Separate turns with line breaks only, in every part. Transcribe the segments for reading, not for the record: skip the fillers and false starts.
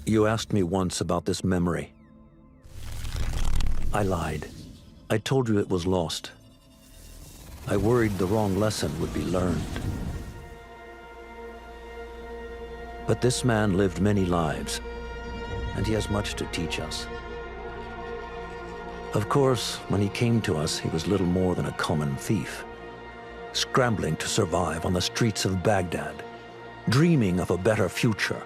You asked me once about this memory. I lied. I told you it was lost. I worried the wrong lesson would be learned. But this man lived many lives, and he has much to teach us. Of course, when he came to us, he was little more than a common thief, scrambling to survive on the streets of Baghdad, dreaming of a better future.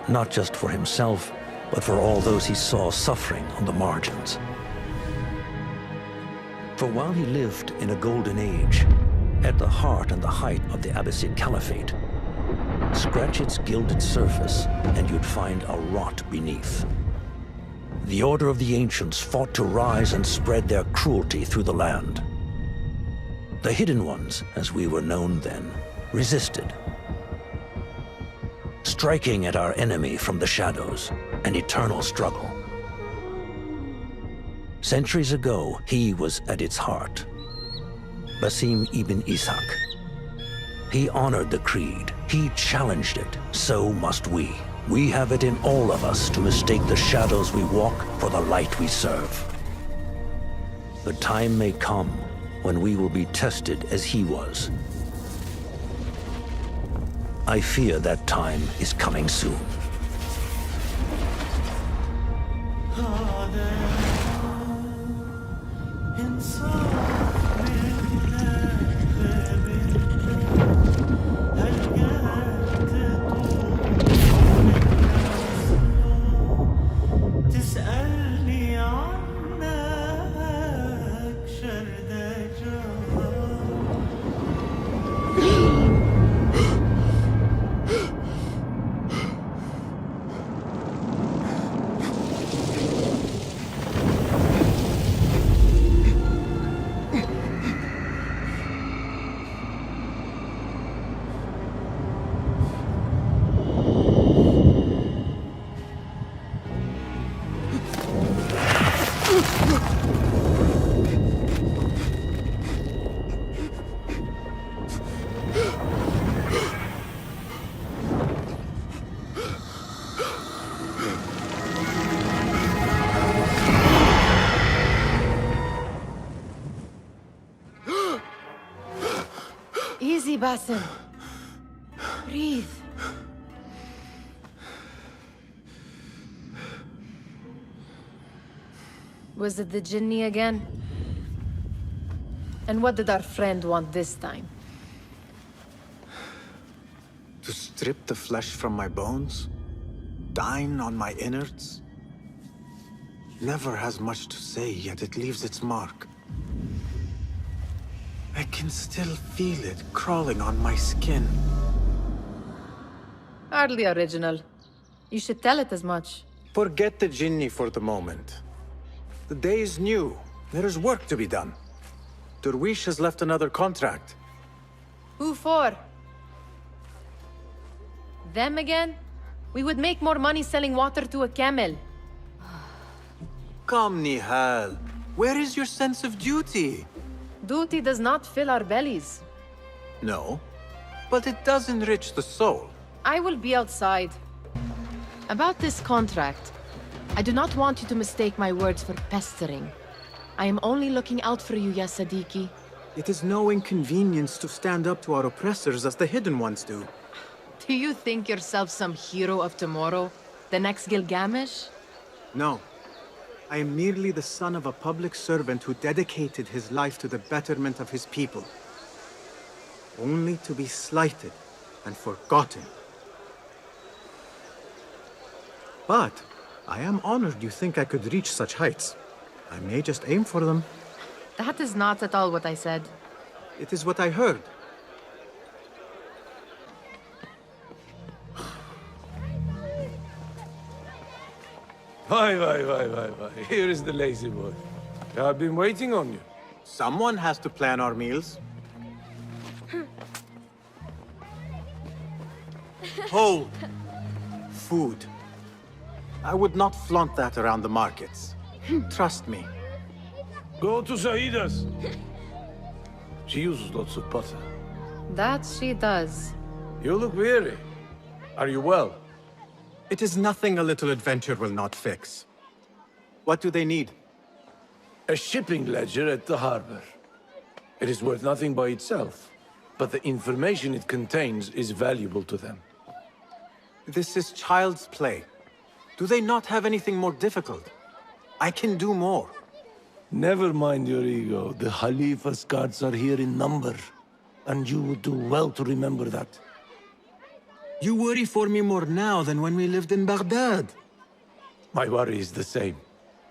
Not just for himself, but for all those he saw suffering on the margins. For while he lived in a golden age, at the heart and the height of the Abbasid Caliphate, scratch its gilded surface and you'd find a rot beneath. The Order of the Ancients fought to rise and spread their cruelty through the land. The Hidden Ones, as we were known then, resisted, striking at our enemy from the shadows, an eternal struggle. Centuries ago, he was at its heart, Basim ibn Ishaq. He honored the creed, he challenged it, so must we. We have it in all of us to mistake the shadows we walk for the light we serve. The time may come when we will be tested as he was. I fear that time is coming soon.
Easy, Basim. Breathe. Was it the Jinni again? And what did our friend want this time?
To strip the flesh from my bones? Dine on my innards? Never has much to say, yet it leaves its mark. I can still feel it crawling on my skin.
Hardly original. You should tell it as much.
Forget the Jinni for the moment. The day is new. There is work to be done. Derwish has left another contract.
Who for? Them again? We would make more money selling water to a camel.
Come, Nihal. Where is your sense of duty?
Duty does not fill our bellies.
No, but it does enrich the soul.
I will be outside. About this contract, I do not want you to mistake my words for pestering. I am only looking out for you, ya Siddiqui.
It is no inconvenience to stand up to our oppressors as the Hidden Ones do.
Do you think yourself some hero of tomorrow? The next Gilgamesh?
No. I am merely the son of a public servant who dedicated his life to the betterment of his people. Only to be slighted and forgotten. But I am honored you think I could reach such heights. I may just aim for them.
That is not at all what I said.
It is what I heard.
Why. Here is the lazy boy. I've been waiting on you.
Someone has to plan our meals. Hold. Food. I would not flaunt that around the markets. Trust me.
Go to Saida's. She uses lots of butter.
That she does.
You look weary. Are you well?
It is nothing a little adventure will not fix. What do they need?
A shipping ledger at the harbor. It is worth nothing by itself, but the information it contains is valuable to them.
This is child's play. Do they not have anything more difficult? I can do more.
Never mind your ego. The Khalifa's guards are here in number, and you would do well to remember that.
You worry for me more now than when we lived in Baghdad.
My worry is the same.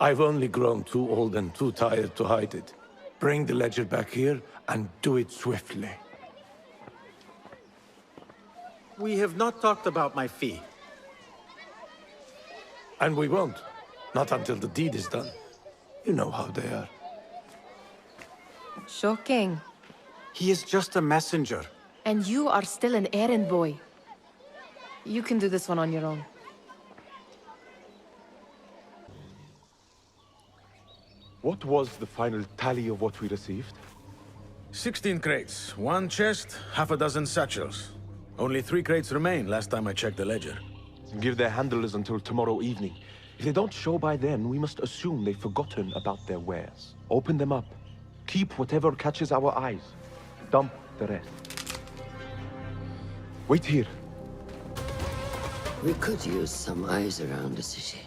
I've only grown too old and too tired to hide it. Bring the ledger back here, and do it swiftly.
We have not talked about my fee.
And we won't. Not until the deed is done. You know how they are.
Shocking.
He is just a messenger.
And you are still an errand boy. You can do this one on your own.
What was the final tally of what we received?
16 crates, 1 chest, half a dozen satchels. Only 3 crates remain last time I checked the ledger.
Give their handlers until tomorrow evening. If they don't show by then, we must assume they've forgotten about their wares. Open them up. Keep whatever catches our eyes. Dump the rest. Wait here.
We could use some eyes around the city.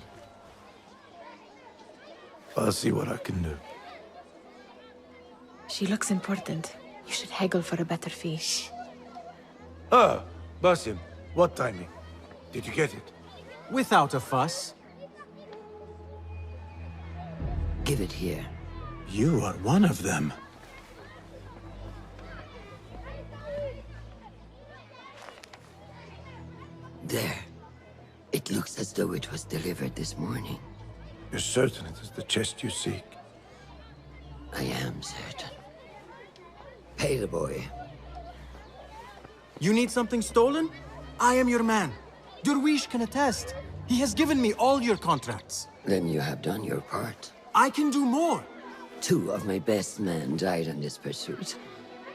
I'll see what I can do.
She looks important. You should haggle for a better fee.
Ah, Basim, what timing? Did you get it?
Without a fuss.
Give it here.
You are one of them.
There. It looks as though it was delivered this morning.
You're certain it is the chest you seek?
I am certain. Pay the boy.
You need something stolen? I am your man. Derwish can attest. He has given me all your contracts.
Then you have done your part.
I can do more.
2 of my best men died in this pursuit.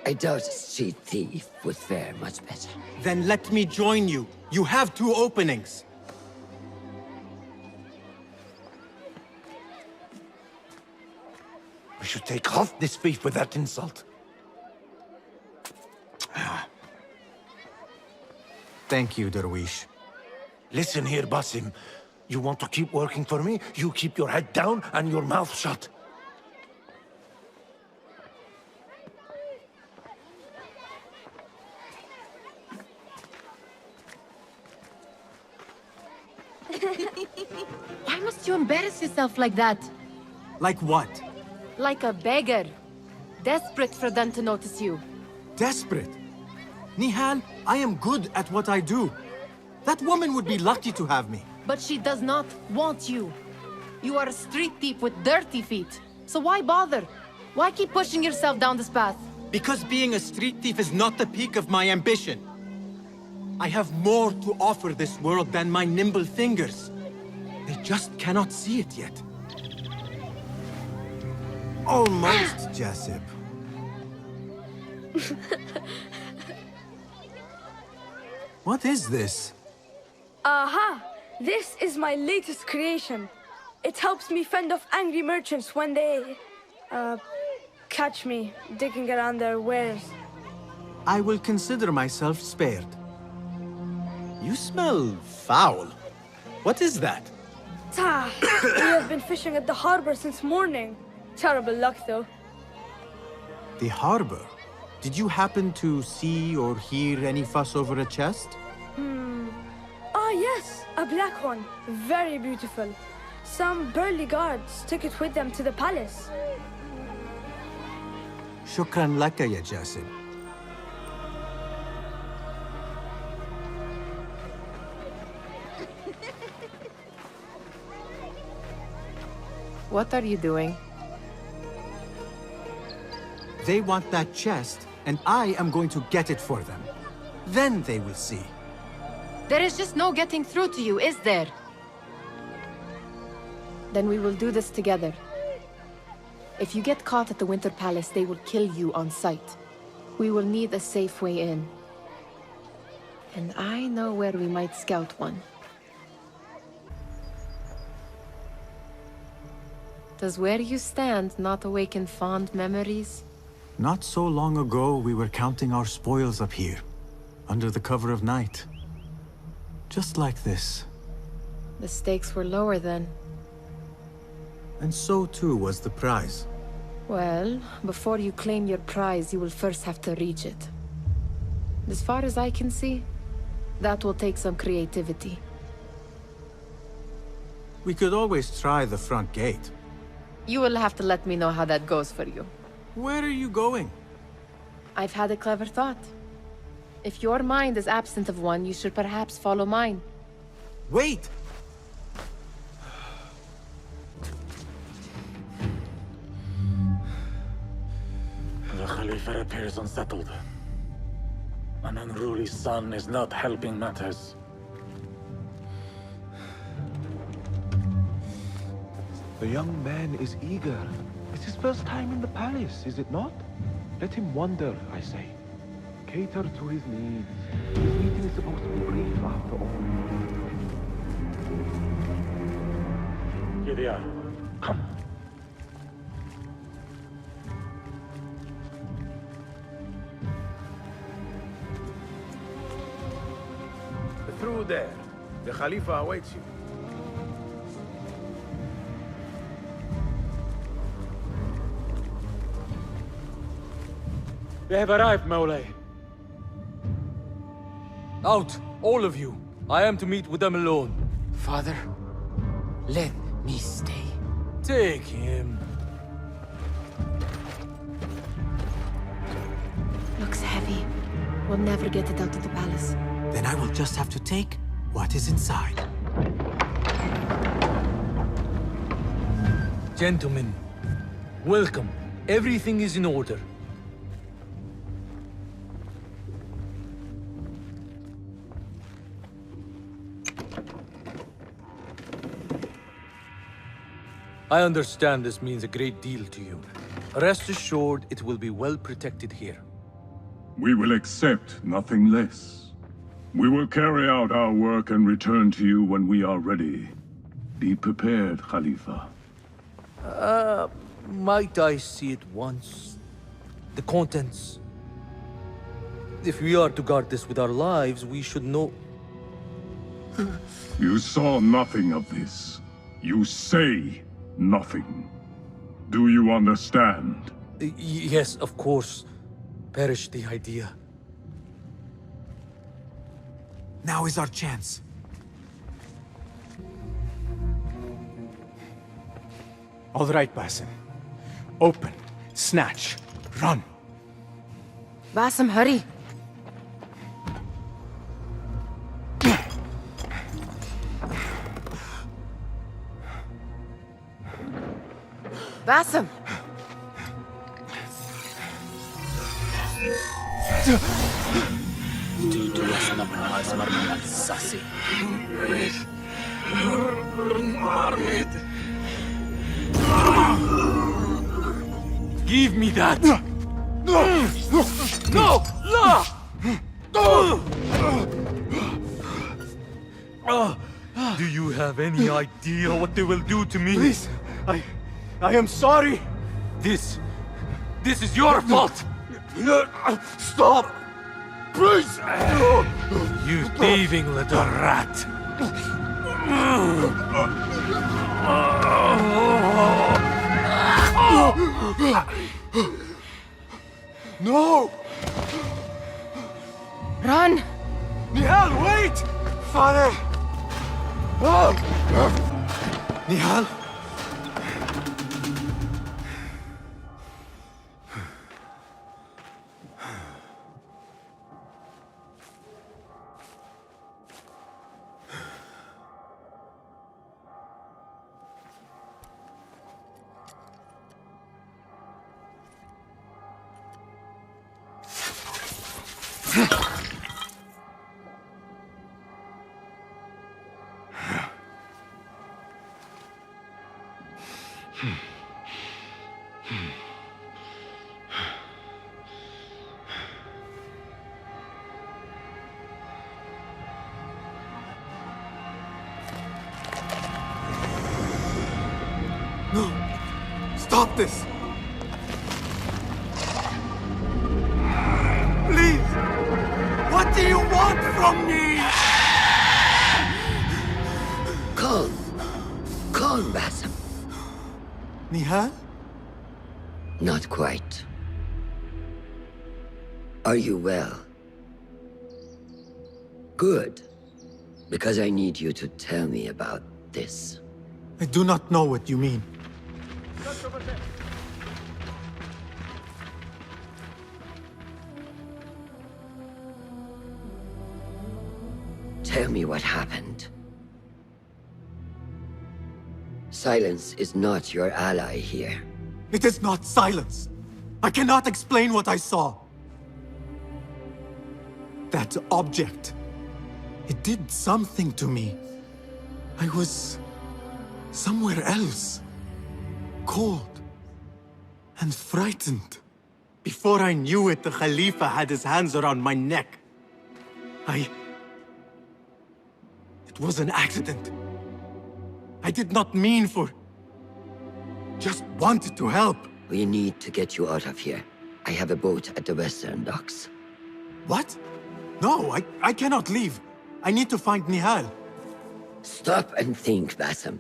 I doubt a street thief would fare much better.
Then let me join you. You have 2 openings.
We should take half this beef with that insult.
Thank you, Derwish.
Listen here, Basim. You want to keep working for me? You keep your head down and your mouth shut.
Why must you embarrass yourself like that?
Like what?
Like a beggar. Desperate for them to notice you.
Desperate? Nihal, I am good at what I do. That woman would be lucky to have me.
But she does not want you. You are a street thief with dirty feet. So why bother? Why keep pushing yourself down this path?
Because being a street thief is not the peak of my ambition. I have more to offer this world than my nimble fingers. They just cannot see it yet. Almost, Jasip. What is this?
Aha! This is my latest creation. It helps me fend off angry merchants when they... catch me digging around their wares.
I will consider myself spared. You smell foul. What is that?
We have been fishing at the harbor since morning. Terrible luck, though.
The harbor? Did you happen to see or hear any fuss over a chest?
Ah, yes, a black one. Very beautiful. Some burly guards took it with them to the palace.
Shukran laka, ya Jasib.
What are you doing?
They want that chest, and I am going to get it for them. Then they will see.
There is just no getting through to you, is there? Then we will do this together. If you get caught at the Winter Palace, they will kill you on sight. We will need a safe way in. And I know where we might scout one. Does where you stand not awaken fond memories?
Not so long ago, we were counting our spoils up here, under the cover of night. Just like this.
The stakes were lower then.
And so too was the prize.
Well, before you claim your prize, you will first have to reach it. As far as I can see, that will take some creativity.
We could always try the front gate.
You will have to let me know how that goes for you.
Where are you going?
I've had a clever thought. If your mind is absent of one, you should perhaps follow mine.
Wait!
The Khalifa appears unsettled. An unruly son is not helping matters.
The young man is eager. It's his first time in the palace, is it not? Let him wander, I say. Cater to his needs. This meeting is supposed to be brief after all.
Here they are. Come.
Through there. The Khalifa awaits you.
They have arrived, Mawlay. Out, all of you. I am to meet with them alone.
Father, let me stay.
Take him.
Looks heavy. We'll never get it out of the palace.
Then I will just have to take what is inside.
Gentlemen, welcome. Everything is in order. I understand this means a great deal to you. Rest assured, it will be well protected here.
We will accept nothing less. We will carry out our work and return to you when we are ready. Be prepared, Khalifa.
Might I see it once? The contents. If we are to guard this with our lives, we should know...
You saw nothing of this. You say nothing. Do you understand?
Yes, of course. Perish the idea.
Now is our chance.
All right, Basim. Open, snatch, run.
Basim, hurry! Basim!
Give me that! No! La! Do you have any idea what they will do to me?
Please, I am sorry.
This is your fault!
Stop! Please!
You thieving little rat!
No!
Run!
Nihal, wait! Father! Nihal? stop this! Please! What do you want from me?
Calm. Calm, Basim.
Nihal?
Not quite. Are you well? Good. Because I need you to tell me about this.
I do not know what you mean.
Tell me what happened. Silence is not your ally here.
It is not silence. I cannot explain what I saw. That object. It did something to me. I was somewhere else. Cold and frightened. Before I knew it, the Khalifa had his hands around my neck. It was an accident. I did not mean for... Just wanted to help.
We need to get you out of here. I have a boat at the western docks.
What? No, I cannot leave. I need to find Nihal.
Stop and think, Basim.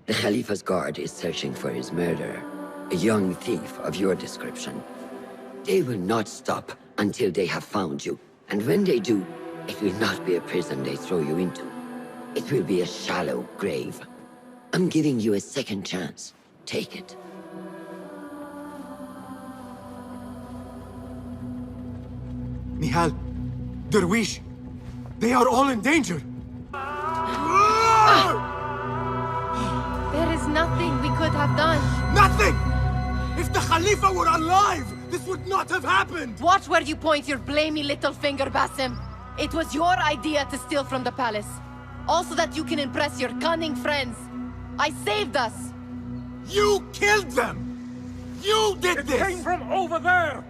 The Khalifa's guard is searching for his murderer, a young thief of your description. They will not stop until they have found you. And when they do, it will not be a prison they throw you into. It will be a shallow grave. I'm giving you a second chance. Take it.
Nihal, Derwish, they are all in danger.
There is nothing we could have done.
Nothing! If the Khalifa were alive, this would not have happened!
Watch where you point your blamey little finger, Basim. It was your idea to steal from the palace. Also that you can impress your cunning friends. I saved us!
You killed them! You did this!
It came from over there!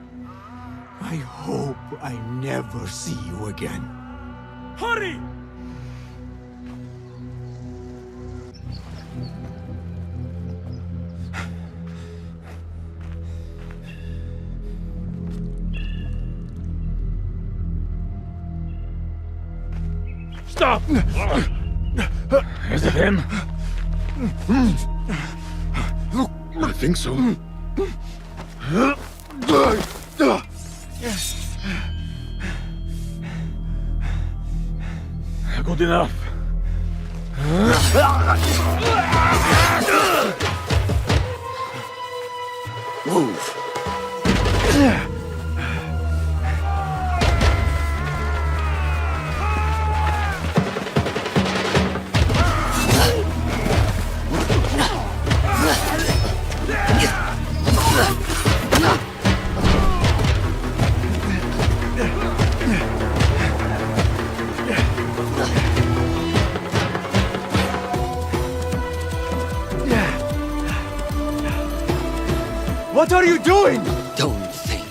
I hope I never see you again.
Hurry! Stop! Is it him?
I think so.
Good enough.
Move.
What are you doing?
Don't think.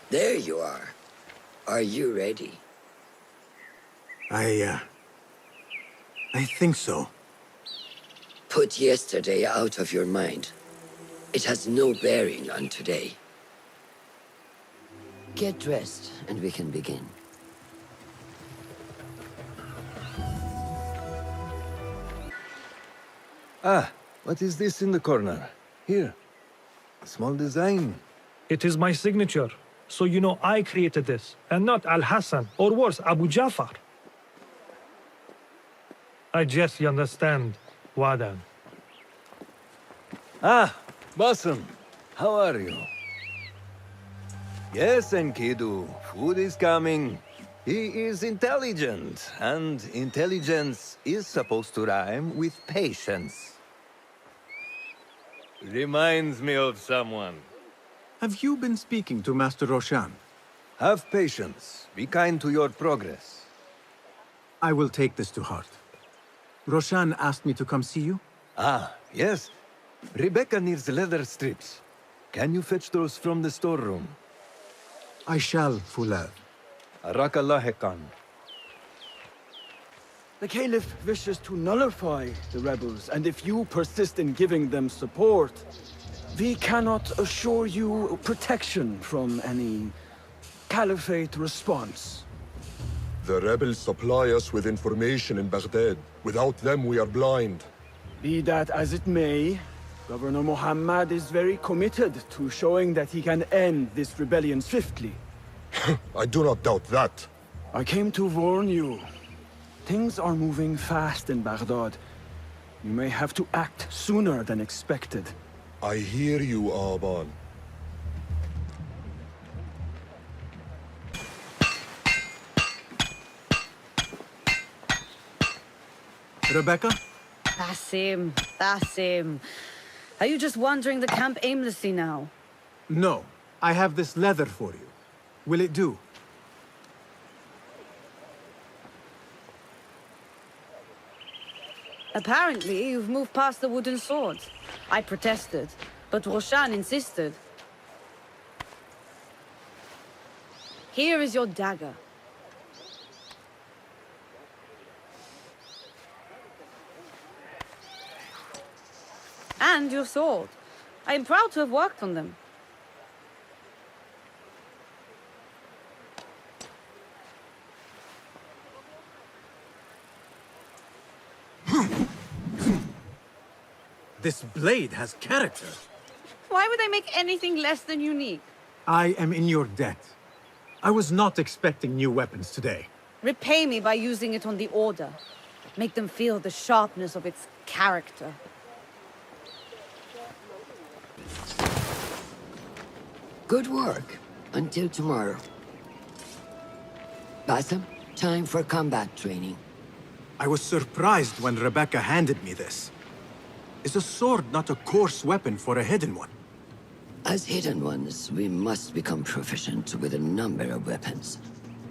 There you are. Are you ready?
I think so.
Put yesterday out of your mind. It has no bearing on today. Get dressed, and we can begin.
Ah, what is this in the corner? Here. Small design.
It is my signature. So you know I created this, and not Al-Hassan, or worse, Abu Jafar. I just understand, Wadan.
Ah, Basim, how are you? Yes, Enkidu, food is coming. He is intelligent, and intelligence is supposed to rhyme with patience. Reminds me of someone.
Have you been speaking to Master Roshan?
Have patience. Be kind to your progress.
I will take this to heart. Roshan asked me to come see you?
Ah, yes. Rebecca needs leather strips. Can you fetch those from the storeroom?
I shall, Fular.
Arakallah Khan.
The Caliph wishes to nullify the rebels, and if you persist in giving them support, we cannot assure you protection from any Caliphate response.
The rebels supply us with information in Baghdad. Without them, we are blind.
Be that as it may, Governor Muhammad is very committed to showing that he can end this rebellion swiftly.
I do not doubt that.
I came to warn you. Things are moving fast in Baghdad. You may have to act sooner than expected.
I hear you, Aban.
Rebecca?
Basim, Basim. Are you just wandering the camp aimlessly now?
No. I have this leather for you. Will it do?
Apparently, you've moved past the wooden swords. I protested, but Roshan insisted. Here is your dagger. And your sword. I am proud to have worked on them.
This blade has character.
Why would I make anything less than unique?
I am in your debt. I was not expecting new weapons today.
Repay me by using it on the Order. Make them feel the sharpness of its character.
Good work. Until tomorrow. Basim, time for combat training.
I was surprised when Rebecca handed me this. Is a sword not a coarse weapon for a hidden one?
As hidden ones, we must become proficient with a number of weapons.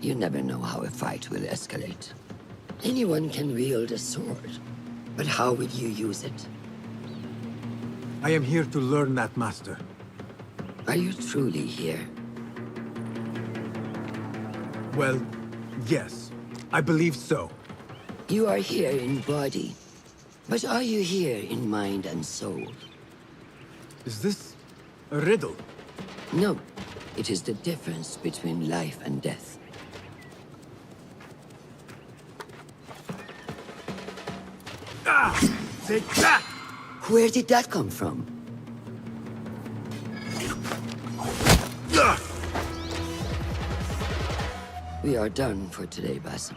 You never know how a fight will escalate. Anyone can wield a sword, but how would you use it?
I am here to learn that, Master.
Are you truly here?
Well, yes. I believe so.
You are here in body, but are you here in mind and soul?
Is this a riddle?
No. It is the difference between life and death.
Ah! Take that!
Where did that come from? We are done for today, Basim.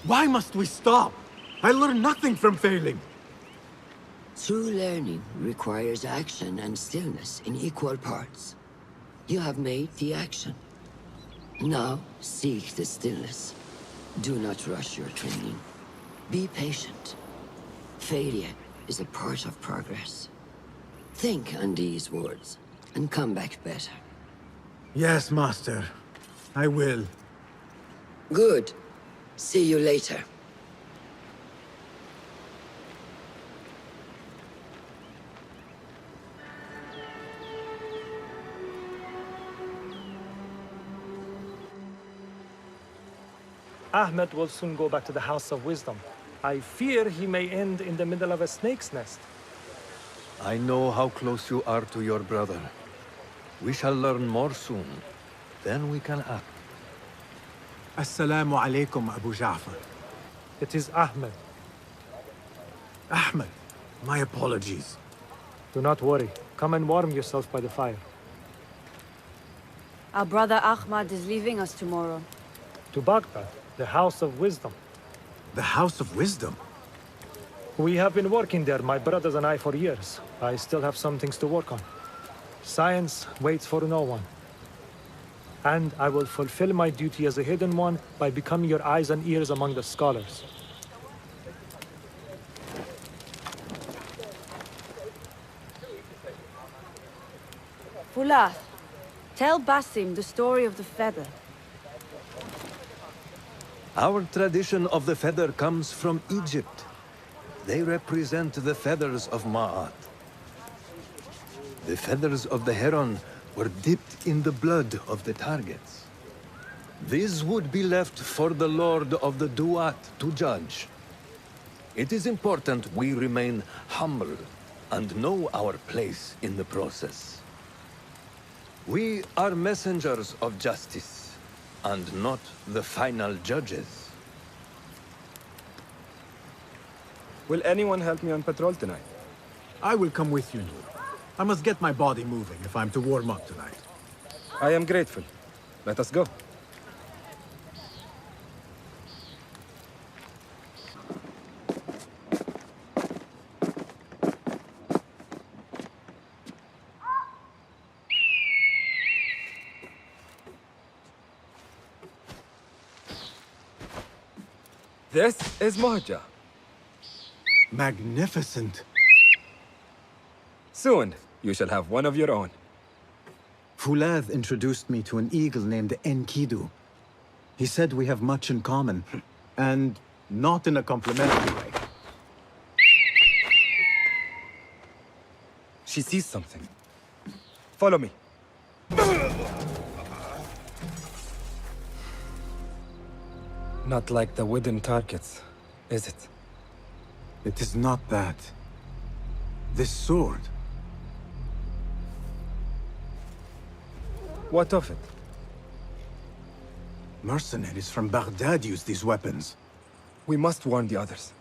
Why must we stop? I learn nothing from failing.
True learning requires action and stillness in equal parts. You have made the action. Now, seek the stillness. Do not rush your training. Be patient. Failure is a part of progress. Think on these words, and come back better.
Yes, Master. I will.
Good. See you later.
Ahmed will soon go back to the House of Wisdom. I fear he may end in the middle of a snake's nest.
I know how close you are to your brother. We shall learn more soon. Then we can act.
Assalamu alaikum, Abu Ja'far.
It is Ahmed.
Ahmed, my apologies.
Do not worry. Come and warm yourself by the fire.
Our brother Ahmad is leaving us tomorrow.
To Baghdad, the House of Wisdom.
The House of Wisdom?
We have been working there, my brothers and I, for years. I still have some things to work on. Science waits for no one. And I will fulfill my duty as a Hidden One by becoming your eyes and ears among the scholars.
Fulath, tell Basim the story of the feather.
Our tradition of the feather comes from Egypt. They represent the feathers of Ma'at. The feathers of the heron were dipped in the blood of the targets. These would be left for the Lord of the Duat to judge. It is important we remain humble and know our place in the process. We are messengers of justice, and not the final judges.
Will anyone help me on patrol tonight?
I will come with you, Noor. I must get my body moving if I'm to warm up tonight.
I am grateful. Let us go. This is Mahja.
Magnificent.
Soon, you shall have one of your own.
Fulath introduced me to an eagle named Enkidu. He said we have much in common, and not in a complimentary way.
She sees something. Follow me. Not like the wooden targets, is it?
It is not that. This sword.
What of it?
Mercenaries from Baghdad use these weapons.
We must warn the others.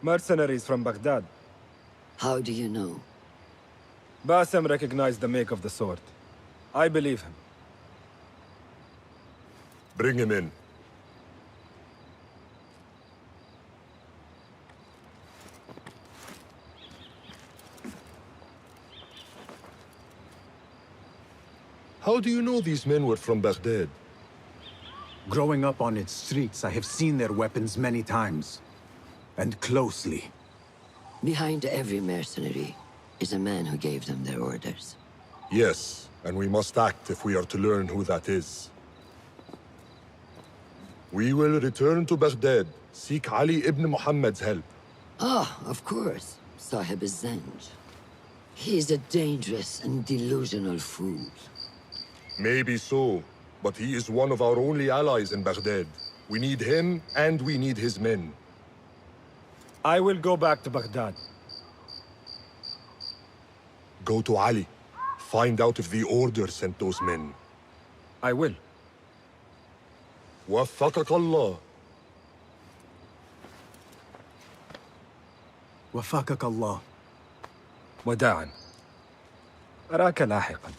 Mercenaries from Baghdad.
How do you know?
Basim recognized the make of the sword. I believe him.
Bring him in. How do you know these men were from Baghdad?
Growing up on its streets, I have seen their weapons many times. And closely.
Behind every mercenary is a man who gave them their orders.
Yes, and we must act if we are to learn who that is. We will return to Baghdad, seek Ali ibn Muhammad's help.
Ah, of course, Sahib Zanj. He is a dangerous and delusional fool.
Maybe so, but he is one of our only allies in Baghdad. We need him, and we need his men.
I will go back to Baghdad.
Go to Ali. Find out if the order sent those men.
I will.
وفقك الله.
وفقك الله.
وداعا. أراك لاحقا.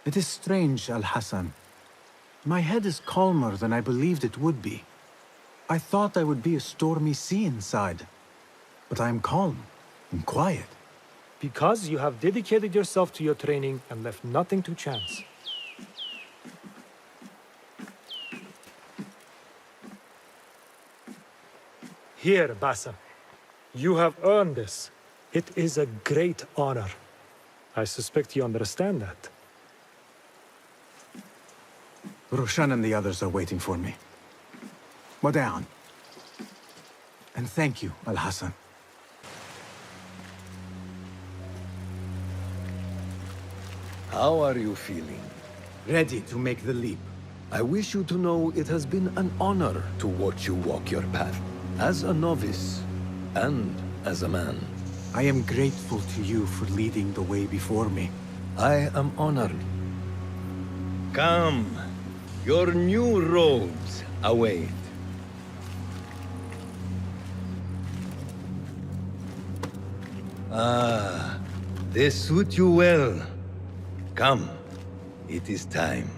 It is strange, Al-Hassan. My head is calmer than I believed it would be. I thought I would be a stormy sea inside. But I am calm and quiet.
Because you have dedicated yourself to your training and left nothing to chance. Here, Bassam. You have earned this. It is a great honor. I suspect you understand that.
Roshan and the others are waiting for me. Modern. And thank you, Al-Hassan.
How are you feeling?
Ready to make the leap.
I wish you to know it has been an honor to watch you walk your path. As a novice, and as a man.
I am grateful to you for leading the way before me.
I am honored. Come. Your new robes await. Ah, they suit you well. Come, it is time.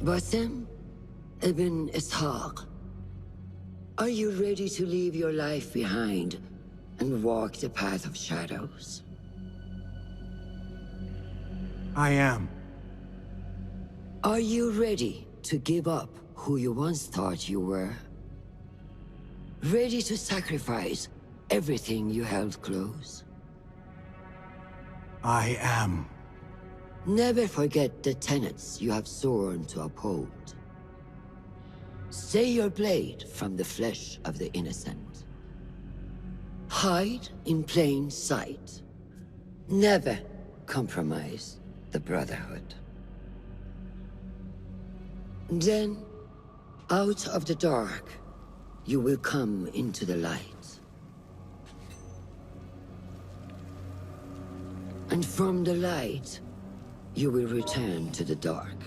Bassem ibn Ishaq, are you ready to leave your life behind and walk the path of shadows?
I am.
Are you ready to give up who you once thought you were? Ready to sacrifice everything you held close?
I am.
Never forget the tenets you have sworn to uphold. Stay your blade from the flesh of the innocent. Hide in plain sight. Never compromise the Brotherhood. Then, out of the dark, you will come into the light. And from the light, you will return to the dark.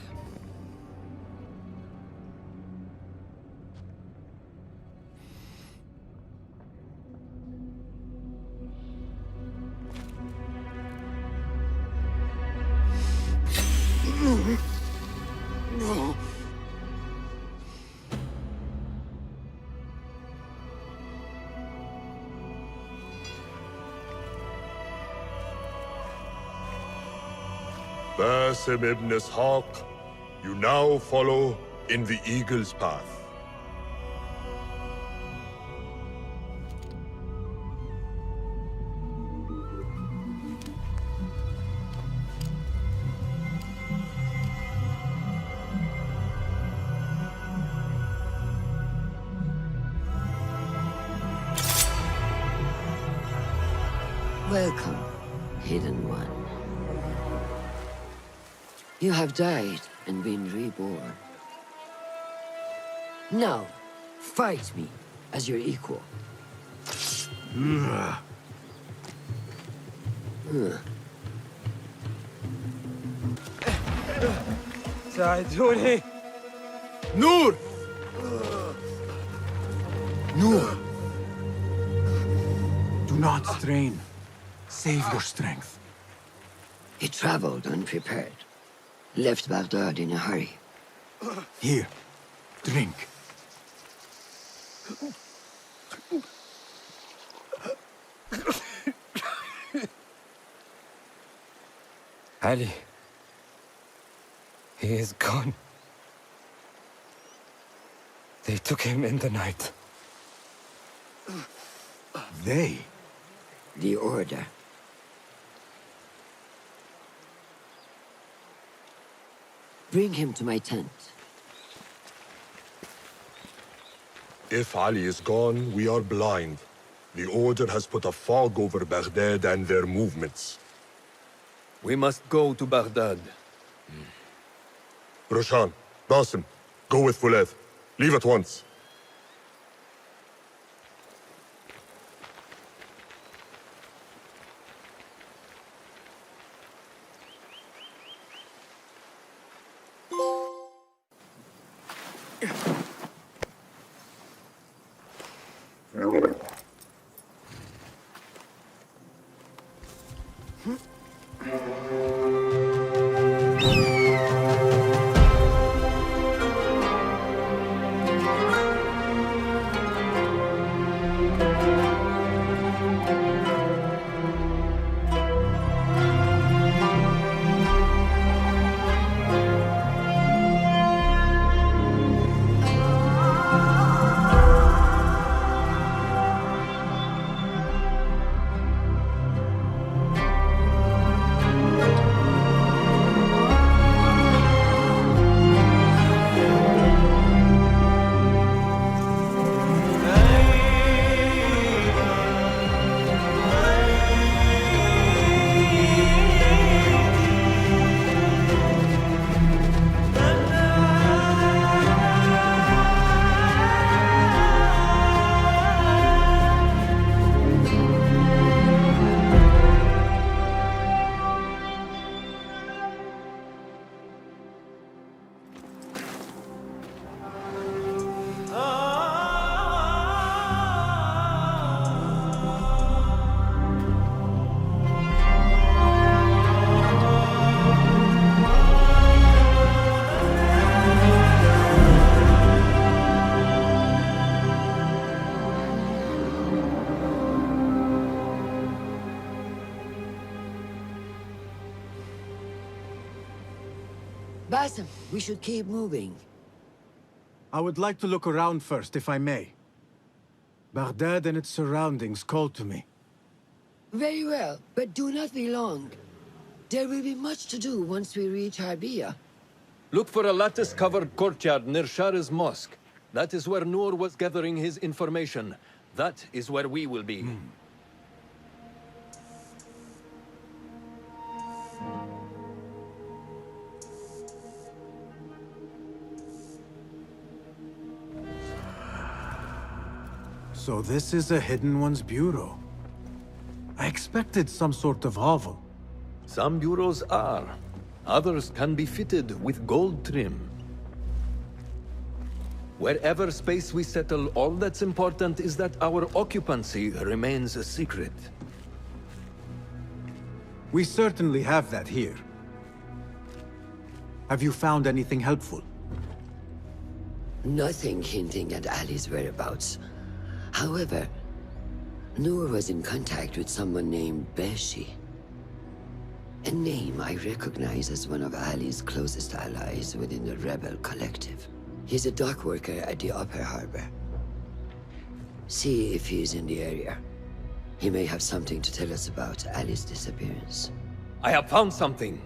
Bassem ibn Ishaq, you now follow in the Eagle's path.
Welcome, Hidden One. You have died and been reborn. Now, fight me as your equal.
ساعدوني نور
Noor! Do not strain. Save your strength.
He traveled unprepared. Left Baghdad in a hurry.
Here, drink.
Ali. He is gone. They took him in the night.
They?
The Order. Bring him to my tent.
If Ali is gone, we are blind. The Order has put a fog over Baghdad and their movements.
We must go to Baghdad.
Roshan, Basim, go with Fulad. Leave at once.
Basim, we should keep moving.
I would like to look around first, if I may. Baghdad and its surroundings call to me.
Very well, but do not be long. There will be much to do once we reach Harbiya.
Look for a lattice-covered courtyard near Shah's mosque. That is where Noor was gathering his information. That is where we will be.
So this is a Hidden One's bureau. I expected some sort of hovel.
Some bureaus are. Others can be fitted with gold trim. Wherever space we settle, all that's important is that our occupancy remains a secret.
We certainly have that here. Have you found anything helpful?
Nothing hinting at Ali's whereabouts. However, Noor was in contact with someone named Beshi. A name I recognize as one of Ali's closest allies within the rebel collective. He's a dock worker at the Upper Harbor. See if he's in the area. He may have something to tell us about Ali's disappearance.
I have found something.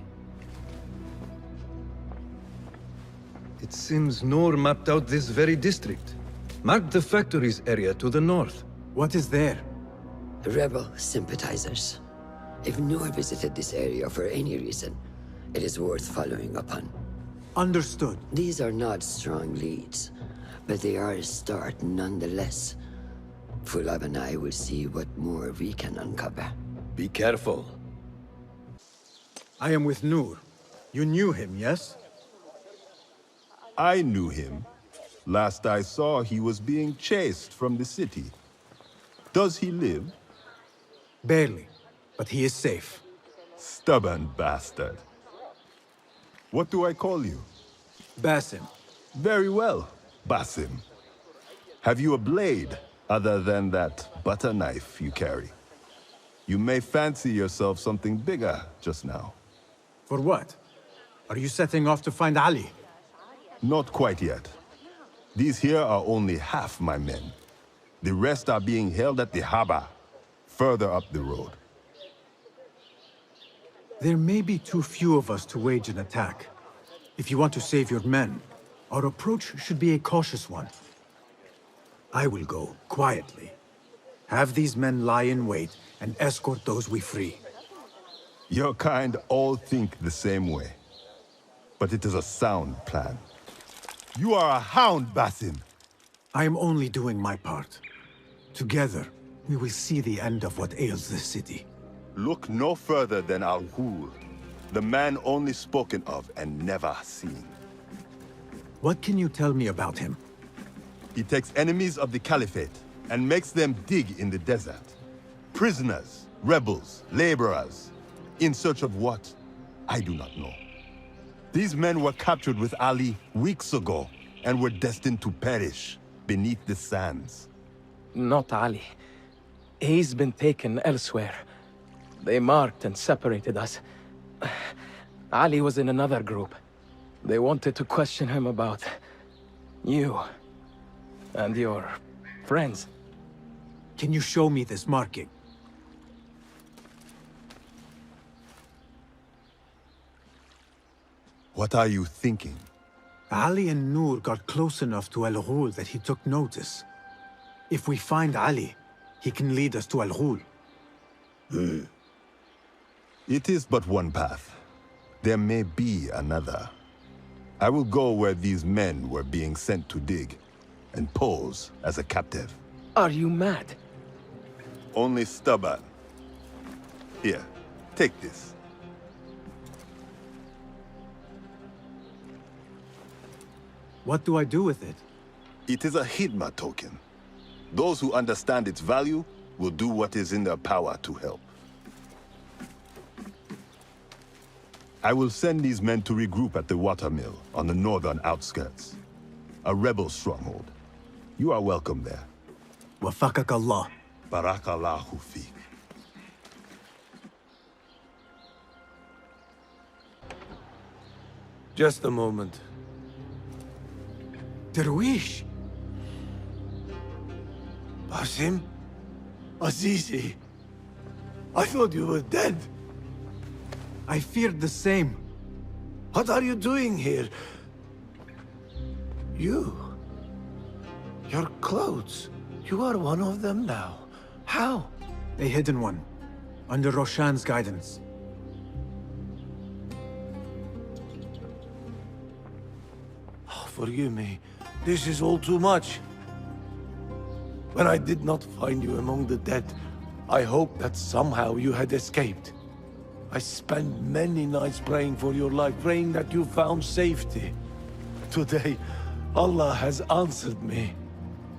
It seems Noor mapped out this very district. Marked the factories area to the north.
What is there?
Rebel sympathizers. If Noor visited this area for any reason, it is worth following up on.
Understood.
These are not strong leads, but they are a start nonetheless. Fulab and I will see what more we can uncover.
Be careful.
I am with Noor. You knew him, yes?
I knew him. Last I saw, he was being chased from the city. Does he live?
Barely, but he is safe.
Stubborn bastard. What do I call you?
Basim.
Very well, Basim. Have you a blade, other than that butter knife you carry? You may fancy yourself something bigger just now.
For what? Are you setting off to find Ali?
Not quite yet. These here are only half my men. The rest are being held at the harbor, further up the road.
There may be too few of us to wage an attack. If you want to save your men, our approach should be a cautious one. I will go quietly. Have these men lie in wait and escort those we free.
Your kind all think the same way. But it is a sound plan. You are a hound, Basim!
I am only doing my part. Together, we will see the end of what ails this city.
Look no further than Al-Ghul, the man only spoken of and never seen.
What can you tell me about him?
He takes enemies of the Caliphate and makes them dig in the desert. Prisoners, rebels, laborers. In search of what? I do not know. These men were captured with Ali weeks ago and were destined to perish beneath the sands.
Not Ali. He's been taken elsewhere. They marked and separated us. Ali was in another group. They wanted to question him about you and your friends.
Can you show me this marking?
What are you thinking?
Ali and Noor got close enough to Al-Ghul that he took notice. If we find Ali, he can lead us to Al-Ghul.
It is but one path. There may be another. I will go where these men were being sent to dig, and pose as a captive.
Are you mad?
Only stubborn. Here, take this.
What do I do with it?
It is a Hidma token. Those who understand its value will do what is in their power to help. I will send these men to regroup at the watermill on the northern outskirts. A rebel stronghold. You are welcome there.
Wafakak Allah.
Barakallahu fiik.
Just a moment.
Darwish!
Basim? Azizi? I thought you were dead.
I feared the same.
What are you doing here? You? Your clothes. You are one of them now. How?
A hidden one. Under Roshan's guidance.
Oh, forgive me. This is all too much. When I did not find you among the dead, I hoped that somehow you had escaped. I spent many nights praying for your life, praying that you found safety. Today, Allah has answered me.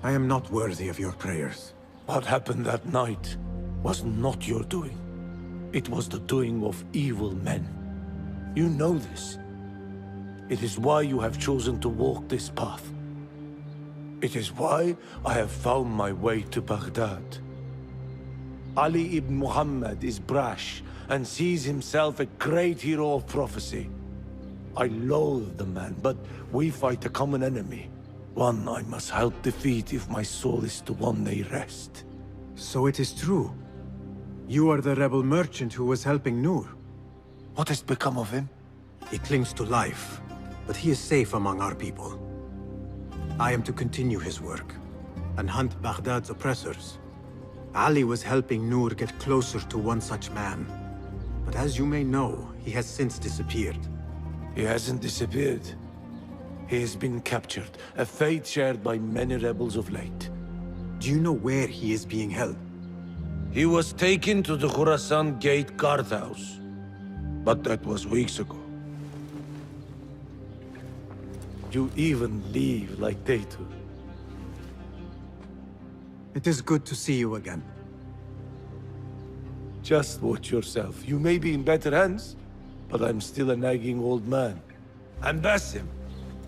I am not worthy of your prayers.
What happened that night was not your doing. It was the doing of evil men. You know this. It is why you have chosen to walk this path. It is why I have found my way to Baghdad. Ali ibn Muhammad is brash and sees himself a great hero of prophecy. I loathe the man, but we fight a common enemy. One I must help defeat if my soul is to one day rest.
So it is true. You are the rebel merchant who was helping Noor.
What has become of him?
He clings to life, but he is safe among our people. I am to continue his work and hunt Baghdad's oppressors. Ali was helping Noor get closer to one such man. But as you may know, he has since disappeared.
He hasn't disappeared. He has been captured, a fate shared by many rebels of late.
Do you know where he is being held?
He was taken to the Khurasan Gate guardhouse. But that was weeks ago. You even leave like they do.
It is good to see you again.
Just watch yourself. You may be in better hands, but I'm still a nagging old man. And Basim,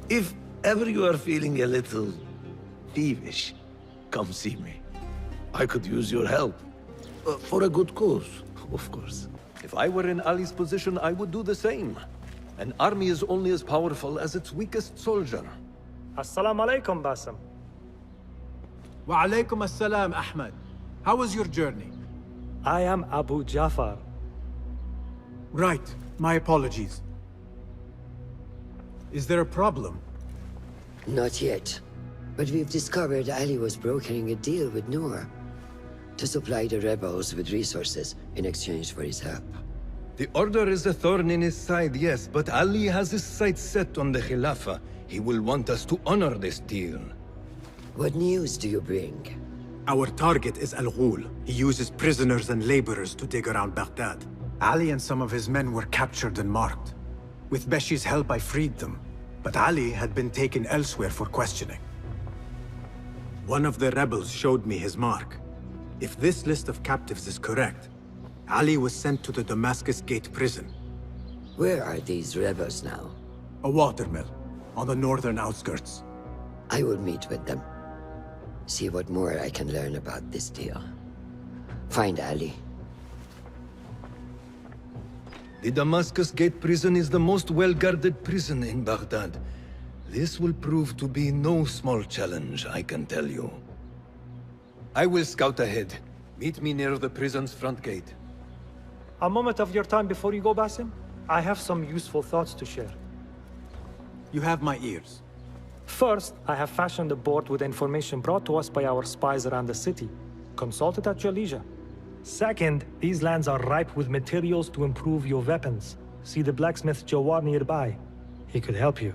if ever you are feeling a little peevish, come see me. I could use your help. For a good cause, of course.
If I were in Ali's position, I would do the same. An army is only as powerful as its weakest soldier.
Assalamu alaikum, Basim.
Wa alaikum assalam, Ahmed. How was your journey?
I am Abu Jafar.
Right. My apologies. Is there a problem?
Not yet. But we've discovered Ali was brokering a deal with Noor to supply the rebels with resources in exchange for his help.
The Order is a thorn in his side, yes, but Ali has his sights set on the Khilafah. He will want us to honor this deal.
What news do you bring?
Our target is Al Ghul. He uses prisoners and laborers to dig around Baghdad. Ali and some of his men were captured and marked. With Beshi's help, I freed them. But Ali had been taken elsewhere for questioning. One of the rebels showed me his mark. If this list of captives is correct, Ali was sent to the Damascus Gate prison.
Where are these rebels now?
A watermill, on the northern outskirts.
I will meet with them. See what more I can learn about this deal. Find Ali.
The Damascus Gate prison is the most well-guarded prison in Baghdad. This will prove to be no small challenge, I can tell you. I will scout ahead. Meet me near the prison's front gate.
A moment of your time before you go, Basim. I have some useful thoughts to share.
You have my ears.
First, I have fashioned a board with information brought to us by our spies around the city. Consult it at your leisure. Second, these lands are ripe with materials to improve your weapons. See the blacksmith Jawar nearby. He could help you.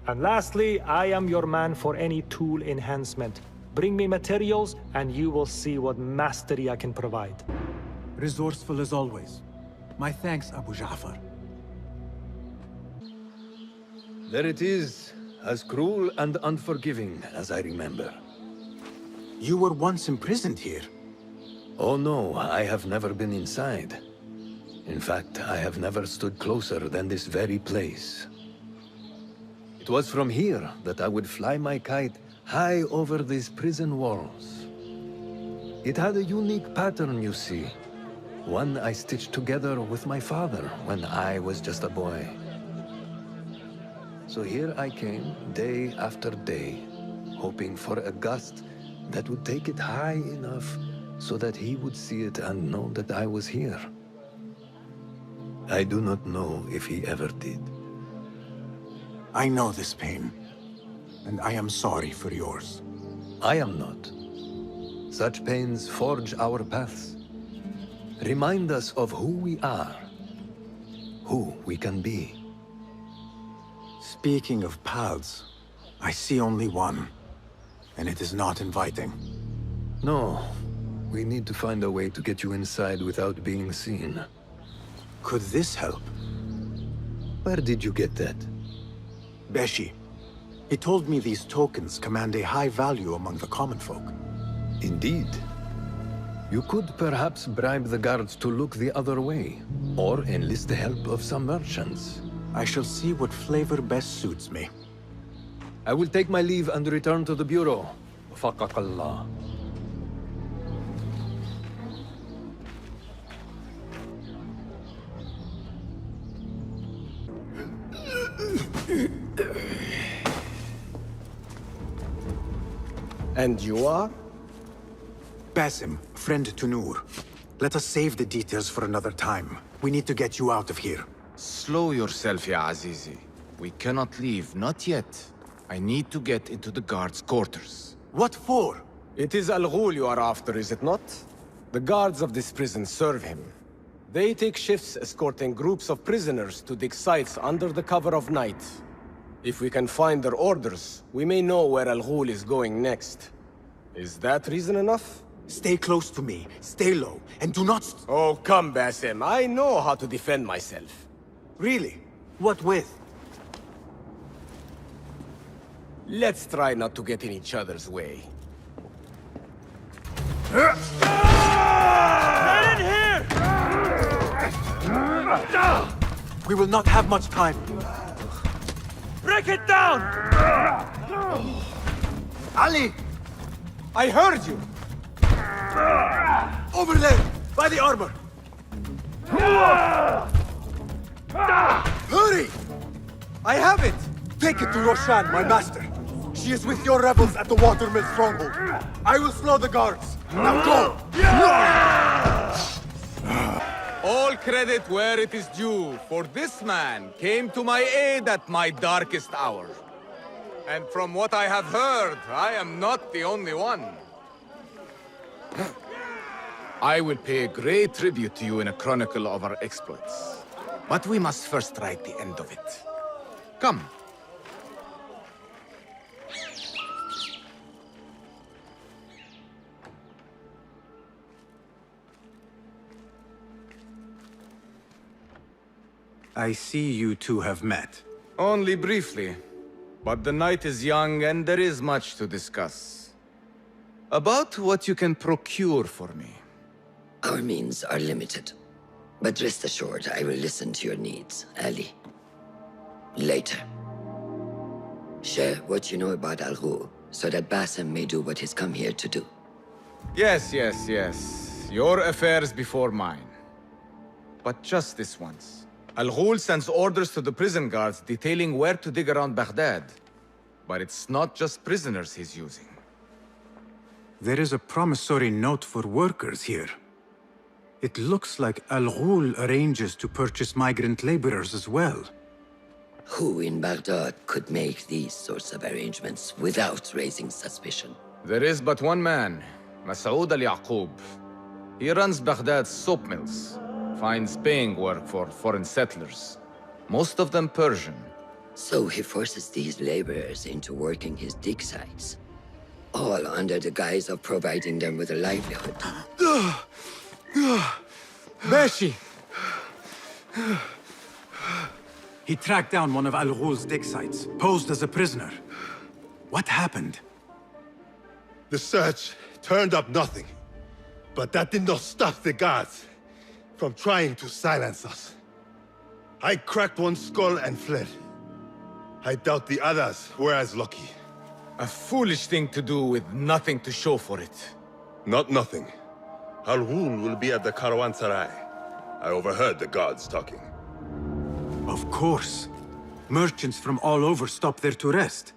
And lastly, I am your man for any tool enhancement. Bring me materials, and you will see what mastery I can provide.
Resourceful as always. My thanks, Abu Ja'far.
There it is, as cruel and unforgiving as I remember.
You were once imprisoned here.
Oh no, I have never been inside. In fact, I have never stood closer than this very place. It was from here that I would fly my kite high over these prison walls. It had a unique pattern, you see. One I stitched together with my father when I was just a boy. So here I came, day after day, hoping for a gust that would take it high enough so that he would see it and know that I was here. I do not know if he ever did.
I know this pain, and I am sorry for yours.
I am not. Such pains forge our paths. Remind us of who we are, who we can be.
Speaking of paths, I see only one, and it is not inviting.
No, we need to find a way to get you inside without being seen.
Could this help?
Where did you get that?
Beshi. He told me these tokens command a high value among the common folk.
Indeed. You could perhaps bribe the guards to look the other way, or enlist the help of some merchants.
I shall see what flavor best suits me.
I will take my leave and return to the Bureau. Faqakallah.
And you are?
Basim, friend to Noor. Let us save the details for another time. We need to get you out of here.
Slow yourself, ya Azizi. We cannot leave, not yet. I need to get into the guards' quarters.
What for?
It is Al Ghul you are after, is it not? The guards of this prison serve him. They take shifts escorting groups of prisoners to dig sites under the cover of night. If we can find their orders, we may know where Al Ghul is going next. Is that reason enough?
Stay close to me, stay low, and do not...
Oh, come, Basim. I know how to defend myself.
Really? What with?
Let's try not to get in each other's way.
Get in here!
We will not have much time.
Break it down!
Ali!
I heard you!
Over there, by the armor! Hurry! I have it! Take it to Roshan, my master. She
She is with your rebels at the Watermill stronghold. I will slow the guards. Now go!
All credit where it is due, for this man came to my aid at my darkest hour. And from what I have heard, I am not the only one. I will pay a great tribute to you in a chronicle of our exploits. But we must first write the end of it. Come.
I see you two have met.
Only briefly. But the night is young and there is much to discuss. About what you can procure for me.
Our means are limited. But rest assured, I will listen to your needs, Ali. Later. Share what you know about Al Ghul, so that Basim may do what he's come here to do.
Yes. Your affairs before mine. But just this once. Al Ghul sends orders to the prison guards detailing where to dig around Baghdad. But it's not just prisoners he's using.
There is a promissory note for workers here. It looks like Al Ghul arranges to purchase migrant laborers as well.
Who in Baghdad could make these sorts of arrangements without raising suspicion?
There is but one man, Masoud al-Yaqub. He runs Baghdad's soap mills, finds paying work for foreign settlers, most of them Persian.
So he forces these laborers into working his dig sites, all under the guise of providing them with a livelihood.
Beshi! He tracked down one of Al Ghul's dig sites, posed as a prisoner. What happened?
The search turned up nothing. But that did not stop the guards from trying to silence us. I cracked one skull and fled. I doubt the others were as lucky.
A foolish thing to do with nothing to show for it.
Not nothing. Al Ghul will be at the Caravanserai. I overheard the guards talking.
Of course. Merchants from all over stop there to rest.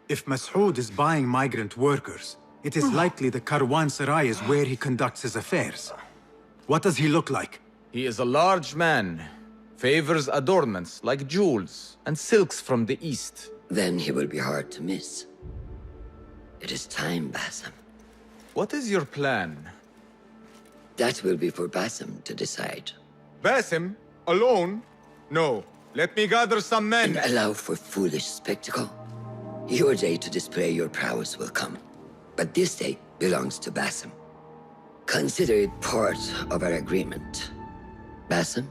If Masoud is buying migrant workers, it is likely the Caravanserai is where he conducts his affairs. What does he look like?
He is a large man. Favors adornments like jewels and silks from the east.
Then he will be hard to miss. It is time, Basim.
What is your plan?
That will be for Basim to decide.
Basim? Alone? No. Let me gather some men.
And allow for foolish spectacle. Your day to display your prowess will come. But this day belongs to Basim. Consider it part of our agreement. Basim?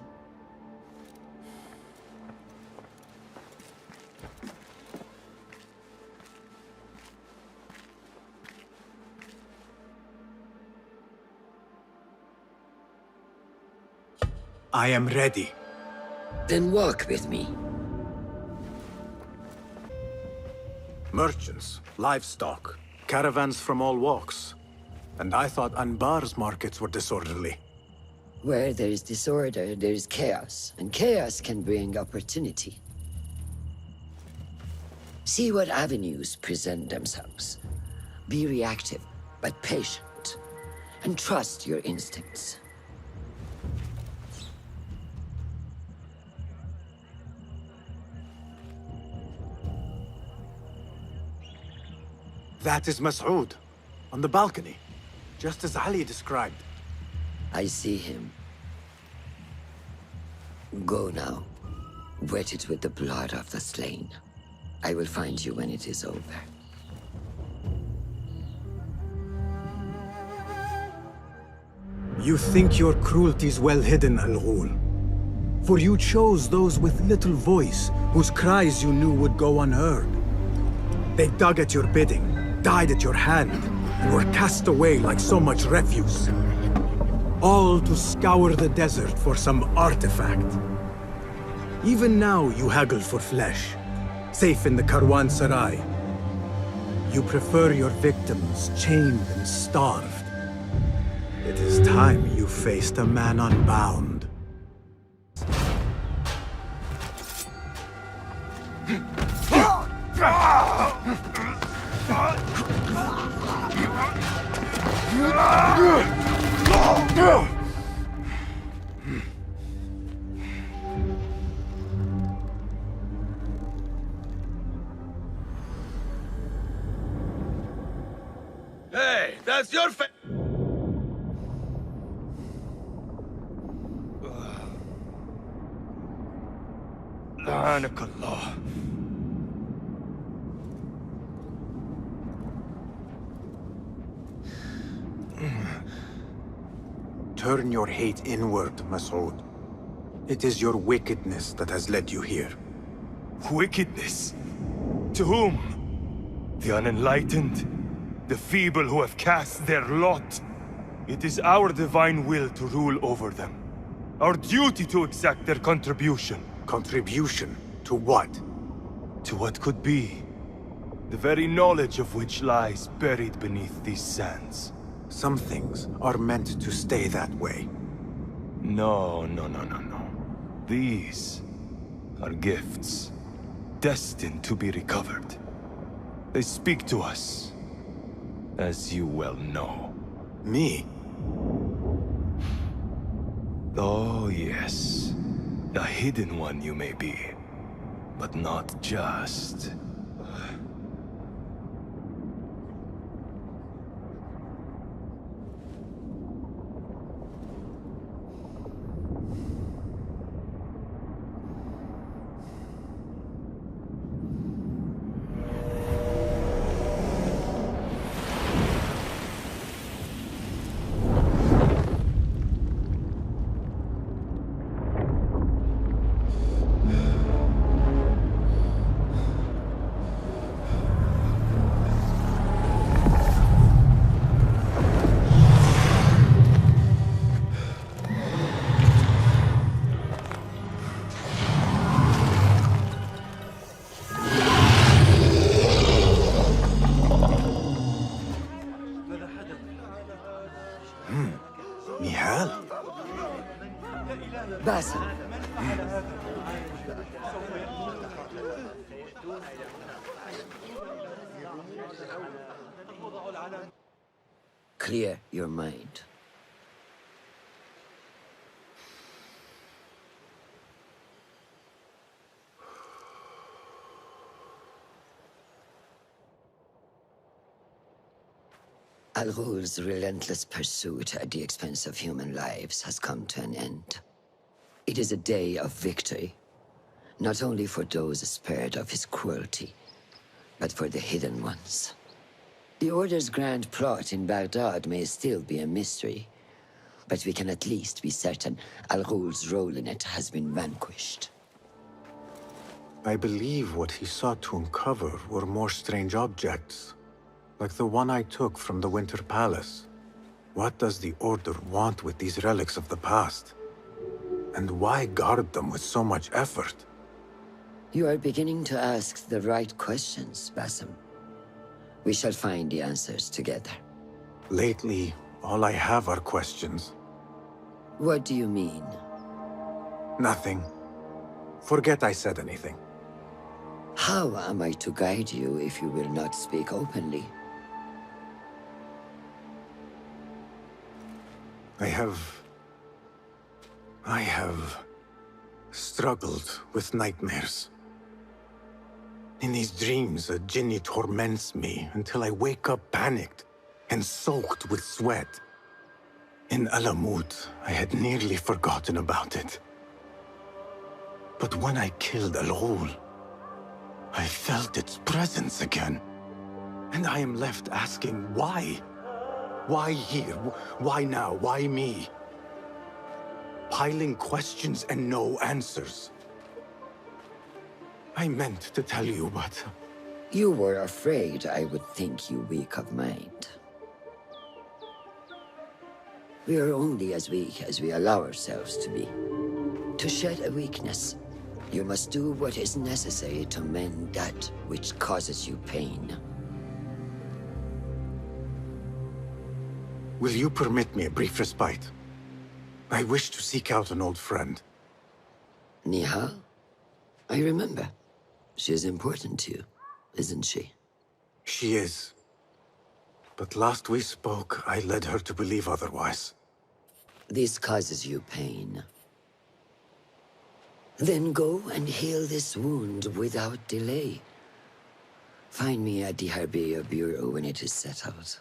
I am ready.
Then walk with me.
Merchants, livestock, caravans from all walks. And I thought Anbar's markets were disorderly.
Where there is disorder, there is chaos. And chaos can bring opportunity. See what avenues present themselves. Be reactive, but patient. And trust your instincts.
That is Masoud, on the balcony, just as Ali described.
I see him. Go now. Wet it with the blood of the slain. I will find you when it is over.
You think your cruelties well hidden, Al Ghul. For you chose those with little voice, whose cries you knew would go unheard. They dug at your bidding, died at your hand, and were cast away like so much refuse. All to scour the desert for some artifact. Even now you haggle for flesh, safe in the Caravanserai. You prefer your victims chained and starved. It is time you faced a man unbound.
Hey, that's your
لعنك الله.
Turn your hate inward, Masood. It is your wickedness that has led you here.
Wickedness? To whom? The unenlightened? The feeble who have cast their lot? It is our divine will to rule over them. Our duty to exact their contribution.
Contribution? To what?
To what could be. The very knowledge of which lies buried beneath these sands.
Some things are meant to stay that way.
No. These are gifts, destined to be recovered. They speak to us, as you well know.
Me?
Oh, yes. A hidden one you may be, but not just.
Basim. Clear your mind. Al-Ghul's relentless pursuit at the expense of human lives has come to an end. It is a day of victory, not only for those spared of his cruelty, but for the hidden ones. The Order's grand plot in Baghdad may still be a mystery, but we can at least be certain Al-Ghul's role in it has been vanquished.
I believe what he sought to uncover were more strange objects, like the one I took from the Winter Palace. What does the Order want with these relics of the past? And why guard them with so much effort?
You are beginning to ask the right questions, Basim. We shall find the answers together.
Lately, all I have are questions.
What do you mean?
Nothing. Forget I said anything.
How am I to guide you if you will not speak openly?
I have struggled with nightmares. In these dreams, a jinni torments me until I wake up panicked and soaked with sweat. In Alamut, I had nearly forgotten about it. But when I killed Al-Ghul, I felt its presence again. And I am left asking why? Why here? Why now? Why me? Piling questions and no answers. I meant to tell you, but...
You were afraid I would think you weak of mind. We are only as weak as we allow ourselves to be. To shed a weakness, you must do what is necessary to mend that which causes you pain.
Will you permit me a brief respite? I wish to seek out an old friend.
Nihal? I remember. She is important to you, isn't she?
She is. But last we spoke, I led her to believe otherwise.
This causes you pain. Then go and heal this wound without delay. Find me at the Harbier Bureau when it is settled.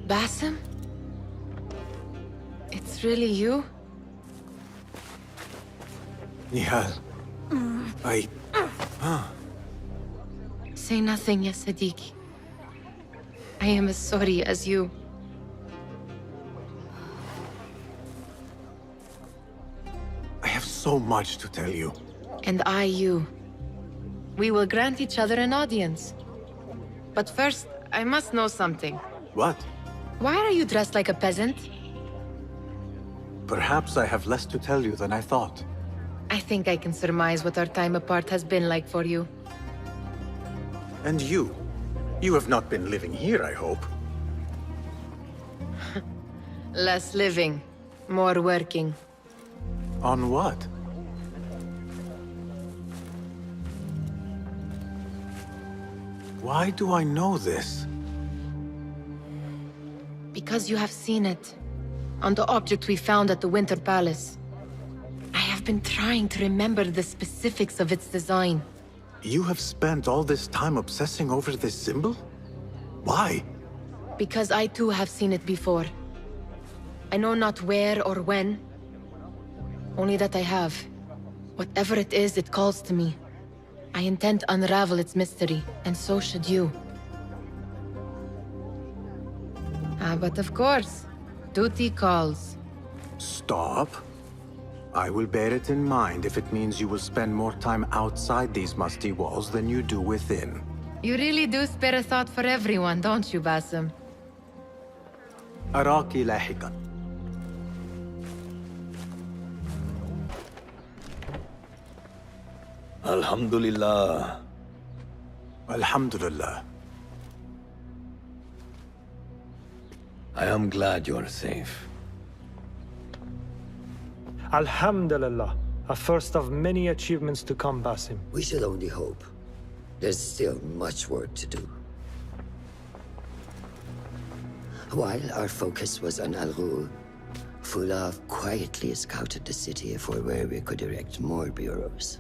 Basim? It's really you?
Nihal.
Say nothing, ya Sadiq. I am as sorry as you.
I have so much to tell you.
And I you. We will grant each other an audience. But first, I must know something.
What?
Why are you dressed like a peasant?
Perhaps I have less to tell you than I thought.
I think I can surmise what our time apart has been like for you.
And you? You have not been living here, I hope.
Less living, more working.
On what? Why do I know this?
Because you have seen it. On the object we found at the Winter Palace. I have been trying to remember the specifics of its design.
You have spent all this time obsessing over this symbol? Why?
Because I too have seen it before. I know not where or when. Only that I have. Whatever it is, it calls to me. I intend to unravel its mystery, and so should you. But of course, duty calls.
Stop. I will bear it in mind if it means you will spend more time outside these musty walls than you do within.
You really do spare a thought for everyone, don't you, Basim?
أراك لاحقا.
Alhamdulillah.
Alhamdulillah.
I am glad you are safe.
Alhamdulillah. A first of many achievements to come, Basim.
We should only hope. There's still much work to do. While our focus was on Al Ghul, Fulaf quietly scouted the city for where we could erect more bureaus.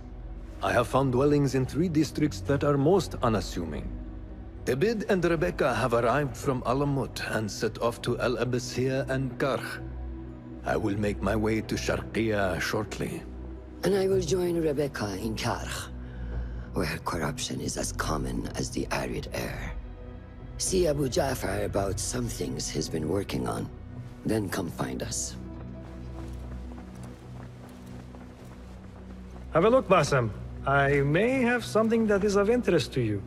I have found dwellings in 3 districts that are most unassuming. Abid and Rebecca have arrived from Alamut and set off to Al Abbasiyah and Karh. I will make my way to Sharqiyah shortly.
And I will join Rebecca in Karh, where corruption is as common as the arid air. See Abu Ja'far about some things he's been working on. Then come find us.
Have a look, Basim. I may have something that is of interest to you.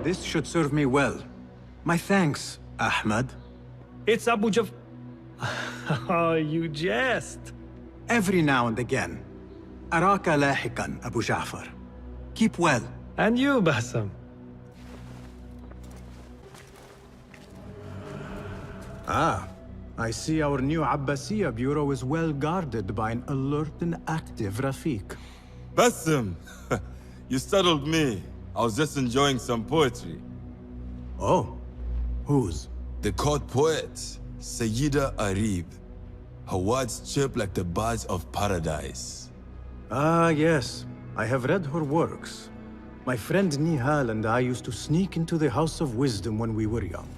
This should serve me well. My thanks, Ahmad.
It's Abu Jaf... Oh, you jest.
Every now and again. Araka lahikan, Abu Ja'far. Keep well.
And you, Basim.
Ah, I see our new Abbasiyah bureau is well guarded by an alert and active Rafiq.
Basim! You startled me. I was just enjoying some poetry.
Oh? Whose?
The court poet, Sayyida Arib. Her words chirp like the birds of paradise.
Ah, yes. I have read her works. My friend Nihal and I used to sneak into the House of Wisdom when we were young.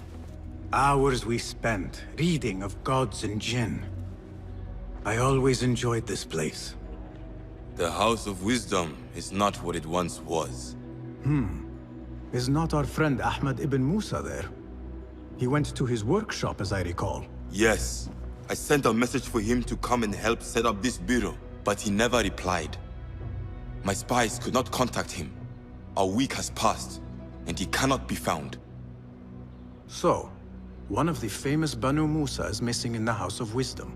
Hours we spent reading of gods and jinn. I always enjoyed this place.
The House of Wisdom is not what it once was.
Is not our friend Ahmad ibn Musa there? He went to his workshop, as I recall.
Yes. I sent a message for him to come and help set up this bureau, but he never replied. My spies could not contact him. A week has passed, and he cannot be found.
So, one of the famous Banu Musa is missing in the House of Wisdom.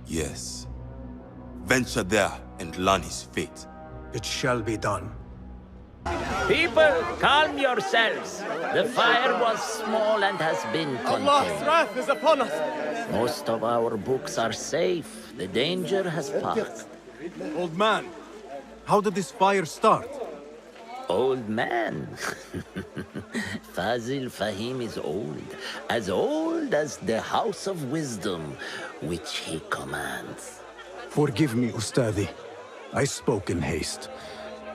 Yes. Venture there and learn his fate.
It shall be done.
People, calm yourselves. The fire was small and has been
Allah's
contained.
wrath is upon us!
Most of our books are safe. The danger has passed.
Old man, how did this fire start?
Old man. Fazil Fahim is old as the House of Wisdom, which he commands.
Forgive me, Ustadi. I spoke in haste.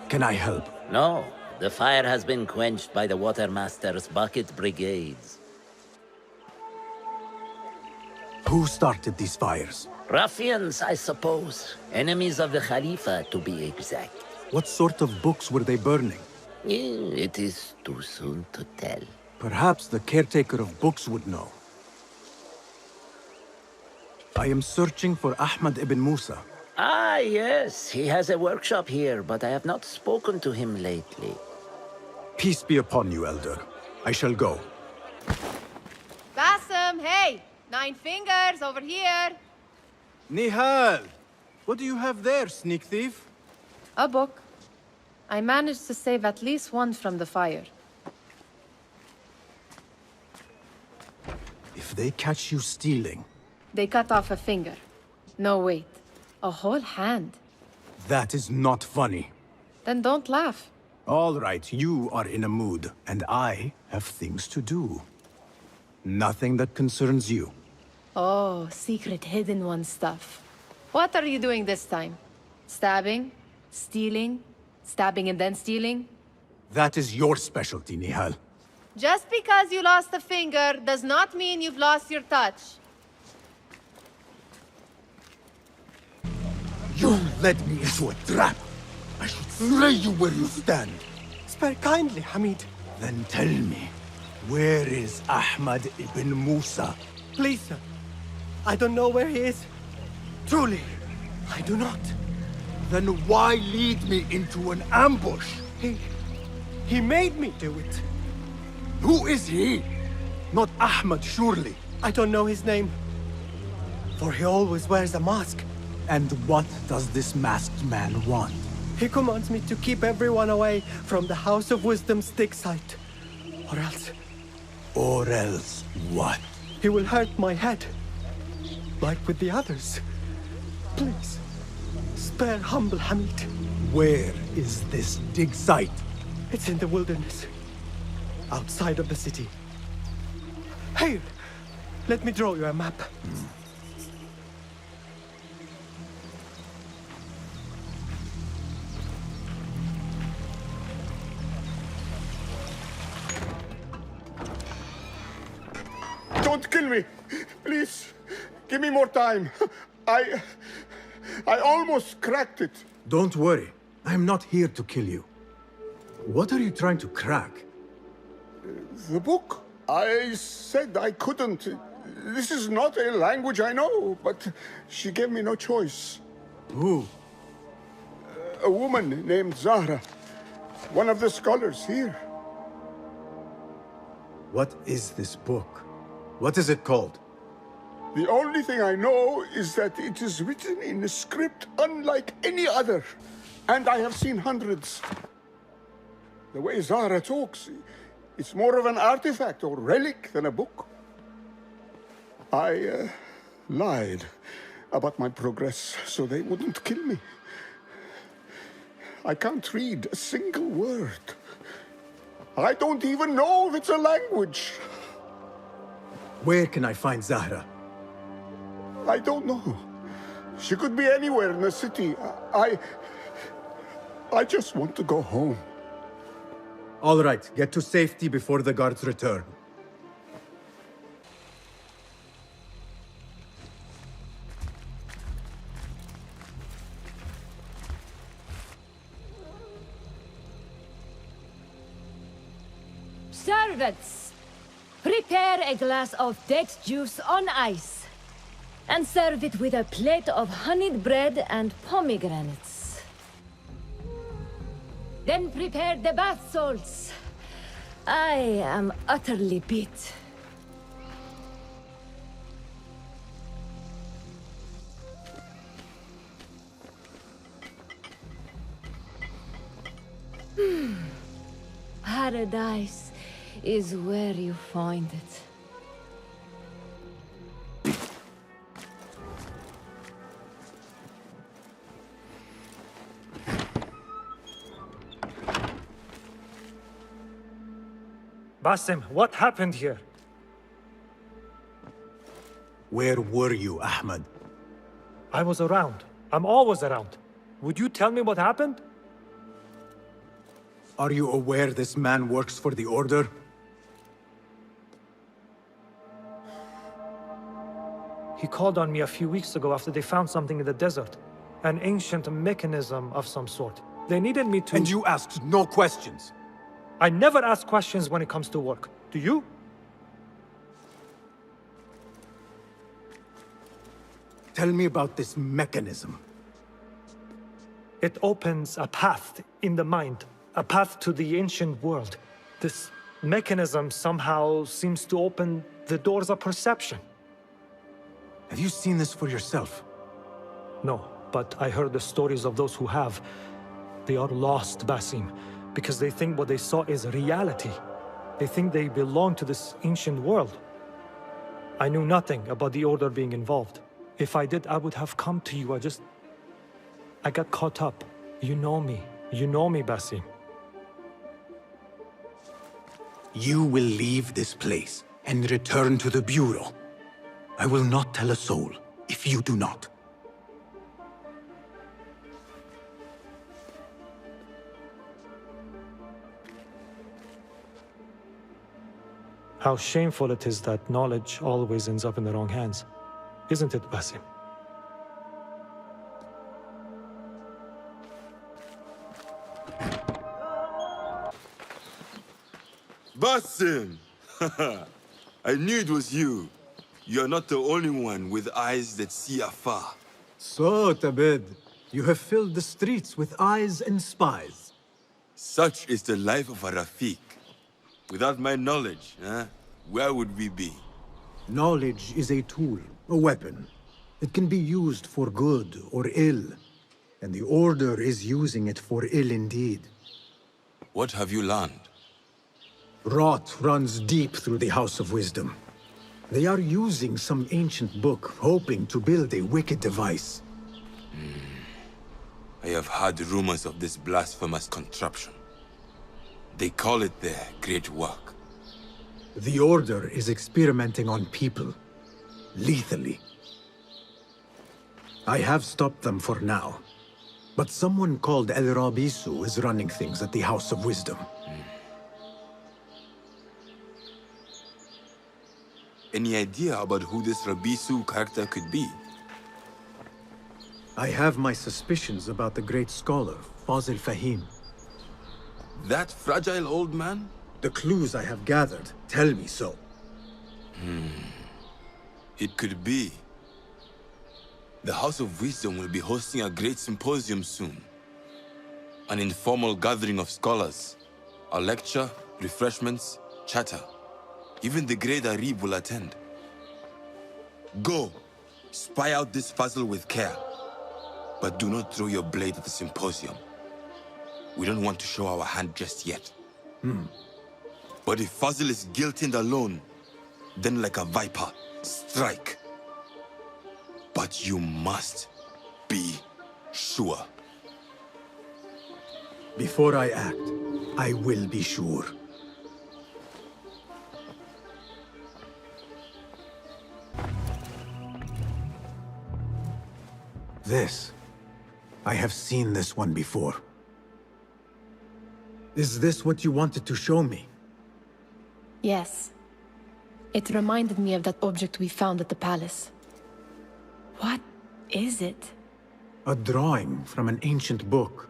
Can I help?
No, the fire has been quenched by the Watermaster's bucket brigades.
Who started these fires?
Ruffians, I suppose. Enemies of the Khalifa, to be exact.
What sort of books were they burning?
It is too soon to tell.
Perhaps the caretaker of books would know. I am searching for Ahmad ibn Musa.
Ah, yes. He has a workshop here, but I have not spoken to him lately.
Peace be upon you, Elder. I shall go.
Bassem, hey! 9 fingers over here!
Nihal! What do you have there, sneak thief?
A book. I managed to save at least one from the fire.
If they catch you stealing...
They cut off a finger. No, wait. A whole hand.
That is not funny.
Then don't laugh.
All right, you are in a mood, and I have things to do. Nothing that concerns you.
Oh, secret hidden one stuff. What are you doing this time? Stabbing? Stealing? Stabbing and then stealing?
That is your specialty, Nihal.
Just because you lost a finger does not mean you've lost your touch.
You led me into a trap. I should slay you where you stand.
Spare kindly, Hamid.
Then tell me, where is Ahmad ibn Musa?
Please, sir. I don't know where he is. Truly, I do not.
Then why lead me into an ambush?
He made me do it.
Who is he? Not Ahmad, surely.
I don't know his name. For he always wears a mask.
And what does this masked man want?
He commands me to keep everyone away from the House of Wisdom's dig site. Or else...
Or else what?
He will hurt my head. Like with the others. Please, spare humble Hamid.
Where is this dig site?
It's in the wilderness. Outside of the city. Here, let me draw you a map.
Don't kill me! Please, give me more time. I almost cracked it.
Don't worry. I'm not here to kill you. What are you trying to crack?
The book. I said I couldn't. This is not a language I know, but she gave me no choice.
Who?
A woman named Zahra. One of the scholars here.
What is this book? What is it called?
The only thing I know is that it is written in a script unlike any other. And I have seen hundreds. The way Zahra talks, it's more of an artifact or relic than a book. I lied about my progress so they wouldn't kill me. I can't read a single word. I don't even know if it's a language.
Where can I find Zahra?
I don't know. She could be anywhere in the city. I just want to go home.
All right, get to safety before the guards return.
Servants, prepare a glass of date juice on ice, and serve it with a plate of honeyed bread and pomegranates. Then prepare the bath salts. I am utterly beat. paradise is where you find it.
Basim, what happened here?
Where were you, Ahmed?
I was around. I'm always around. Would you tell me what happened?
Are you aware this man works for the Order?
He called on me a few weeks ago after they found something in the desert. An ancient mechanism of some sort. They needed me to...
And you asked no questions?
I never ask questions when it comes to work. Do you?
Tell me about this mechanism.
It opens a path in the mind, a path to the ancient world. This mechanism somehow seems to open the doors of perception.
Have you seen this for yourself?
No, but I heard the stories of those who have. They are lost, Basim, because they think what they saw is reality. They think they belong to this ancient world. I knew nothing about the Order being involved. If I did, I would have come to you. I got caught up. You know me. You know me, Basim.
You will leave this place and return to the Bureau. I will not tell a soul if you do not.
How shameful it is that knowledge always ends up in the wrong hands. Isn't it, Basim?
Basim! I knew it was you. You're not the only one with eyes that see afar.
So, Tabid, you have filled the streets with eyes and spies.
Such is the life of a Rafiq. Without my knowledge, where would we be?
Knowledge is a tool, a weapon. It can be used for good or ill, and the Order is using it for ill indeed.
What have you learned?
Rot runs deep through the House of Wisdom. They are using some ancient book, hoping to build a wicked device.
I have heard rumors of this blasphemous contraption. They call it their great work.
The Order is experimenting on people, lethally. I have stopped them for now, but someone called El Rabisu is running things at the House of Wisdom.
Any idea about who this Rabisu character could be?
I have my suspicions about the great scholar, Fazil Fahim.
That fragile old man?
The clues I have gathered tell me so.
It could be. The House of Wisdom will be hosting a great symposium soon. An informal gathering of scholars. A lecture, refreshments, chatter. Even the great Arib will attend. Go, spy out this puzzle with care. But do not throw your blade at the symposium. We don't want to show our hand just yet. But if Fazil is guilty and alone, then like a viper, strike. But you must be sure.
Before I act, I will be sure. This. I have seen this one before. Is this what you wanted to show me?
Yes. It reminded me of that object we found at the palace. What is it?
A drawing from an ancient book.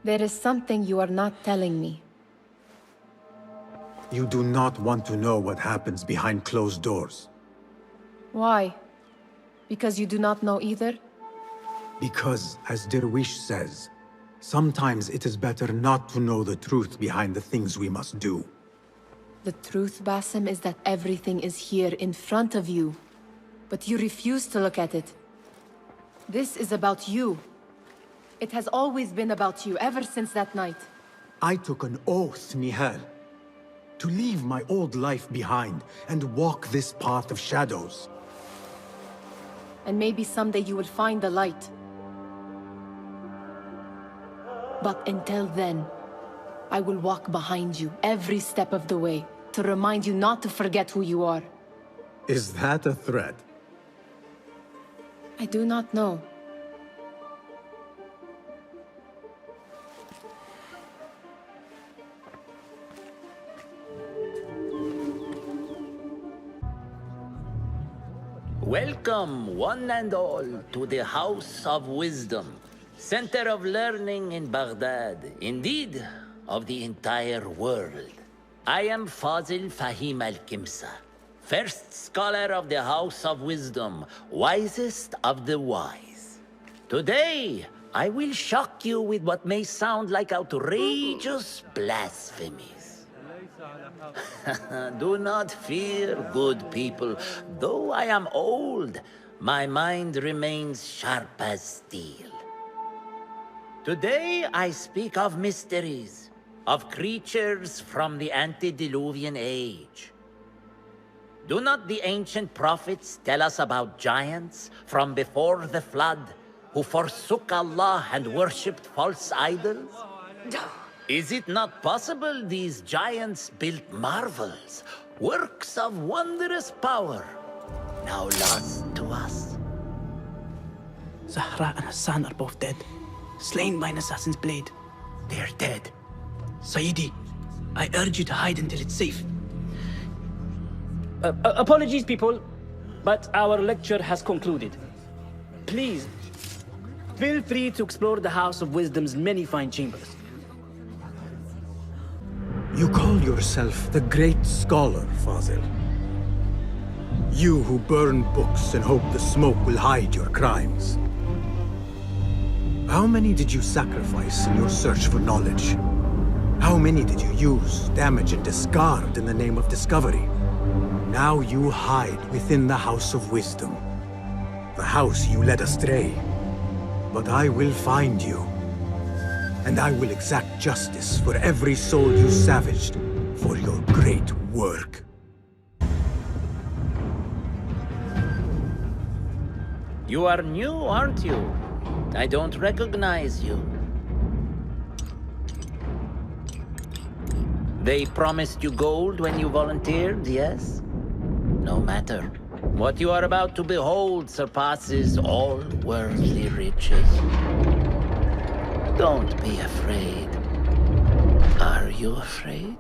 There is something you are not telling me.
You do not want to know what happens behind closed doors.
Why? Because you do not know either?
Because, as Derwish says, sometimes it is better not to know the truth behind the things we must do.
The truth, Basim, is that everything is here in front of you. But you refuse to look at it. This is about you. It has always been about you, ever since that night.
I took an oath, Nihal, to leave my old life behind and walk this path of shadows.
And maybe someday you will find the light. But until then, I will walk behind you every step of the way to remind you not to forget who you are.
Is that a threat?
I do not know.
Welcome, one and all, to the House of Wisdom, center of learning in Baghdad, indeed, of the entire world. I am Fazil Fahim al-Kimsa, first scholar of the House of Wisdom, wisest of the wise. Today, I will shock you with what may sound like outrageous blasphemies. Do not fear, good people. Though I am old, my mind remains sharp as steel. Today I speak of mysteries, of creatures from the antediluvian age. Do not the ancient prophets tell us about giants from before the flood who forsook Allah and worshipped false idols? Is it not possible these giants built marvels, works of wondrous power, now lost to us?
Zahra and Hassan are both dead, slain by an assassin's blade.
They're dead.
Sayyidi, I urge you to hide until it's safe. Apologies, people, but our lecture has concluded. Please, feel free to explore the House of Wisdom's many fine chambers.
You call yourself the great scholar, Fazil. You who burn books and hope the smoke will hide your crimes. How many did you sacrifice in your search for knowledge? How many did you use, damage, and discard in the name of discovery? Now you hide within the House of Wisdom. The house you led astray. But I will find you. And I will exact justice for every soul you savaged for your great work.
You are new, aren't you? I don't recognize you. They promised you gold when you volunteered, yes? No matter. What you are about to behold surpasses all worldly riches. Don't be afraid. Are you afraid?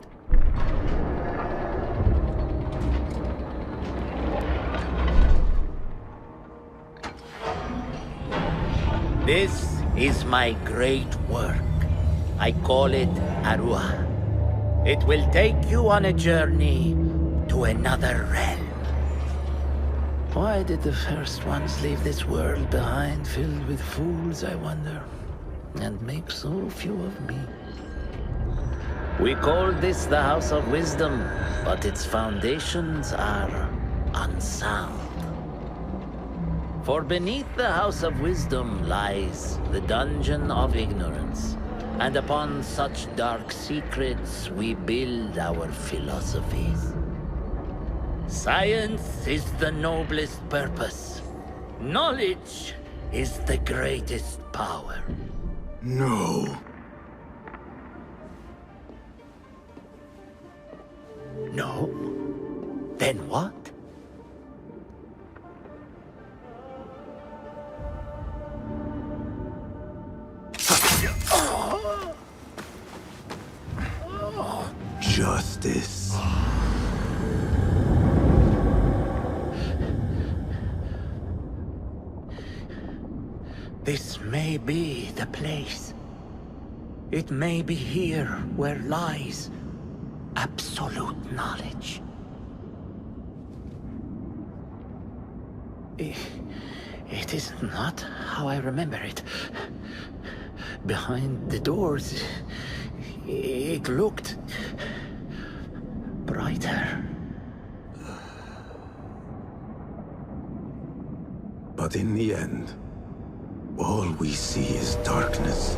This is my great work. I call it Arwah. It will take you on a journey to another realm. Why did the first ones leave this world behind, filled with fools, I wonder, and make so few of me? We call this the House of Wisdom, but its foundations are unsound. For beneath the House of Wisdom lies the Dungeon of Ignorance, and upon such dark secrets we build our philosophies. Science is the noblest purpose. Knowledge is the greatest power.
No.
No? Then what?
Justice.
This may be the place. It may be here where lies absolute knowledge. It is not how I remember it. Behind the doors, it looked brighter.
But in the end,
All we see is darkness.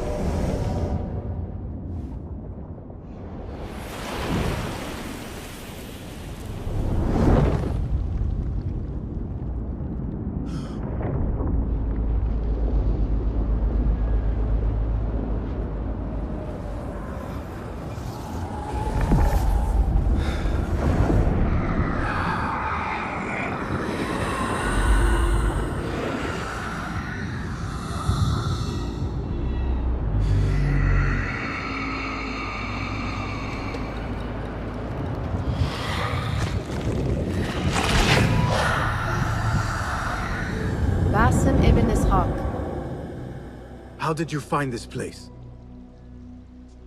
Basim ibn Ishaq.
How did you find this place?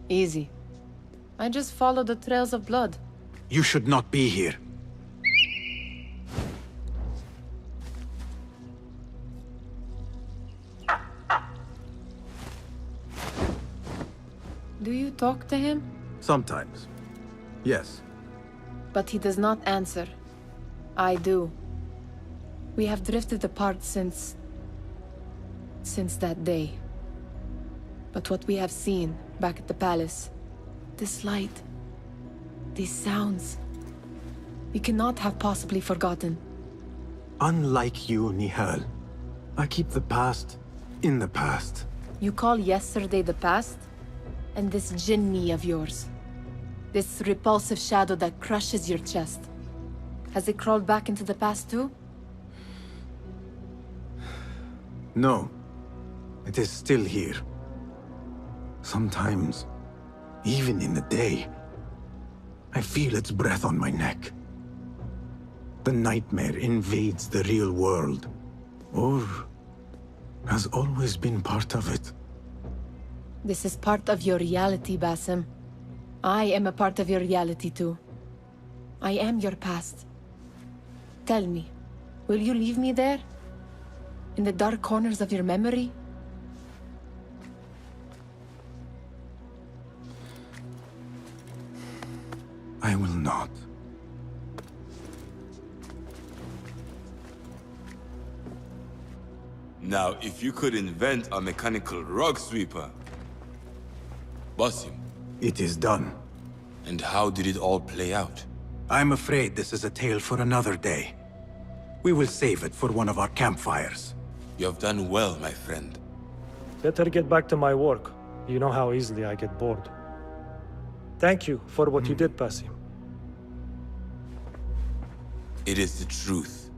Easy. I just followed the trails of blood.
You should not be here.
Do you talk to him?
Sometimes. Yes.
But he does not answer. I do. We have drifted apart since that day. But what we have seen back at the palace, this light, these sounds, we cannot have possibly forgotten.
Unlike you, Nihal, I keep the past in the past.
You call yesterday the past? And this jinni of yours, this repulsive shadow that crushes your chest, has it crawled back into the past too?
No. It is still here. Sometimes, even in the day, I feel its breath on my neck. The nightmare invades the real world, or has always been part of it.
This is part of your reality, Basim. I am a part of your reality too. I am your past. Tell me, will you leave me there? In the dark corners of your memory?
I will not.
Now, if you could invent a mechanical rug sweeper, Basim.
It is done.
And how did it all play out?
I'm afraid this is a tale for another day. We will save it for one of our campfires.
You have done well, my friend.
Better get back to my work. You know how easily I get bored. Thank you for what you did, Basim.
It is the truth.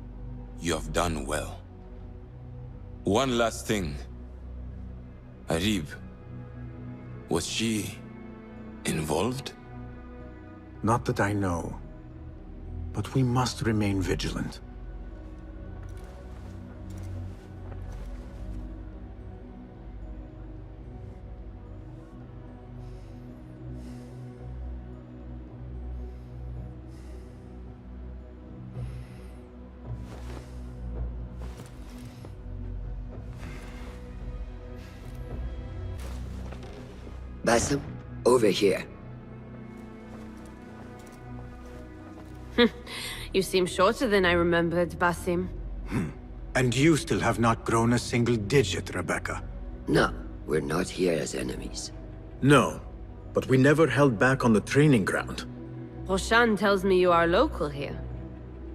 You have done well. One last thing. Arib, was she involved?
Not that I know. But we must remain vigilant.
Basim, over here.
You seem shorter than I remembered, Basim.
And you still have not grown a single digit, Rebecca.
No, we're not here as enemies.
No, but we never held back on the training ground.
Roshan tells me you are local here.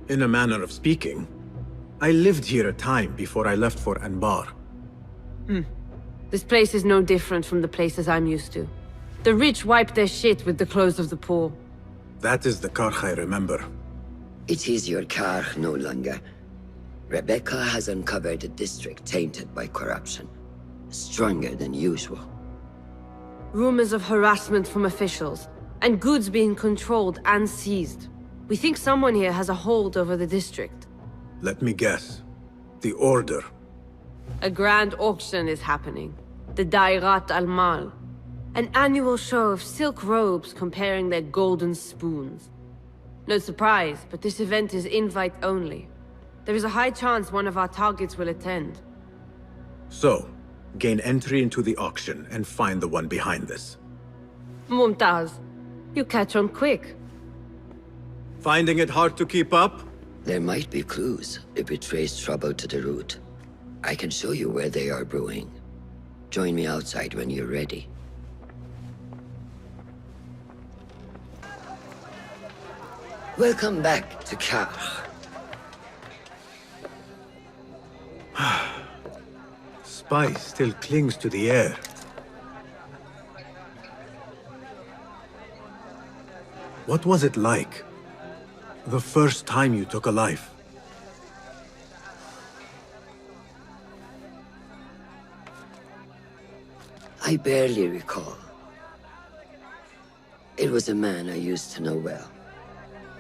In a manner of speaking. I lived here a time before I left for Anbar.
This place is no different from the places I'm used to. The rich wipe their shit with the clothes of the poor.
That is the Karch I remember.
It is your Karch no longer. Rebecca has uncovered a district tainted by corruption. Stronger than usual.
Rumors of harassment from officials, and goods being controlled and seized. We think someone here has a hold over the district.
Let me guess. The Order.
A grand auction is happening. The Dairat al-Mal. An annual show of silk robes comparing their golden spoons. No surprise, but this event is invite only. There is a high chance one of our targets will attend.
So, gain entry into the auction and find the one behind this.
Mumtaz, you catch on quick.
Finding it hard to keep up?
There might be clues if we trace trouble to the root. I can show you where they are brewing. Join me outside when you're ready. Welcome back to Kar.
Spice still clings to the air. What was it like? The first time you took a life?
I barely recall. It was a man I used to know well.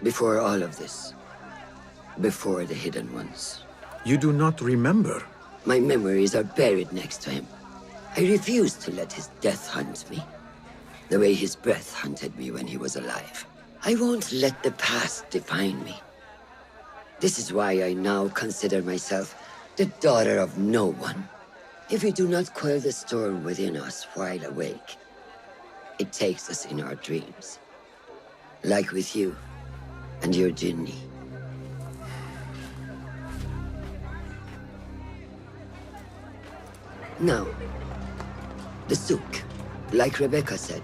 Before all of this. Before the Hidden Ones.
You do not remember?
My memories are buried next to him. I refuse to let his death hunt me. The way his breath hunted me when he was alive. I won't let the past define me. This is why I now consider myself the daughter of no one. If we do not quell the storm within us while awake, it takes us in our dreams. Like with you and your Jinni. Now, the souk. Like Rebecca said,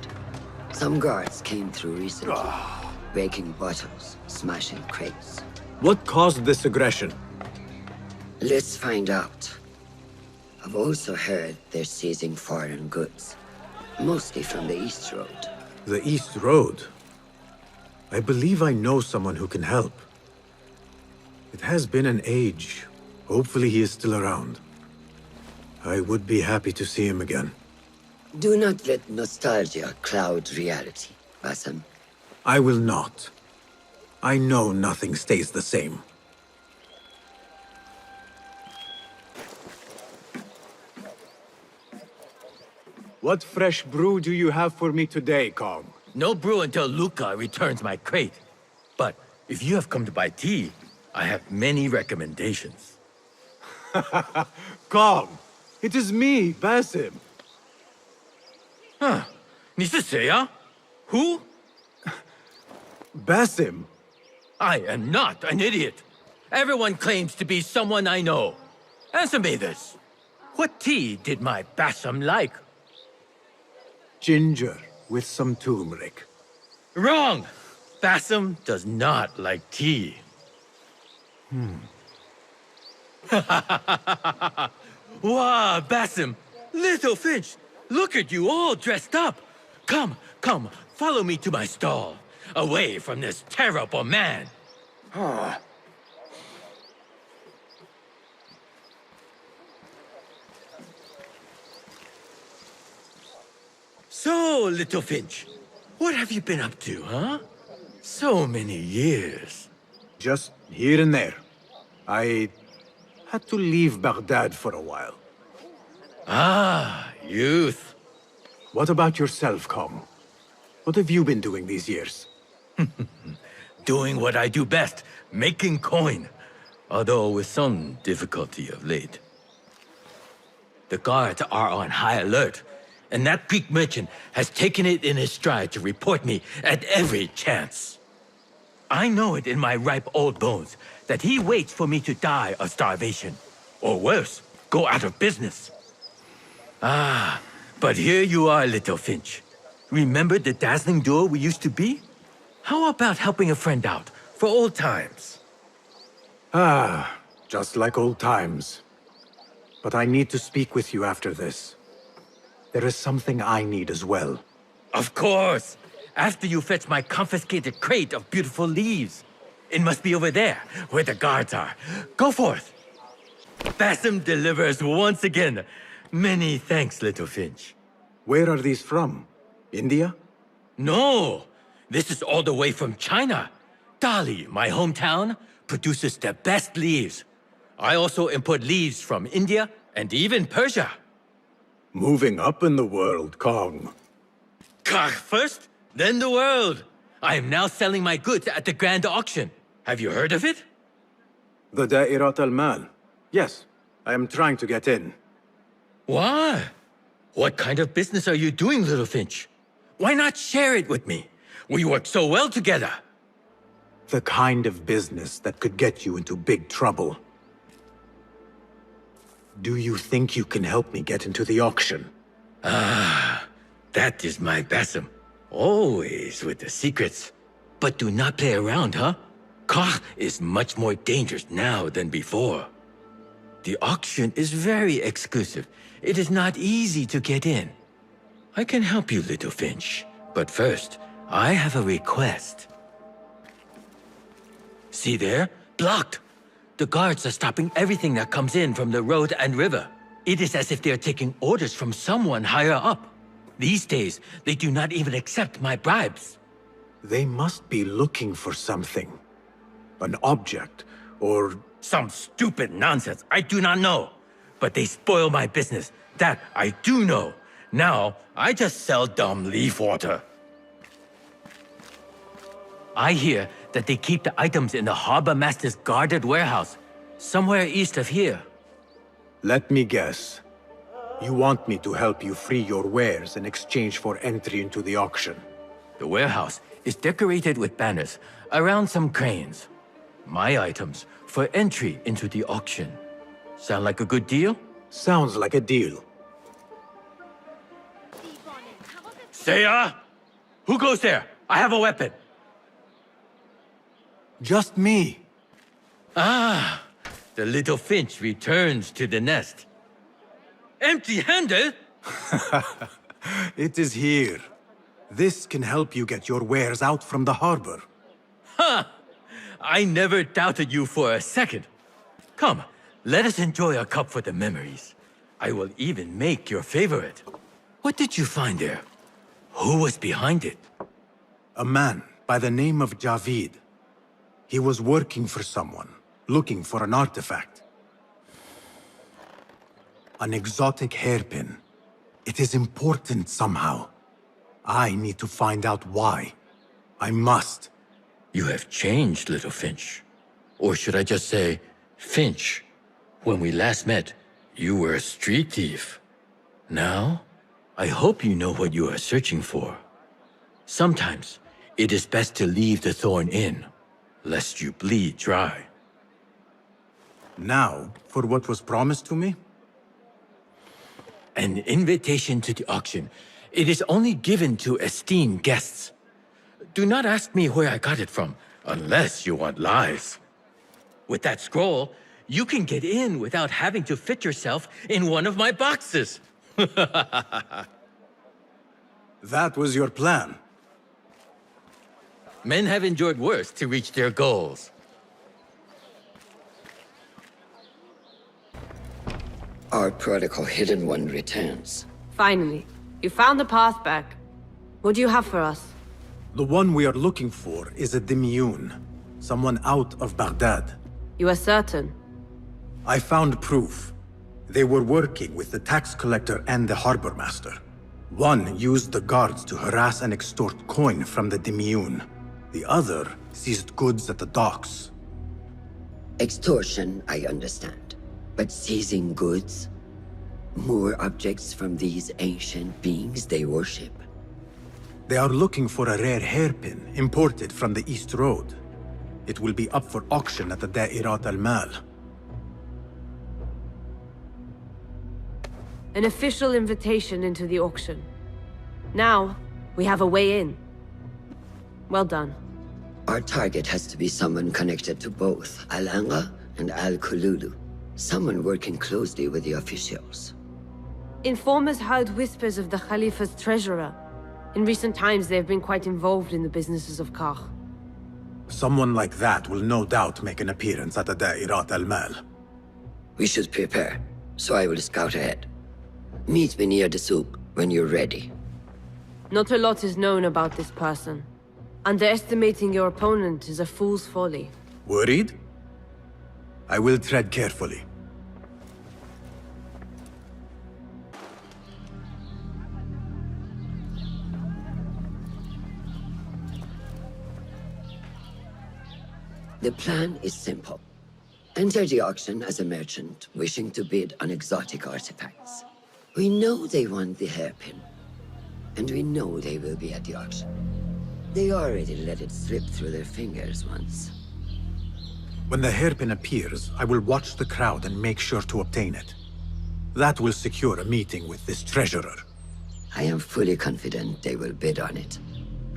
some guards came through recently, breaking bottles, smashing crates.
What caused this aggression?
Let's find out. I've also heard they're seizing foreign goods, mostly from the East Road.
The East Road? I believe I know someone who can help. It has been an age. Hopefully he is still around. I would be happy to see him again.
Do not let nostalgia cloud reality, Basim.
I will not. I know nothing stays the same. What fresh brew do you have for me today, Kong?
No brew until Luca returns my crate. But if you have come to buy tea, I have many recommendations.
Kong! It is me, Basim.
Huh. 你是谁啊? Who?
Basim.
I am not an idiot. Everyone claims to be someone I know. Answer me this. What tea did my Basim like?
Ginger with some turmeric.
Wrong! Basim does not like tea. Wow, Basim! Little Finch! Look at you all dressed up! Come, come, follow me to my stall. Away from this terrible man. So, Little Finch, what have you been up to, huh? So many years.
Just here and there. I had to leave Baghdad for a while.
Ah, youth.
What about yourself, Kong? What have you been doing these years?
Doing what I do best, making coin. Although with some difficulty of late. The guards are on high alert, and that Greek merchant has taken it in his stride to report me at every chance. I know it in my ripe old bones that he waits for me to die of starvation. Or worse, go out of business. Ah, but here you are, Little Finch. Remember the dazzling duo we used to be? How about helping a friend out, for old times?
Ah, just like old times. But I need to speak with you after this. There is something I need as well.
Of course! After you fetch my confiscated crate of beautiful leaves. It must be over there, where the guards are. Go forth! Basim delivers once again. Many thanks, Little Finch.
Where are these from? India?
No! This is all the way from China. Dali, my hometown, produces the best leaves. I also import leaves from India and even Persia.
Moving up in the world, Kong.
First, then the world. I am now selling my goods at the grand auction. Have you heard of it?
The Da'irat al-Mal. Yes, I am trying to get in.
Why? What kind of business are you doing, Little Finch? Why not share it with me? We work so well together.
The kind of business that could get you into big trouble. Do you think you can help me get into the auction?
Ah, that is my Basim. Always with the secrets. But do not play around, huh? Koch is much more dangerous now than before. The auction is very exclusive. It is not easy to get in. I can help you, little Finch. But first, I have a request. See there? Blocked! The guards are stopping everything that comes in from the road and river. It is as if they are taking orders from someone higher up. These days, they do not even accept my bribes.
They must be looking for something. An object, or...
Some stupid nonsense, I do not know. But they spoil my business, that I do know. Now, I just sell dumb leaf water. I hear that they keep the items in the Harbor Master's guarded warehouse, somewhere east of here.
Let me guess. You want me to help you free your wares in exchange for entry into the auction.
The warehouse is decorated with banners around some cranes. My items for entry into the auction. Sound like a good deal?
Sounds like a deal.
Seiya! Who goes there? I have a weapon.
Just me.
Ah, the little Finch returns to the nest. Empty-handed?
It is here. This can help you get your wares out from the harbor.
Ha! I never doubted you for a second. Come, let us enjoy a cup for the memories. I will even make your favorite. What did you find there? Who was behind it?
A man by the name of Javid. He was working for someone, looking for an artifact. An exotic hairpin. It is important somehow. I need to find out why. I must.
You have changed, little Finch. Or should I just say, Finch? When we last met, you were a street thief. Now, I hope you know what you are searching for. Sometimes, it is best to leave the thorn in, lest you bleed dry.
Now, for what was promised to me?
An invitation to the auction. It is only given to esteemed guests. Do not ask me where I got it from, unless you want lies. With that scroll, you can get in without having to fit yourself in one of my boxes.
That was your plan.
Men have endured worse to reach their goals.
Our prodigal hidden one returns.
Finally, you found the path back. What do you have for us?
The one we are looking for is a Dimiyun, someone out of Baghdad.
You are certain?
I found proof. They were working with the tax collector and the harbor master. One used the guards to harass and extort coin from the Dimiyun. The other seized goods at the docks.
Extortion, I understand. But seizing goods? More objects from these ancient beings they worship?
They are looking for a rare hairpin imported from the East Road. It will be up for auction at the Da'irat al-Mal.
An official invitation into the auction. Now, we have a way in. Well done.
Our target has to be someone connected to both Al-Anga and Al-Kululu. Someone working closely with the officials.
Informers heard whispers of the Khalifa's treasurer. In recent times, they have been quite involved in the businesses of Kach.
Someone like that will no doubt make an appearance at the Da'irat al-Mal.
We should prepare, so I will scout ahead. Meet me near the souk when you're ready.
Not a lot is known about this person. Underestimating your opponent is a fool's folly.
Worried? I will tread carefully.
The plan is simple. Enter the auction as a merchant wishing to bid on exotic artifacts. We know they want the hairpin. And we know they will be at the auction. They already let it slip through their fingers once.
When the hairpin appears, I will watch the crowd and make sure to obtain it. That will secure a meeting with this treasurer.
I am fully confident they will bid on it,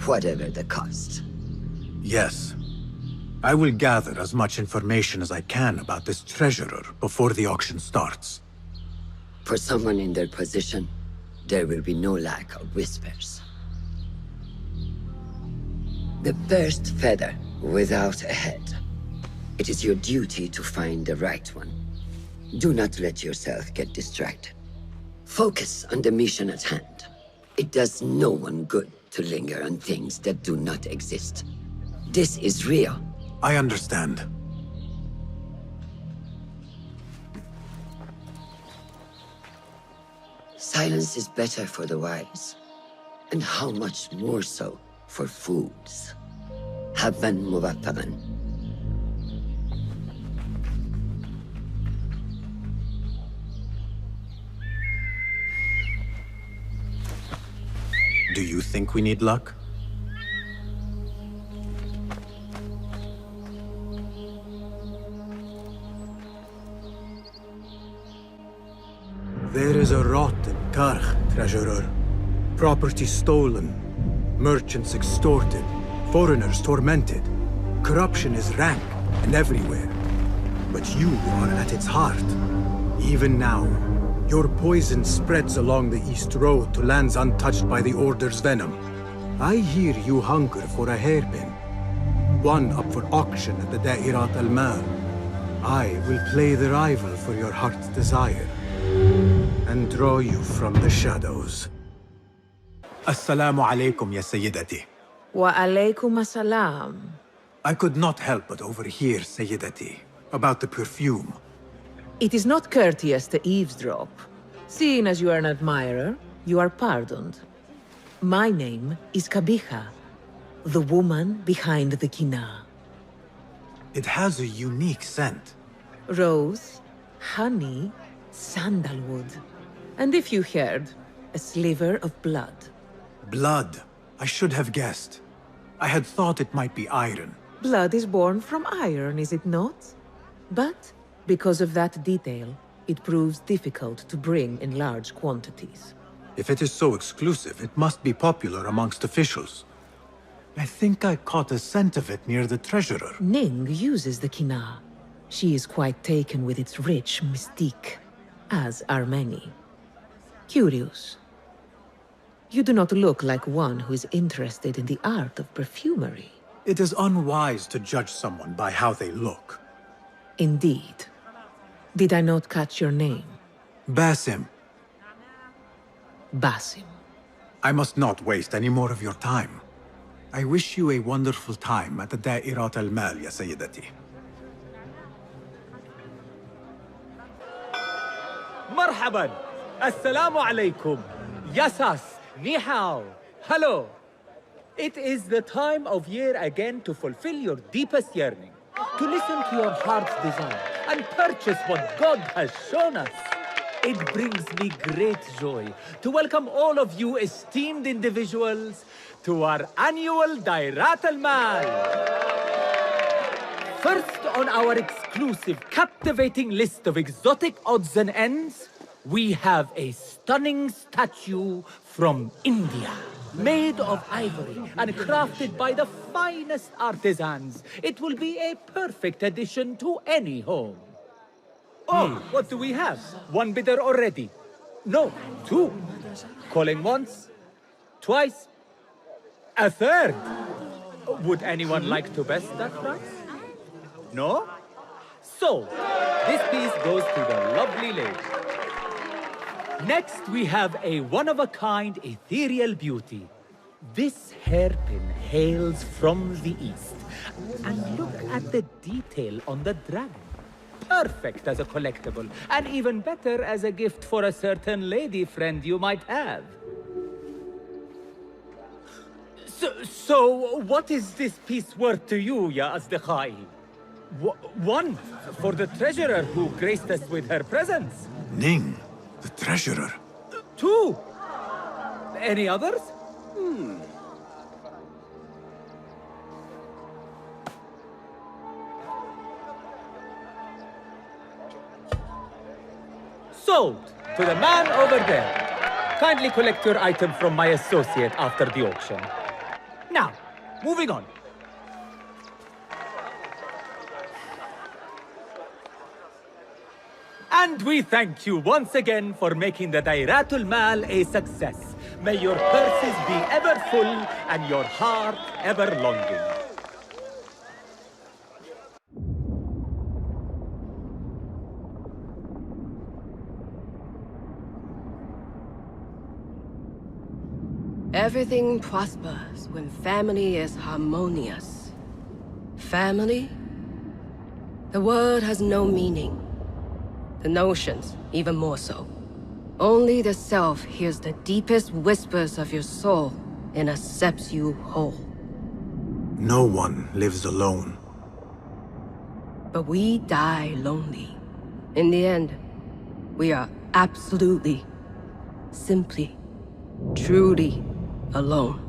whatever the cost.
Yes. I will gather as much information as I can about this treasurer before the auction starts.
For someone in their position, there will be no lack of whispers. The first feather without a head. It is your duty to find the right one. Do not let yourself get distracted. Focus on the mission at hand. It does no one good to linger on things that do not exist. This is real.
I understand.
Silence is better for the wise, and how much more so for fools. Habban mubattagan.
Do you think we need luck? There is a rot in Karch, treasurer. Property stolen, merchants extorted, foreigners tormented. Corruption is rank and everywhere. But you are at its heart. Even now, your poison spreads along the East Road to lands untouched by the Order's venom. I hear you hunger for a hairpin. One up for auction at the Da'irat al-Mal. I will play the rival for your heart's desire and draw you from the shadows. Assalamu alaikum, ya Sayyidati.
Wa alaykum assalam.
I could not help but overhear, Sayyidati, about the perfume.
It is not courteous to eavesdrop. Seeing as you are an admirer, you are pardoned. My name is Kabija, the woman behind the kina.
It has a unique scent.
Rose, honey, sandalwood. And if you heard, a sliver of blood.
Blood. I should have guessed. I had thought it might be iron.
Blood is born from iron, is it not? But because of that detail, it proves difficult to bring in large quantities.
If it is so exclusive, it must be popular amongst officials. I think I caught a scent of it near the treasurer.
Ning uses the kina. She is quite taken with its rich mystique, as are many. Curious. You do not look like one who is interested in the art of perfumery.
It is unwise to judge someone by how they look.
Indeed. Did I not catch your name?
Basim.
Basim.
I must not waste any more of your time. I wish you a wonderful time at the Da'irat al-Mal, ya Sayyidati.
Marhaban! Assalamu alaikum! Yasas! Ni hao! Hello! It is the time of year again to fulfill your deepest yearning, to listen to your heart's desire, and purchase what God has shown us. It brings me great joy to welcome all of you esteemed individuals to our annual Dairat al-Mal. First on our exclusive, captivating list of exotic odds and ends, we have a stunning statue from India. Made of ivory and crafted by the finest artisans, it will be a perfect addition to any home. Oh, what do we have? One bidder already. No, two. Calling once, twice, a third. Would anyone like to best that price? No? So, this piece goes to the lovely lady. Next, we have a one-of-a-kind ethereal beauty. This hairpin hails from the east. And look at the detail on the dragon. Perfect as a collectible, and even better as a gift for a certain lady friend you might have. So what is this piece worth to you, ya Asdiqai? One, for the treasurer who graced us with her presence.
Ning, the treasurer.
Two. Any others? Sold. To the man over there. Kindly collect your item from my associate after the auction. Now, moving on. And we thank you once again for making the Dairatul Mal a success. May your purses be ever full and your heart ever longing.
Everything prospers when family is harmonious. Family? The word has no meaning. The notions, even more so. Only the self hears the deepest whispers of your soul and accepts you whole.
No one lives alone.
But we die lonely. In the end, we are absolutely, simply, truly alone.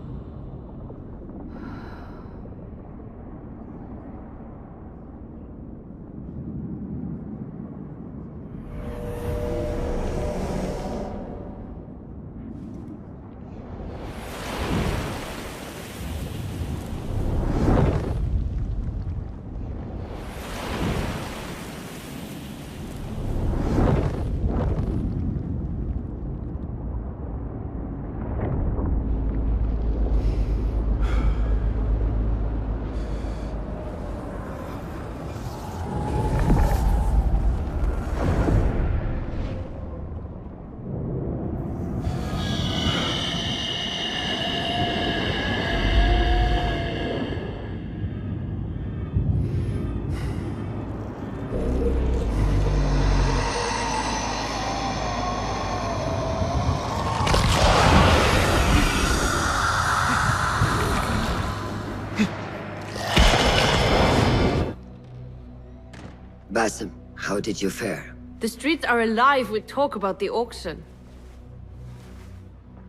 Basim, how did you fare?
The streets are alive with talk about the auction.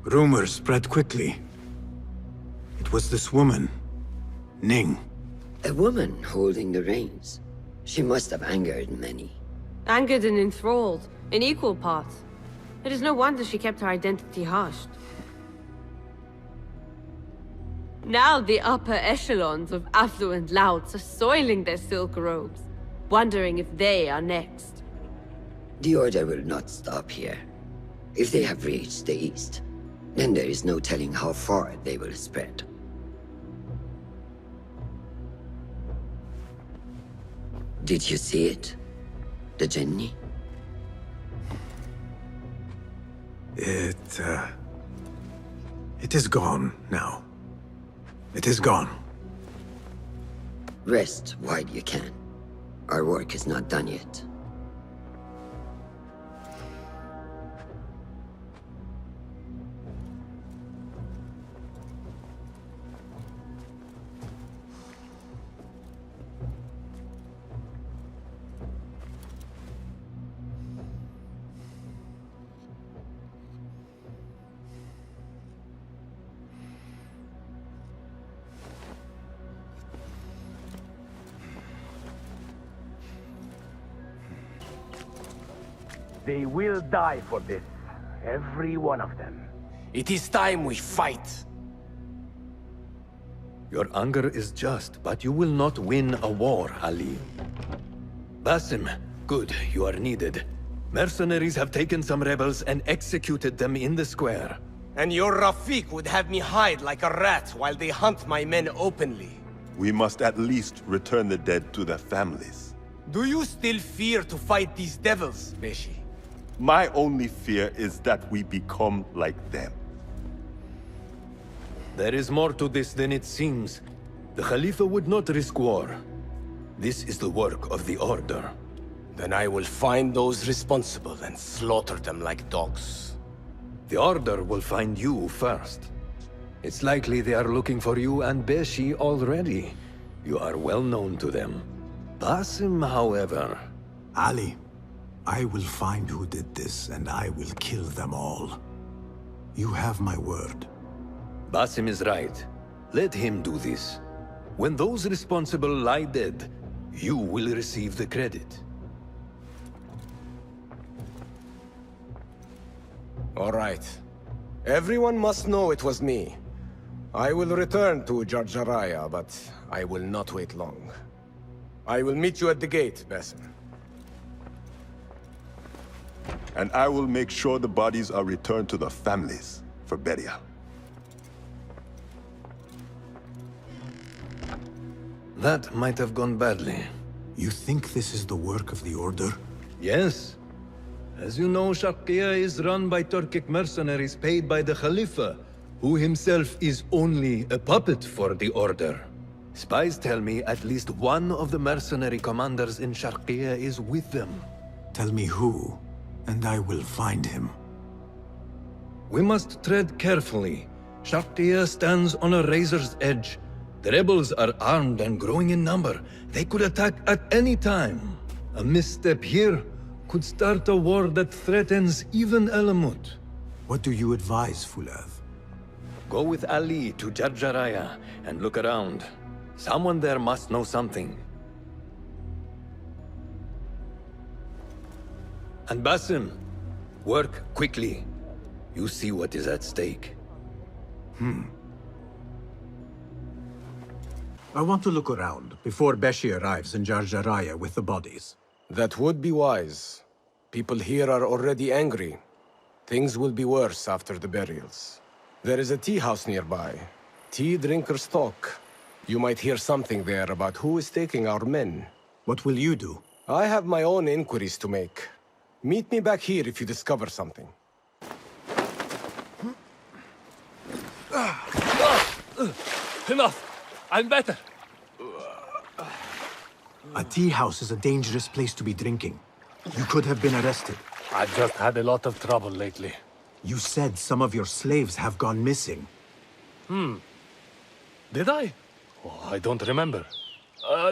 Rumors spread quickly. It was this woman, Ning.
A woman holding the reins. She must have angered many.
Angered and enthralled, in equal parts. It is no wonder she kept her identity hushed. Now the upper echelons of affluent louts are soiling their silk robes, wondering if they are next.
The Order will not stop here. If they have reached the east, then there is no telling how far they will spread. Did you see it? The Jinni?
It is gone now. It is gone.
Rest while you can. Our work is not done yet.
They will die for this. Every one of them.
It is time we fight.
Your anger is just, but you will not win a war, Ali. Basim, good, you are needed. Mercenaries have taken some rebels and executed them in the square.
And your Rafiq would have me hide like a rat while they hunt my men openly.
We must at least return the dead to their families.
Do you still fear to fight these devils, Beshi?
My only fear is that we become like them.
There is more to this than it seems. The Khalifa would not risk war. This is the work of the Order.
Then I will find those responsible and slaughter them like dogs.
The Order will find you first. It's likely they are looking for you and Beshi already. You are well known to them. Basim, however...
Ali, I will find who did this, and I will kill them all. You have my word.
Basim is right. Let him do this. When those responsible lie dead, you will receive the credit.
All right. Everyone must know it was me. I will return to Jarjaraya, but I will not wait long. I will meet you at the gate, Basim.
And I will make sure the bodies are returned to the families for burial.
That might have gone badly.
You think this is the work of the Order?
Yes. As you know, Sharqiya is run by Turkic mercenaries paid by the Khalifa, who himself is only a puppet for the Order. Spies tell me at least one of the mercenary commanders in Sharqiya is with them.
Tell me who, and I will find him.
We must tread carefully. Sharqiya stands on a razor's edge. The rebels are armed and growing in number. They could attack at any time. A misstep here could start a war that threatens even Alamut.
What do you advise, Fuladh?
Go with Ali to Jarjaraya and look around. Someone there must know something. And Basim, work quickly. You see what is at stake.
I want to look around before Beshi arrives in Jarjaraya with the bodies.
That would be wise. People here are already angry. Things will be worse after the burials. There is a tea house nearby. Tea drinkers talk. You might hear something there about who is taking our men.
What will you do?
I have my own inquiries to make. Meet me back here if you discover something.
Enough! I'm better!
A tea house is a dangerous place to be drinking. You could have been arrested.
I just had a lot of trouble lately.
You said some of your slaves have gone missing.
Did I? Oh, I don't remember.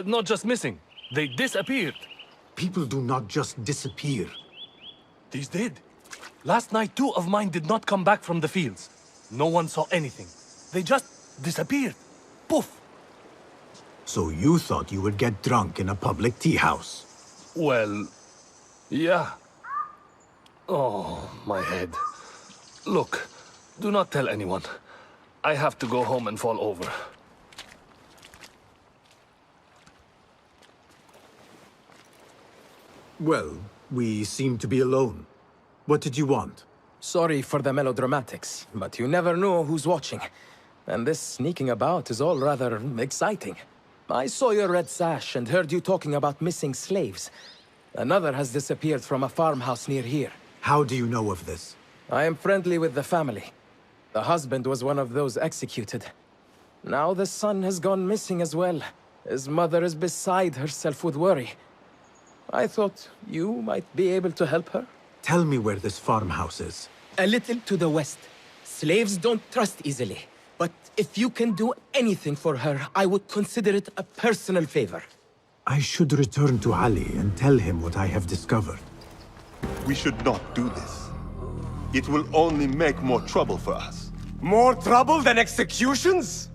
Not just missing. They disappeared.
People do not just disappear.
These did. Last night, 2 of mine did not come back from the fields. No one saw anything. They just disappeared. Poof!
So you thought you would get drunk in a public tea house?
Well, yeah. Oh, my head. Look, do not tell anyone. I have to go home and fall over.
Well, we seem to be alone. What did you want?
Sorry for the melodramatics, but you never know who's watching. And this sneaking about is all rather exciting. I saw your red sash and heard you talking about missing slaves. Another has disappeared from a farmhouse near here.
How do you know of this?
I am friendly with the family. The husband was one of those executed. Now the son has gone missing as well. His mother is beside herself with worry. I thought you might be able to help her.
Tell me where this farmhouse is.
A little to the west. Slaves don't trust easily. But if you can do anything for her, I would consider it a personal favor.
I should return to Ali and tell him what I have discovered.
We should not do this. It will only make more trouble for us.
More trouble than executions?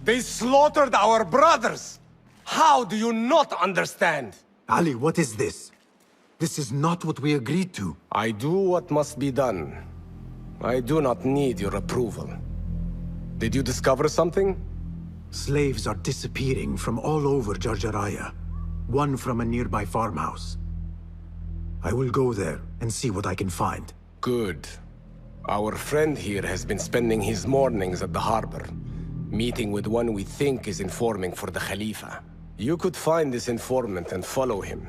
They slaughtered our brothers! How do you not understand?
Ali, what is this? This is not what we agreed to.
I do what must be done. I do not need your approval. Did you discover something?
Slaves are disappearing from all over Jarjaraya. One from a nearby farmhouse. I will go there and see what I can find.
Good. Our friend here has been spending his mornings at the harbor, meeting with one we think is informing for the Khalifa. You could find this informant and follow him.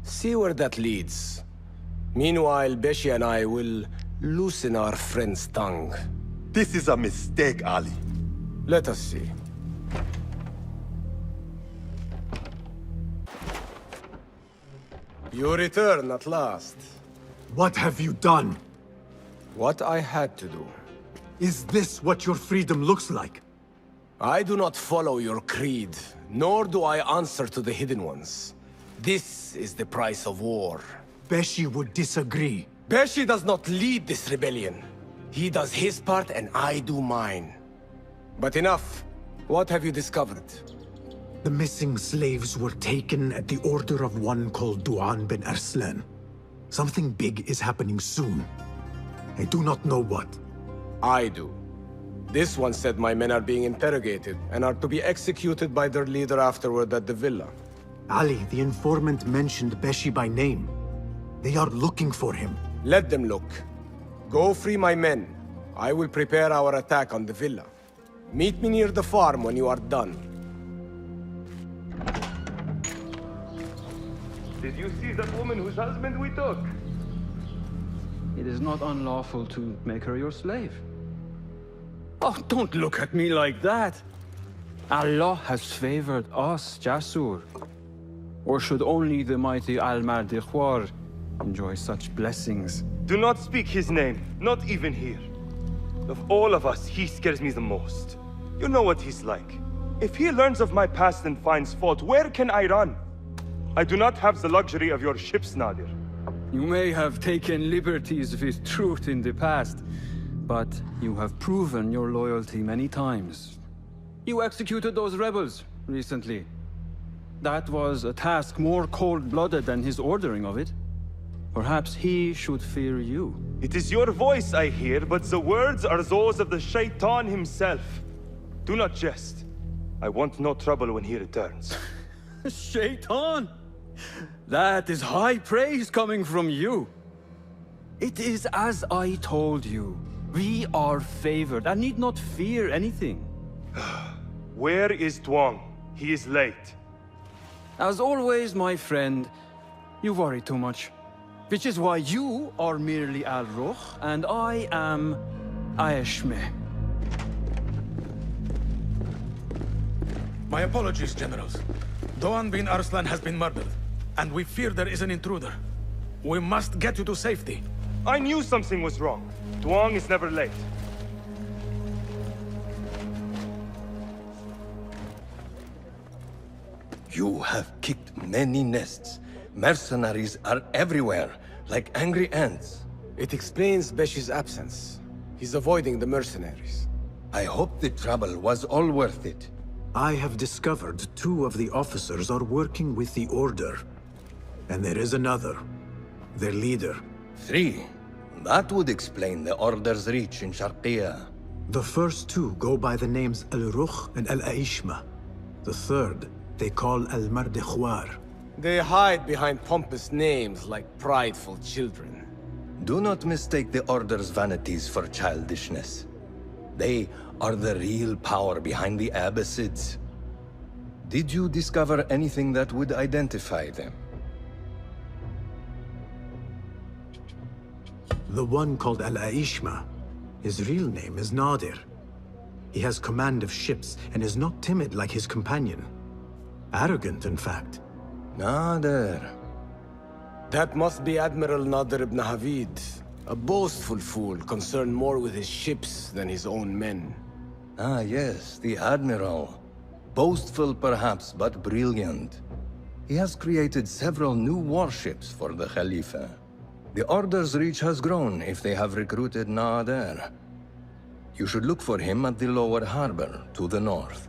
See where that leads. Meanwhile, Beshi and I will loosen our friend's tongue.
This is a mistake, Ali.
Let us see. You return at last.
What have you done?
What I had to do.
Is this what your freedom looks like?
I do not follow your creed, nor do I answer to the Hidden Ones. This is the price of war.
Beshi would disagree.
Beshi does not lead this rebellion. He does his part and I do mine. But enough. What have you discovered?
The missing slaves were taken at the order of one called Duan bin Arslan. Something big is happening soon. I do not know what.
I do. This one said my men are being interrogated and are to be executed by their leader afterward at the villa.
Ali, the informant mentioned Beshi by name. They are looking for him.
Let them look. Go free my men. I will prepare our attack on the villa. Meet me near the farm when you are done.
Did you see that woman whose husband we took?
It is not unlawful to make her your slave. Oh, don't look at me like that. Allah has favored us, Jasur. Or should only the mighty Al-Mardikhwar enjoy such blessings?
Do not speak his name, not even here. Of all of us, he scares me the most. You know what he's like. If he learns of my past and finds fault, where can I run? I do not have the luxury of your ships, Nadir.
You may have taken liberties with truth in the past, but you have proven your loyalty many times. You executed those rebels recently. That was a task more cold-blooded than his ordering of it. Perhaps he should fear you.
It is your voice I hear, but the words are those of the Shaitan himself. Do not jest. I want no trouble when he returns.
Shaitan! That is high praise coming from you. It is as I told you. We are favored and need not fear anything.
Where is Tuang? He is late.
As always, my friend, you worry too much. Which is why you are merely Al-Ruh, and I am Aeshmeh.
My apologies, generals. Doğan bin Arslan has been murdered, and we fear there is an intruder. We must get you to safety.
I knew something was wrong. Tuang is never late.
You have kicked many nests. Mercenaries are everywhere, like angry ants.
It explains Beshi's absence. He's avoiding the mercenaries.
I hope the trouble was all worth it.
I have discovered 2 of the officers are working with the Order. And there is another, their leader.
3. That would explain the Order's reach in Sharqiya.
The first 2 go by the names Al-Ruh and Al-Aishma. The third, they call Al-Mardikhwar.
They hide behind pompous names like prideful children.
Do not mistake the Order's vanities for childishness. They are the real power behind the Abbasids. Did you discover anything that would identify them?
The one called Al-Aishma, his real name is Nadir. He has command of ships and is not timid like his companion. Arrogant, in fact.
Nadir.
That must be Admiral Nadir ibn Havid. A boastful fool concerned more with his ships than his own men.
Ah, yes, the Admiral. Boastful perhaps, but brilliant. He has created several new warships for the Khalifa. The Order's reach has grown if they have recruited Nadir. You should look for him at the lower harbor, to the north.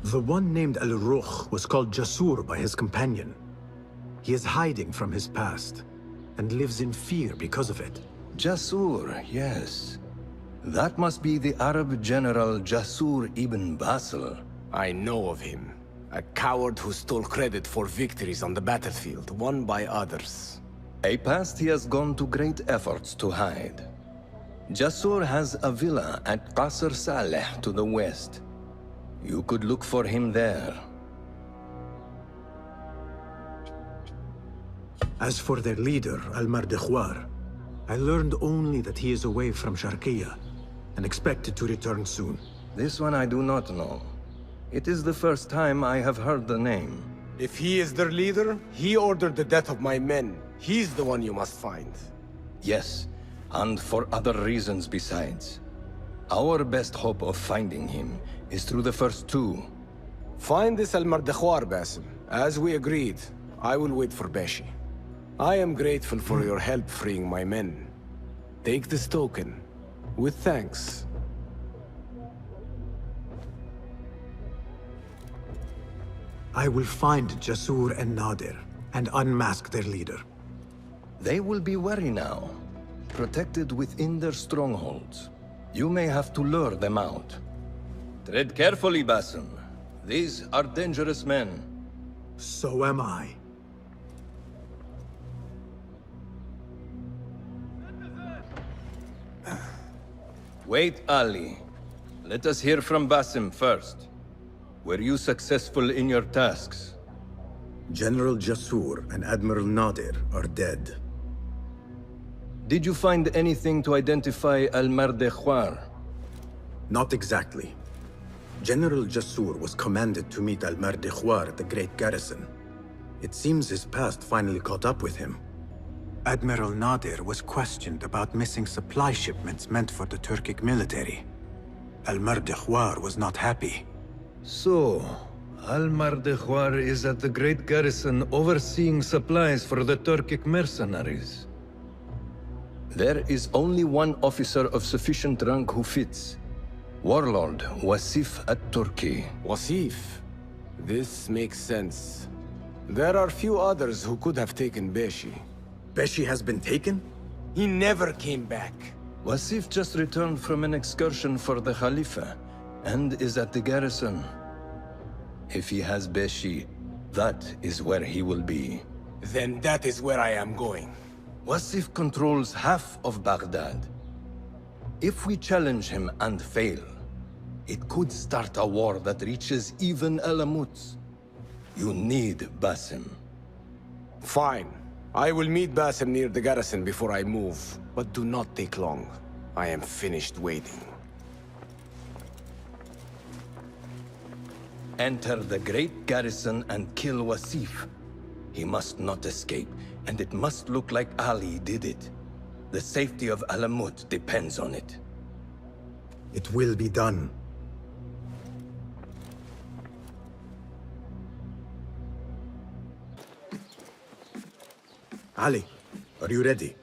The one named Al-Ruh was called Jasur by his companion. He is hiding from his past, and lives in fear because of it.
Jasur, yes. That must be the Arab general Jasur ibn Basil.
I know of him. A coward who stole credit for victories on the battlefield, won by others.
A past he has gone to great efforts to hide. Jasur has a villa at Qasr Saleh to the west. You could look for him there.
As for their leader, Al-Mardikhwar, I learned only that he is away from Sharqiya, and expected to return soon.
This one I do not know. It is the first time I have heard the name.
If he is their leader, he ordered the death of my men. He's the one you must find.
Yes, and for other reasons besides. Our best hope of finding him is through the first 2.
Find this Al-Mardikhwar, Basim. As we agreed, I will wait for Beshi. I am grateful for your help freeing my men. Take this token, with thanks.
I will find Jasur and Nadir, and unmask their leader.
They will be wary now. protected within their strongholds. You may have to lure them out. Tread carefully, Basim. These are dangerous men.
So am I.
Wait, Ali. Let us hear from Basim first. Were you successful in your tasks?
General Jasur and Admiral Nadir are dead.
Did you find anything to identify Al-Mardekhwar?
Not exactly. General Jasur was commanded to meet Al-Mardekhwar at the Great Garrison. It seems his past finally caught up with him. Admiral Nadir was questioned about missing supply shipments meant for the Turkic military. Al-Mardekhwar was not happy.
So, Al-Mardekhwar is at the Great Garrison overseeing supplies for the Turkic mercenaries. There is only one officer of sufficient rank who fits. Warlord Wasif at-Turki.
Wasif? This makes sense. There are few others who could have taken Beshi.
Beshi has been taken?
He never came back.
Wasif just returned from an excursion for the Khalifa, and is at the garrison. If he has Beshi, that is where he will be.
Then that is where I am going.
Wasif controls half of Baghdad. If we challenge him and fail, it could start a war that reaches even Alamut. You need Basim.
Fine. I will meet Basim near the garrison before I move, but do not take long. I am finished waiting.
Enter the great garrison and kill Wasif. He must not escape, and it must look like Ali did it. The safety of Alamut depends on it.
It will be done. Ali, are you ready?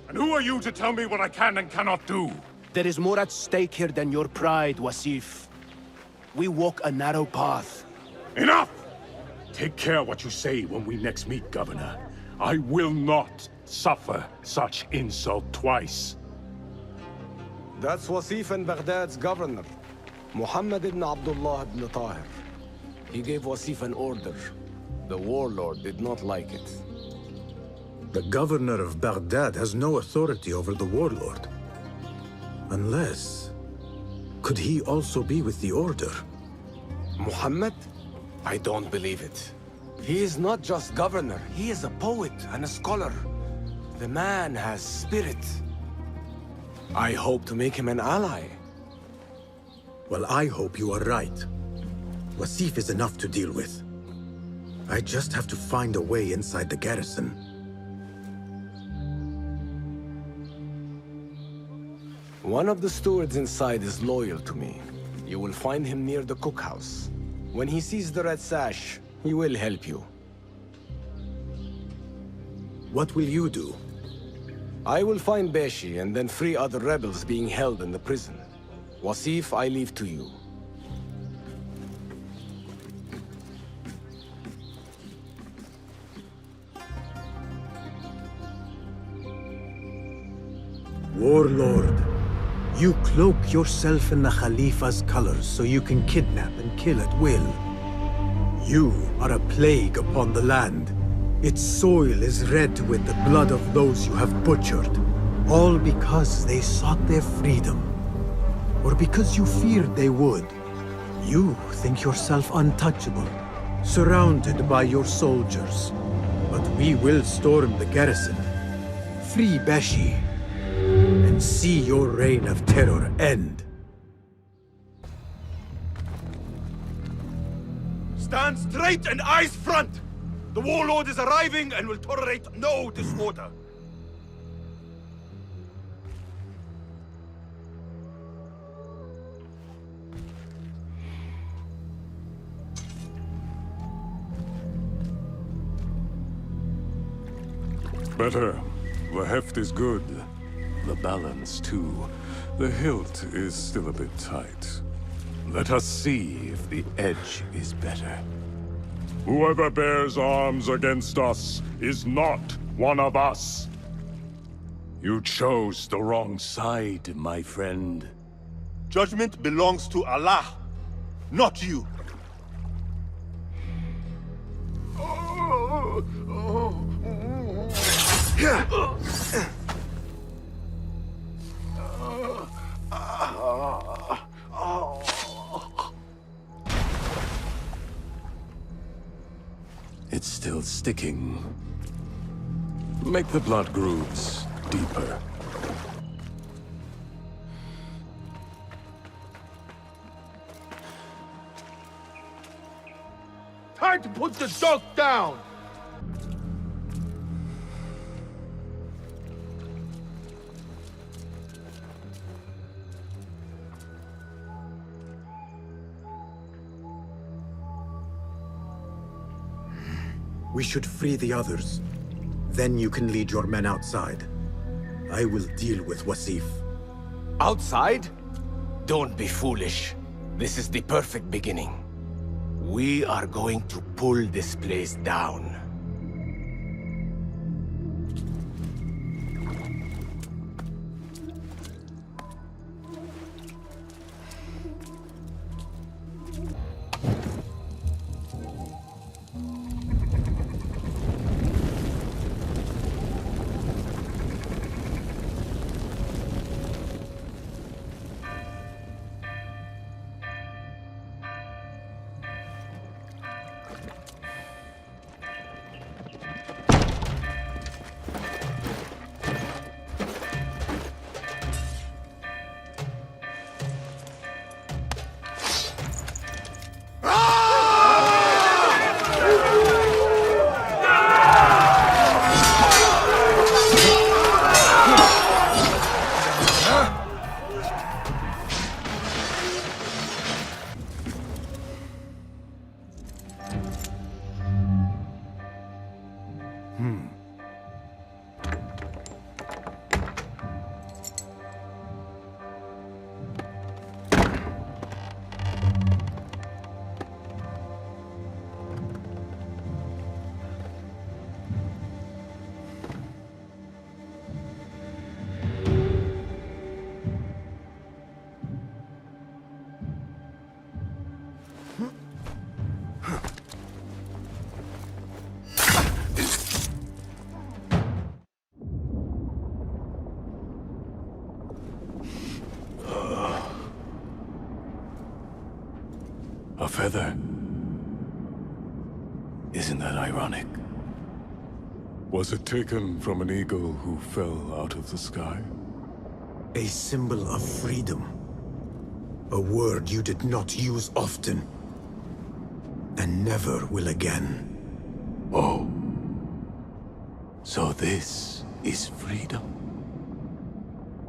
And who are you to tell me what I can and cannot do?
There is more at stake here than your pride, Wasif. We walk a narrow path.
Enough! Take care what you say when we next meet, Governor. I will not suffer such insult twice.
That's Wasif and Baghdad's governor, Muhammad ibn Abdullah ibn Tahir. He gave Wasif an order. The warlord did not like it.
The governor of Baghdad has no authority over the warlord. Unless... could he also be with the order?
Muhammad? I don't believe it. He is not just governor, he is a poet and a scholar. The man has spirit. I hope to make him an ally.
Well, I hope you are right. Wasif is enough to deal with. I just have to find a way inside the garrison.
One of the stewards inside is loyal to me. You will find him near the cookhouse. When he sees the red sash, he will help you.
What will you do?
I will find Beshi and then free other rebels being held in the prison. Wasif, I leave to you.
Warlord, you cloak yourself in the Khalifa's colors so you can kidnap and kill at will. You are a plague upon the land. Its soil is red with the blood of those you have butchered, all because they sought their freedom, or because you feared they would. You think yourself untouchable, surrounded by your soldiers. But we will storm the garrison, free Beshi, and see your reign of terror end.
Stand straight and eyes front! The warlord is arriving and will tolerate no disorder. Better. The heft is good. The balance, too. The hilt is still a bit tight. Let us see if the edge is better. Whoever bears arms against us is not one of us. You chose the wrong side, my friend.
Judgment belongs to Allah, not you.
It's still sticking. Make the blood grooves deeper.
Time to put the dog down!
We should free the others. Then you can lead your men outside. I will deal with Wasif.
Outside? Don't be foolish. This is the perfect beginning. We are going to pull this place down.
A feather. Isn't that ironic? Was it taken from an eagle who fell out of the sky?
A symbol of freedom. A word you did not use often. And never will again.
Oh. So this is freedom.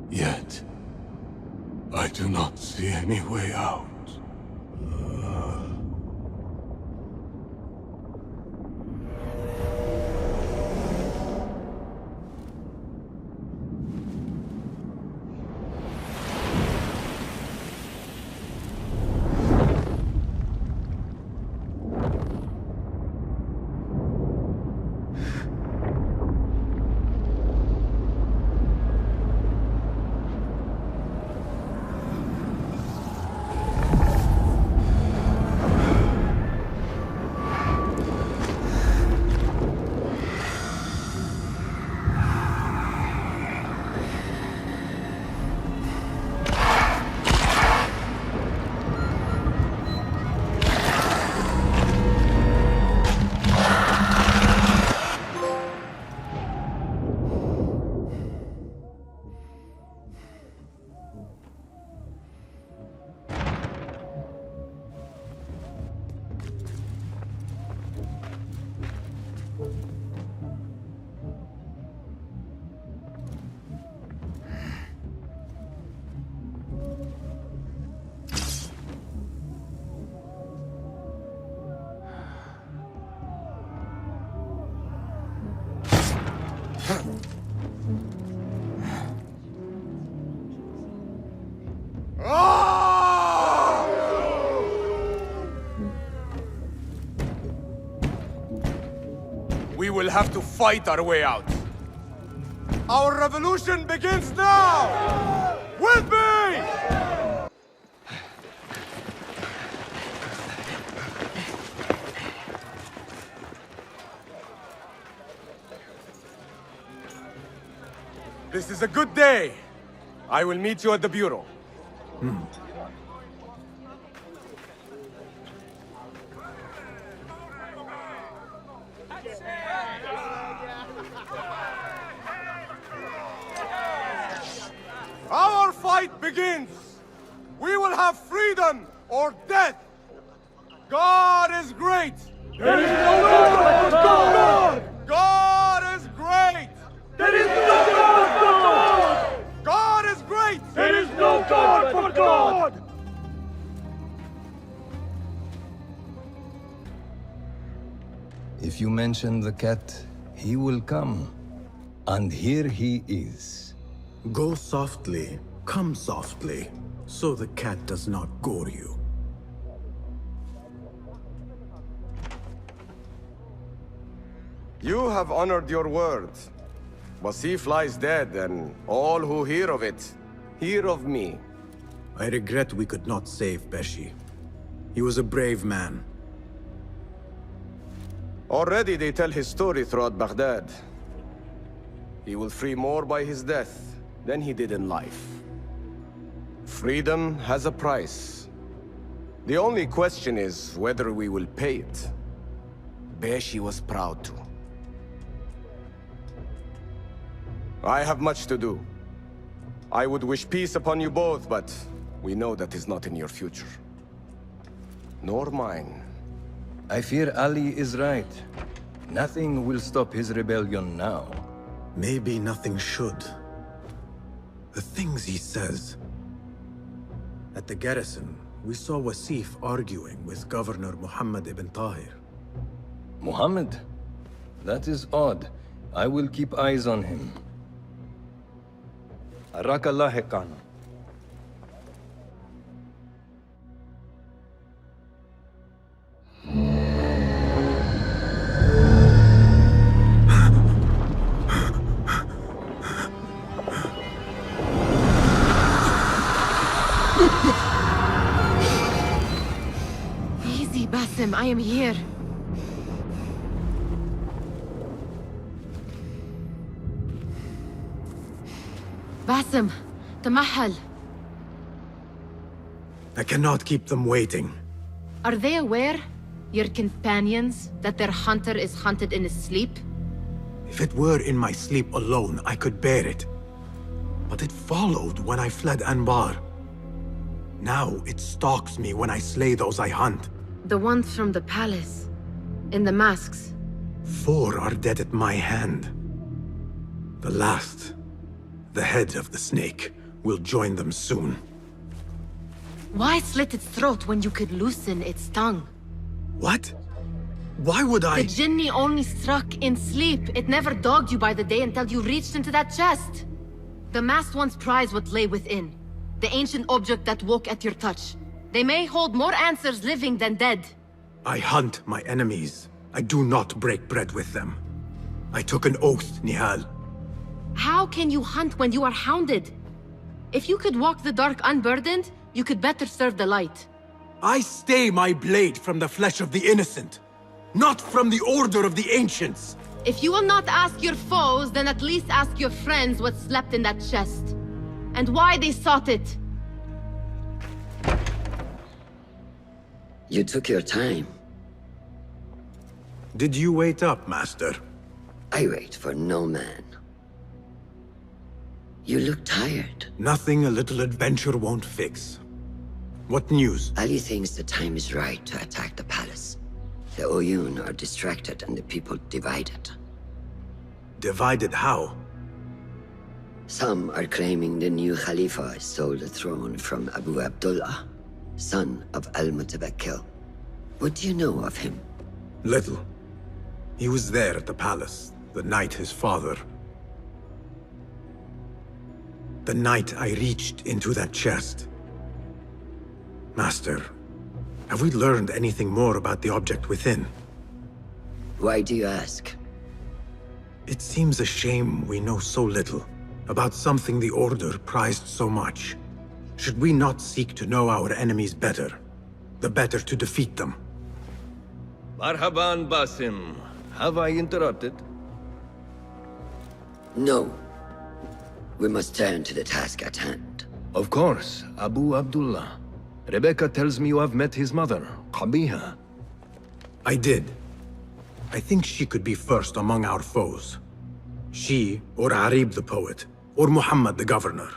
Yet, I do not see any way out.
We will have to fight our way out.
Our revolution begins now! With me! This is a good day. I will meet you at the Bureau. Our fight begins! We will have freedom or death! God is great!
There is no God but God!
God is great!
There is no God but God!
God is great!
There is no God but God!
If you mention the cat, he will come. And here he is.
Go softly, come softly, so the cat does not gore you.
You have honored your word. Wasif lies dead, and all who hear of it, hear of me.
I regret we could not save Beshi. He was a brave man.
Already they tell his story throughout Baghdad. He will free more by his death than he did in life. Freedom has a price. The only question is whether we will pay it. Beshi was proud to. I have much to do. I would wish peace upon you both, but we know that is not in your future. Nor mine.
I fear Ali is right. Nothing will stop his rebellion now.
Maybe nothing should. The things he says. At the garrison, we saw Wasif arguing with Governor Muhammad ibn Tahir.
Muhammad? That is odd. I will keep eyes on him. Arakallah Khan.
Easy, Basim, I am here. Basim, Tamahal.
I cannot keep them waiting.
Are they aware, your companions, that their hunter is hunted in his sleep?
If it were in my sleep alone, I could bear it. But it followed when I fled Anbar. Now it stalks me when I slay those I hunt.
The ones from the palace, in the masks.
4 are dead at my hand. The last, the head of the snake, will join them soon.
Why slit its throat when you could loosen its tongue?
What? Why would I?
The Jinni only struck in sleep. It never dogged you by the day until you reached into that chest. The masked ones prize what lay within. The ancient object that woke at your touch. They may hold more answers living than dead.
I hunt my enemies. I do not break bread with them. I took an oath, Nihal.
How can you hunt when you are hounded? If you could walk the dark unburdened, you could better serve the light.
I stay my blade from the flesh of the innocent, not from the order of the ancients.
If you will not ask your foes, then at least ask your friends what slept in that chest. And why they sought it.
You took your time.
Did you wait up, Master?
I wait for no man. You look tired.
Nothing a little adventure won't fix. What news?
Ali thinks the time is right to attack the palace. The Oyun are distracted and the people divided.
Divided how?
Some are claiming the new Khalifa stole the throne from Abu Abdullah, son of Al-Mutawakkil. What do you know of him?
Little. He was there at the palace, the night his father... The night I reached into that chest. Master, have we learned anything more about the object within?
Why do you ask?
It seems a shame we know so little about something the Order prized so much. Should we not seek to know our enemies better, the better to defeat them?
Marhaban, Basim. Have I interrupted?
No. We must turn to the task at hand.
Of course, Abu Abdullah. Rebecca tells me you have met his mother, Qabiha.
I did. I think she could be first among our foes. She, or Arib the poet, or Muhammad the governor.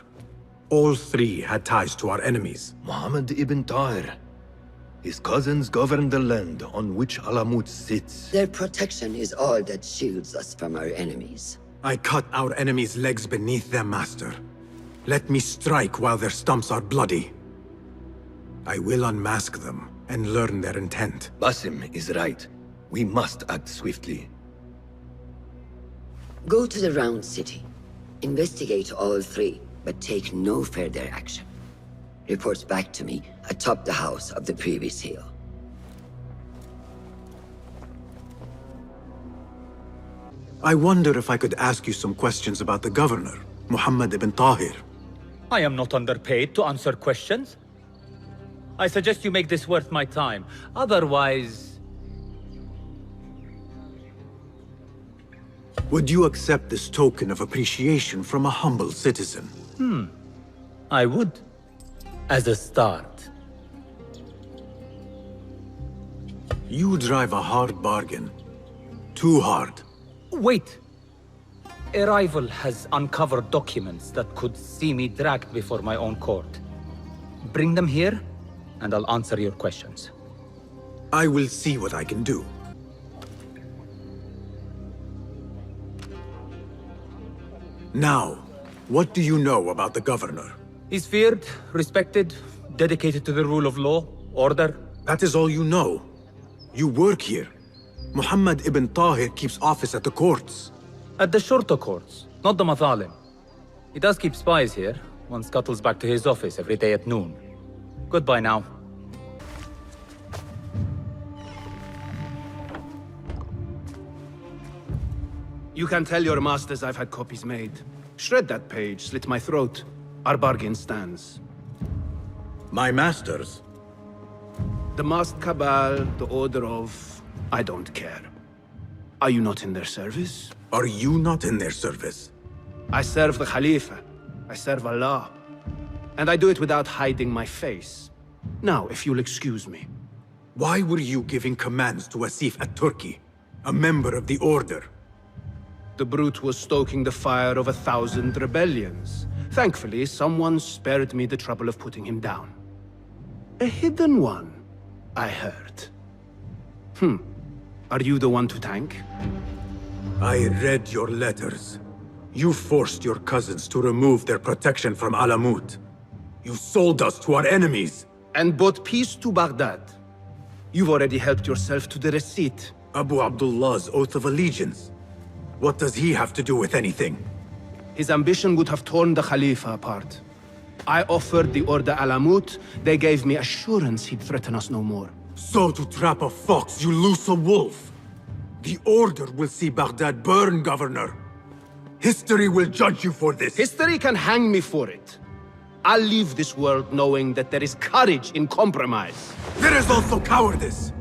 All three had ties to our enemies.
Muhammad ibn Tahir. His cousins govern the land on which Alamut sits.
Their protection is all that shields us from our enemies.
I cut our enemies' legs beneath them, master. Let me strike while their stumps are bloody. I will unmask them and learn their intent.
Basim is right. We must act swiftly.
Go to the Round City. Investigate all three, but take no further action. Reports back to me atop the house of the previous hill.
I wonder if I could ask you some questions about the governor, Muhammad ibn Tahir.
I am not underpaid to answer questions. I suggest you make this worth my time. Otherwise...
Would you accept this token of appreciation from a humble citizen?
I would. As a start.
You drive a hard bargain. Too hard.
Wait! A rival has uncovered documents that could see me dragged before my own court. Bring them here, and I'll answer your questions.
I will see what I can do. Now, what do you know about the governor?
He's feared, respected, dedicated to the rule of law, order.
That is all you know. You work here. Muhammad ibn Tahir keeps office at the courts.
At the shorter courts, not the Mathalim. He does keep spies here. One scuttles back to his office every day at noon. Goodbye now.
You can tell your masters I've had copies made. Shred that page, slit my throat. Our bargain stands.
My masters?
The masked cabal, the order of... I don't care. Are you not in their service?
Are you not in their service?
I serve the Khalifa. I serve Allah. And I do it without hiding my face. Now, if you'll excuse me.
Why were you giving commands to Asif at Turkey, a member of the Order?
The brute was stoking the fire of 1,000 rebellions. Thankfully, someone spared me the trouble of putting him down. A hidden one, I heard. Are you the one to thank?
I read your letters. You forced your cousins to remove their protection from Alamut. You sold us to our enemies.
And brought peace to Baghdad. You've already helped yourself to the receipt.
Abu Abdullah's oath of allegiance. What does he have to do with anything?
His ambition would have torn the Khalifa apart. I offered the Order Alamut. They gave me assurance he'd threaten us no more.
So to trap a fox, you loose a wolf. The Order will see Baghdad burn, Governor. History will judge you for this.
History can hang me for it. I'll leave this world knowing that there is courage in compromise.
There is also cowardice.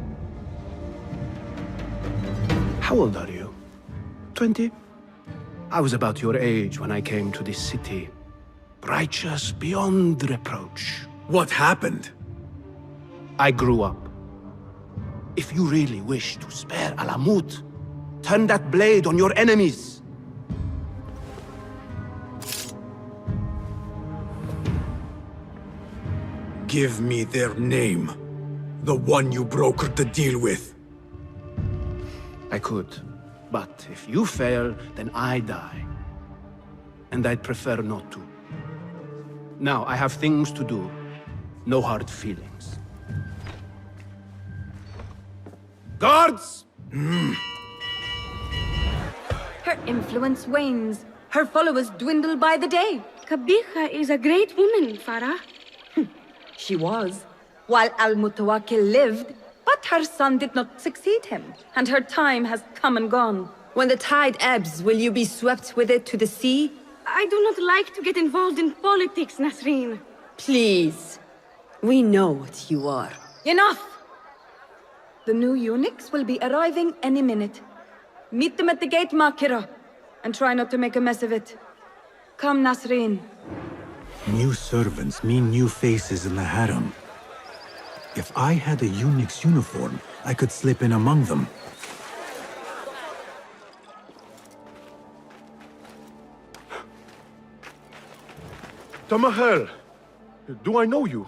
How old are you? 20? I was about your age when I came to this city. Righteous beyond reproach.
What happened?
I grew up. If you really wish to spare Alamut, turn that blade on your enemies.
Give me their name. The one you brokered the deal with.
I could. But if you fail, then I die. And I'd prefer not to. Now, I have things to do. No hard feelings. Guards!
Her influence wanes. Her followers dwindle by the day. Qabiha is a great woman, Farah. She was, while Al-Mutawakkil lived, but her son did not succeed him, and her time has come and gone. When the tide ebbs, will you be swept with it to the sea?
I do not like to get involved in politics, Nasreen.
Please. We know what you are.
Enough! The new eunuchs will be arriving any minute. Meet them at the gate, Makira, and try not to make a mess of it. Come, Nasreen.
New servants mean new faces in the harem. If I had a eunuch's uniform, I could slip in among them.
Tamahel, do I know you?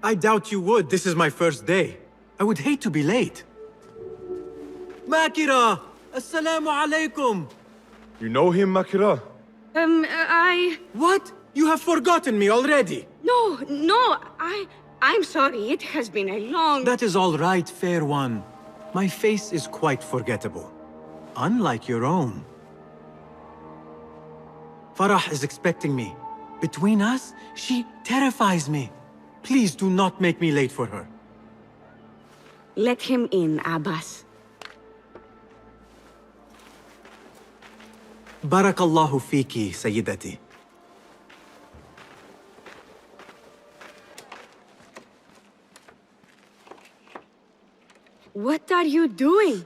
I doubt you would. This is my first day. I would hate to be late. Makira! Assalamu alaikum!
You know him, Makira?
What? You have forgotten me already!
No, I'm sorry. It has been a long...
That is all right, fair one. My face is quite forgettable. Unlike your own. Farah is expecting me. Between us, she terrifies me. Please do not make me late for her.
Let him in, Abbas.
Barakallahu fiki, Sayyidati.
What are you doing?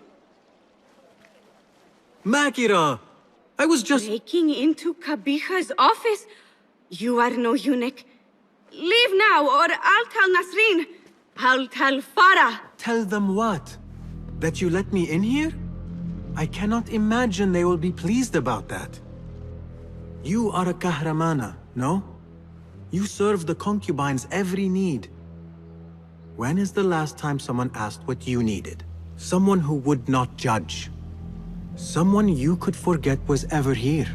Makira! I was just...
Breaking into Kabiha's office? You are no eunuch. Leave now, or I'll tell Nasreen. I'll tell Farah.
Tell them what? That you let me in here? I cannot imagine they will be pleased about that. You are a kahramana, no? You serve the concubines every need. When is the last time someone asked what you needed? Someone who would not judge. Someone you could forget was ever here.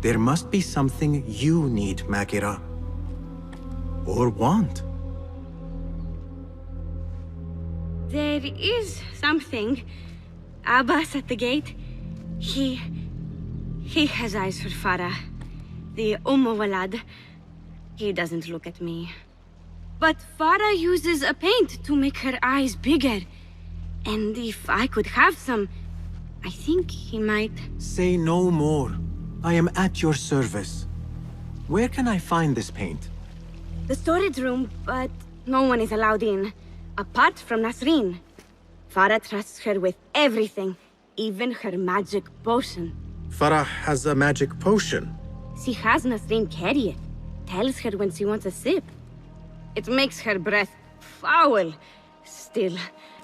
There must be something you need, Makira. Or want.
There is something. Abbas at the gate. He has eyes for Farah. The Walad. He doesn't look at me. But Farah uses a paint to make her eyes bigger. And if I could have some, I think he might...
Say no more. I am at your service. Where can I find this paint?
The storage room, but no one is allowed in. Apart from Nasreen. Farah trusts her with everything, even her magic potion.
Farah has a magic potion.
She has Nasreen carry it. Tells her when she wants a sip. It makes her breath foul. Still,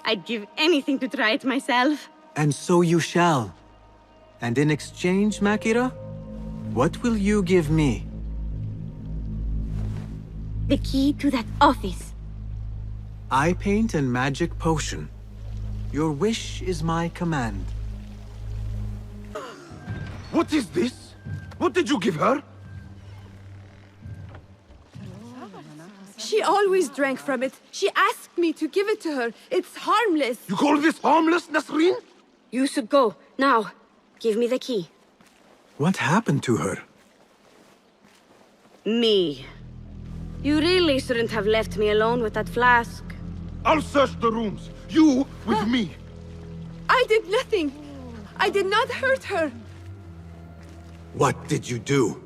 I'd give anything to try it myself.
And so you shall. And in exchange, Makira, what will you give me?
The key to that office.
Eye paint and magic potion. Your wish is my command.
What is this? What did you give her?
She always drank from it. She asked me to give it to her. It's harmless.
You call this harmless, Nasreen?
You should go. Now, give me the key.
What happened to her?
Me. You really shouldn't have left me alone with that flask.
I'll search the rooms. You with me.
I did nothing. I did not hurt her.
What did you do?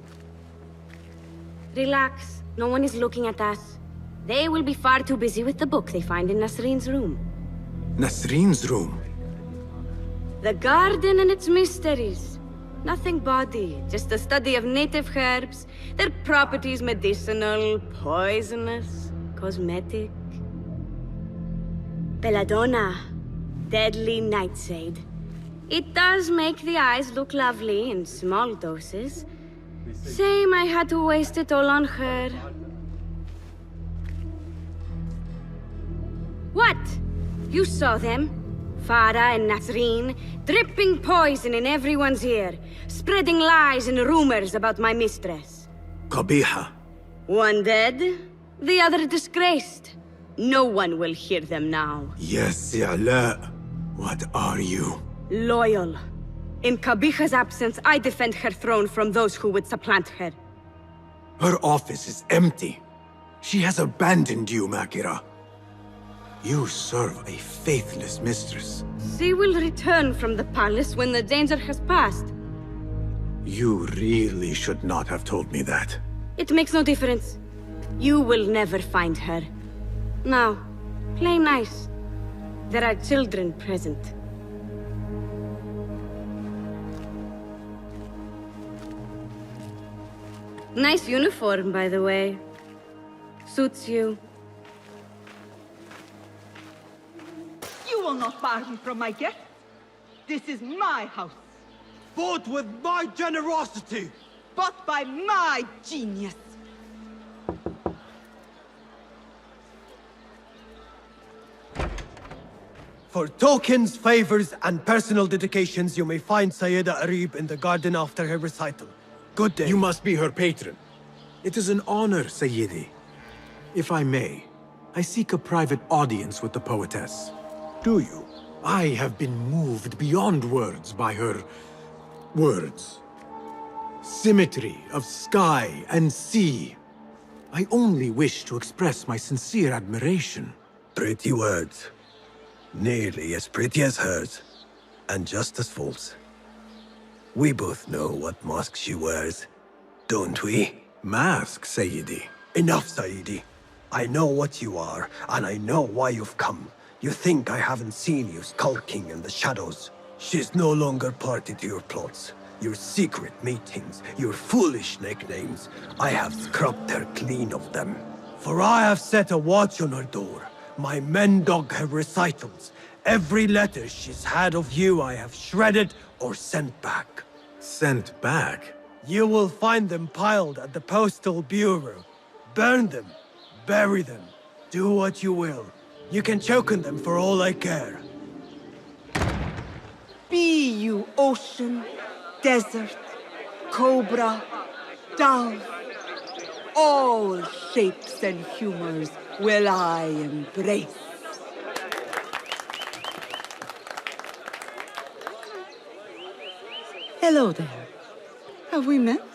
Relax. No one is looking at us. They will be far too busy with the book they find in Nasreen's room.
Nasreen's room?
The garden and its mysteries. Nothing bawdy, just a study of native herbs, their properties medicinal, poisonous, cosmetic. Belladonna, deadly nightshade. It does make the eyes look lovely in small doses. Shame I had to waste it all on her. What? You saw them? Farah and Nasreen, dripping poison in everyone's ear, spreading lies and rumors about my mistress.
Qabiha.
One dead, the other disgraced. No one will hear them now.
Yes, Ya'la. What are you?
Loyal. In Qabiha's absence, I defend her throne from those who would supplant her.
Her office is empty. She has abandoned you, Makira. You serve a faithless mistress.
She will return from the palace when the danger has passed.
You really should not have told me that.
It makes no difference. You will never find her. Now, play nice. There are children present. Nice uniform, by the way. Suits you.
You will not bar me from my guests. This is my house.
Bought with my generosity.
Bought by my genius.
For tokens, favors, and personal dedications, you may find Sayyida Arib in the garden after her recital. Good day.
You must be her patron. It is an honor, Sayyidi. If I may, I seek a private audience with the poetess. Do you? I have been moved beyond words by her words. Symmetry of sky and sea. I only wish to express my sincere admiration.
Pretty words. Nearly as pretty as hers, and just as false. We both know what mask she wears, don't we?
Mask, Sayyidi.
Enough, Sayyidi. I know what you are, and I know why you've come. You think I haven't seen you skulking in the shadows. She's no longer party to your plots, your secret meetings, your foolish nicknames. I have scrubbed her clean of them.
For I have set a watch on her door. My men dog her recitals. Every letter she's had of you I have shredded or sent back.
Sent back?
You will find them piled at the Postal Bureau. Burn them. Bury them. Do what you will. You can choke on them for all I care.
Be you ocean, desert, cobra, dove. All shapes and humors will I embrace. Hello there. Have we met?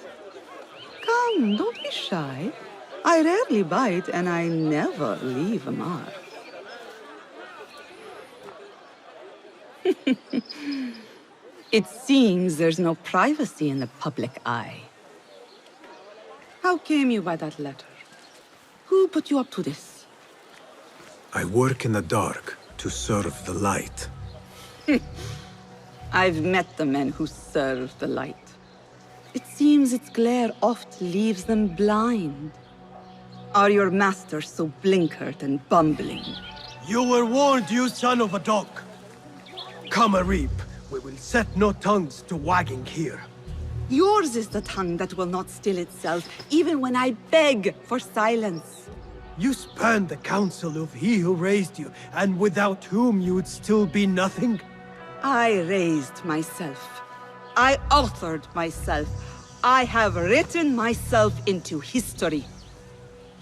Come, don't be shy. I rarely bite and I never leave a mark. It seems there's no privacy in the public eye. How came you by that letter? Who put you up to this?
I work in the dark to serve the light.
I've met the men who serve the light. It seems its glare oft leaves them blind. Are your masters so blinkered and bumbling?
You were warned, you son of a dog. Come, Arib. We will set no tongues to wagging here.
Yours is the tongue that will not still itself, even when I beg for silence.
You spurned the counsel of he who raised you, and without whom you would still be nothing?
I raised myself. I authored myself. I have written myself into history.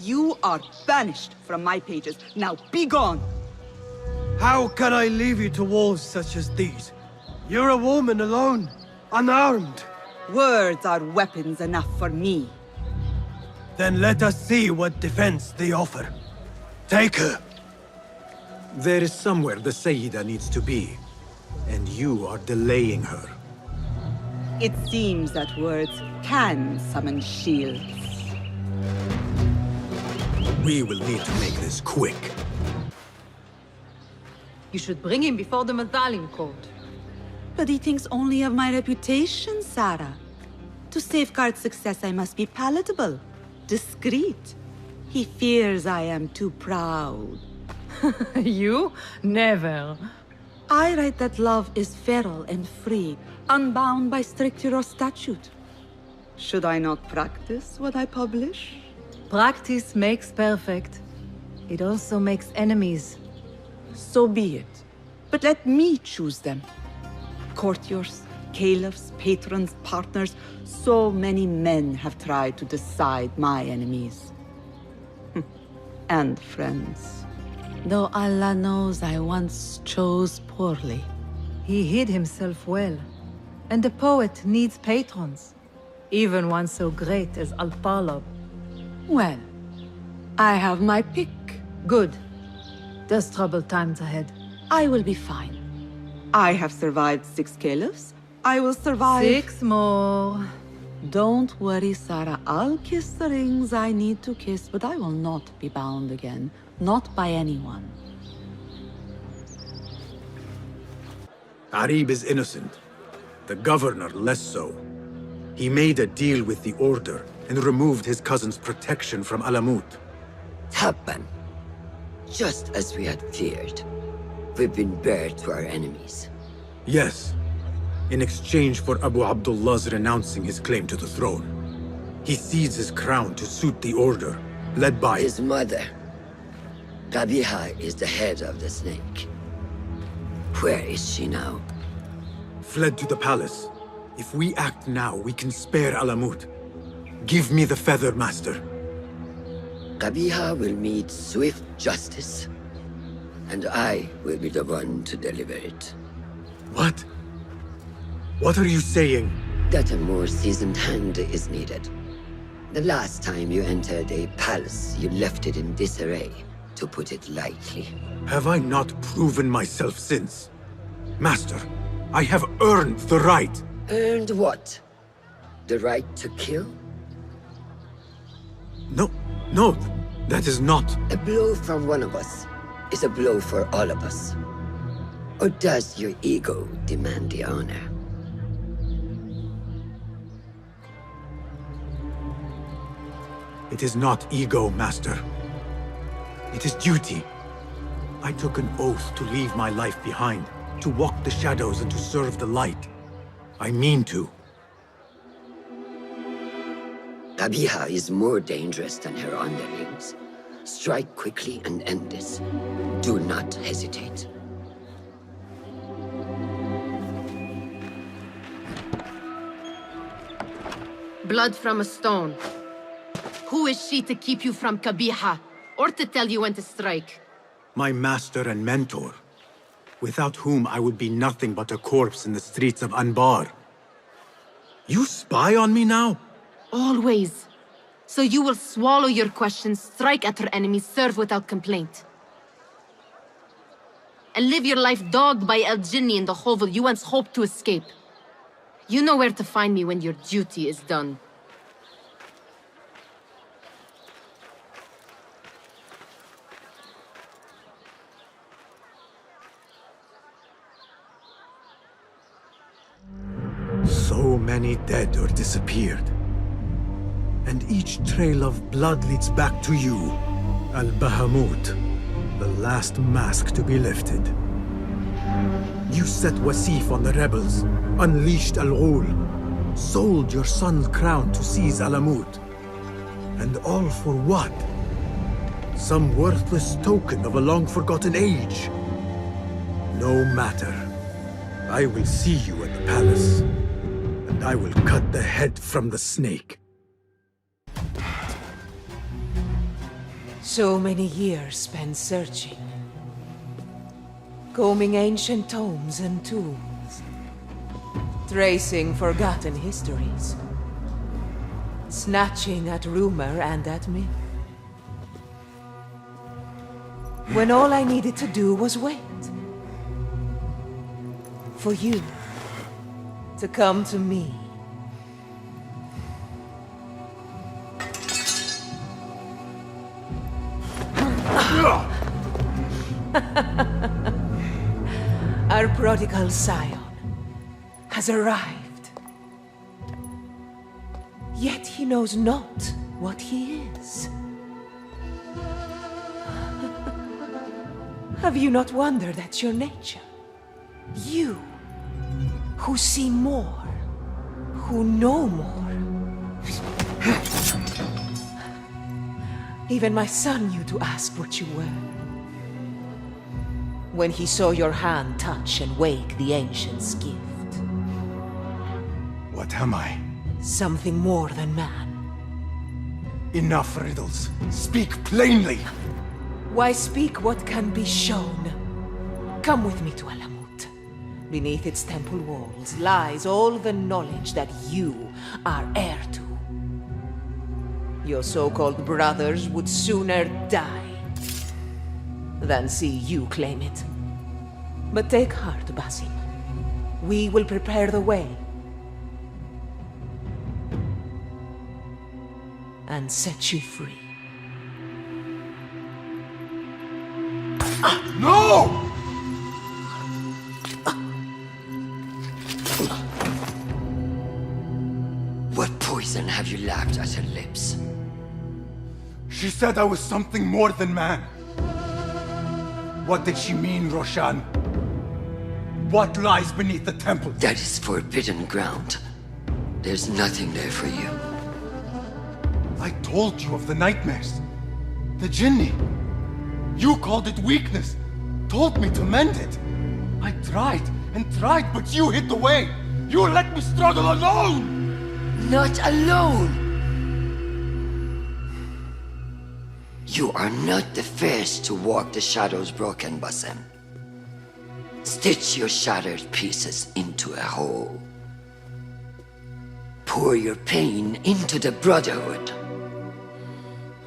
You are banished from my pages. Now be gone!
How can I leave you to wolves such as these? You're a woman alone, unarmed.
Words are weapons enough for me.
Then let us see what defense they offer. Take her.
There is somewhere the Sayyida needs to be, and you are delaying her.
It seems that words can summon shields.
We will need to make this quick.
You should bring him before the Medallion Court.
But he thinks only of my reputation, Sarah. To safeguard success, I must be palatable, discreet. He fears I am too proud.
You? Never.
I write that love is feral and free, unbound by stricture or statute. Should I not practice what I publish?
Practice makes perfect. It also makes enemies.
So be it. But let me choose them. Courtiers, caliphs, patrons, partners. So many men have tried to decide my enemies. And friends. Though Allah knows I once chose poorly.
He hid himself well. And the poet needs patrons. Even one so great as Al-Talab.
Well, I have my pick.
Good. There's troubled times ahead.
I will be fine. I have survived 6 caliphs. I will survive...
6 more.
Don't worry, Sarah. I'll kiss the rings I need to kiss, but I will not be bound again. Not by anyone.
Arib is innocent. The governor less so. He made a deal with the Order and removed his cousin's protection from Alamut.
Tabban. Just as we had feared. We've been bared to our enemies.
Yes. In exchange for Abu Abdullah's renouncing his claim to the throne. He cedes his crown to suit the Order, led by...
His mother. Qabiha is the head of the snake. Where is she now?
Fled to the palace. If we act now, we can spare Alamut. Give me the feather, Master.
Qabiha will meet swift justice, and I will be the one to deliver it.
What? What are you saying?
That a more seasoned hand is needed. The last time you entered a palace, you left it in disarray, to put it lightly.
Have I not proven myself since? Master, I have earned the right.
Earned what? The right to kill?
No, that is not...
A blow from one of us is a blow for all of us. Or does your ego demand the honor?
It is not ego, Master. It is duty. I took an oath to leave my life behind, to walk the shadows and to serve the light. I mean to.
Qabiha is more dangerous than her underlings. Strike quickly and end this. Do not hesitate.
Blood from a stone. Who is she to keep you from Qabiha, or to tell you when to strike?
My master and mentor, without whom I would be nothing but a corpse in the streets of Anbar. You spy on me now?
Always. So you will swallow your questions, strike at her enemies, serve without complaint. And live your life dogged by El Jinni in the hovel you once hoped to escape. You know where to find me when your duty is done.
So many dead or disappeared. And each trail of blood leads back to you, Al-Bahamut, the last mask to be lifted. You set Wasif on the rebels, unleashed Al-Ghul, sold your son's crown to seize Alamut. And all for what? Some worthless token of a long-forgotten age. No matter. I will see you at the palace, and I will cut the head from the snake.
So many years spent searching. Combing ancient tomes and tombs. Tracing forgotten histories. Snatching at rumor and at myth. When all I needed to do was wait. For you to come to me. Our prodigal scion has arrived. Yet he knows not what he is. Have you not wondered at your nature? You, who see more, who know more. Even my son knew to ask what you were. When he saw your hand touch and wake the ancient's gift.
What am I?
Something more than man.
Enough riddles. Speak plainly!
Why speak what can be shown? Come with me to Alamut. Beneath its temple walls lies all the knowledge that you are heir to. Your so-called brothers would sooner die. than see you claim it. But take heart, Basim. We will prepare the way. And set you free.
No!
What poison have you lapped at her lips?
She said I was something more than man. What did she mean, Roshan? What lies beneath the temple?
That is forbidden ground. There's nothing there for you.
I told you of the nightmares. The Jinni. You called it weakness. Told me to mend it. I tried and tried, but you hid the way. You let me struggle alone!
Not alone! You are not the first to walk the shadows broken, Basim. Stitch your shattered pieces into a whole. Pour your pain into the Brotherhood.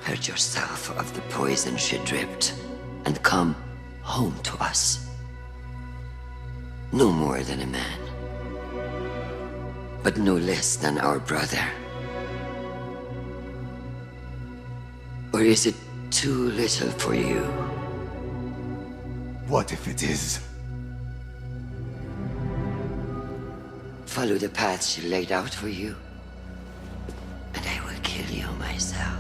Hurt yourself of the poison she dripped, and come home to us. No more than a man, but no less than our brother. Or is it too little for you?
What if it is?
Follow the path she laid out for you, and I will kill you myself.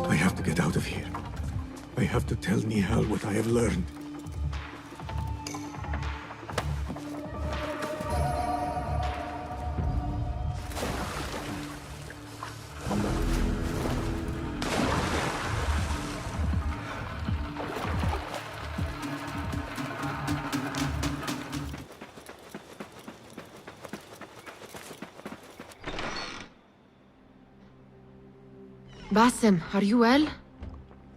I have to get out of here. I have to tell Nihal what I have learned.
Basim, are you well?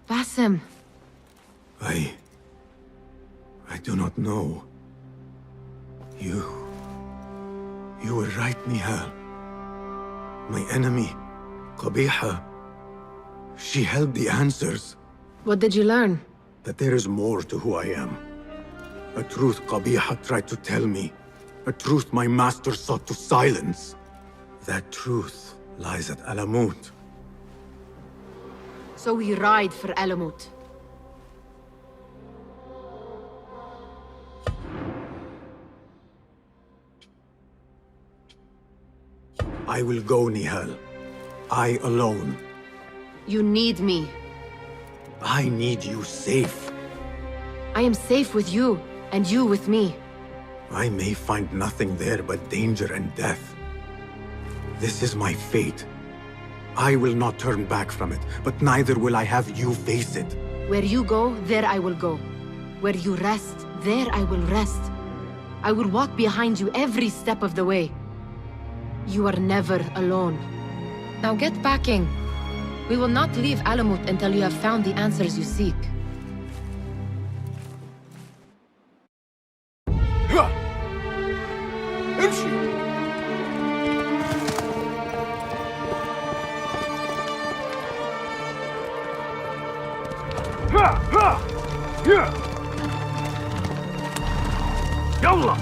Basim.
I do not know. You were right, Nihal. My enemy, Qabiha, she held the answers.
What did you learn?
That there is more to who I am. A truth Qabiha tried to tell me. A truth my master sought to silence. That truth lies at Alamut.
So we ride for Alamut.
I will go, Nihal. I alone.
You need me.
I need you safe.
I am safe with you, and you with me.
I may find nothing there but danger and death. This is my fate. I will not turn back from it, but neither will I have you face it.
Where you go, there I will go. Where you rest, there I will rest. I will walk behind you every step of the way. You are never alone. Now get packing. We will not leave Alamut until you have found the answers you seek.
يلا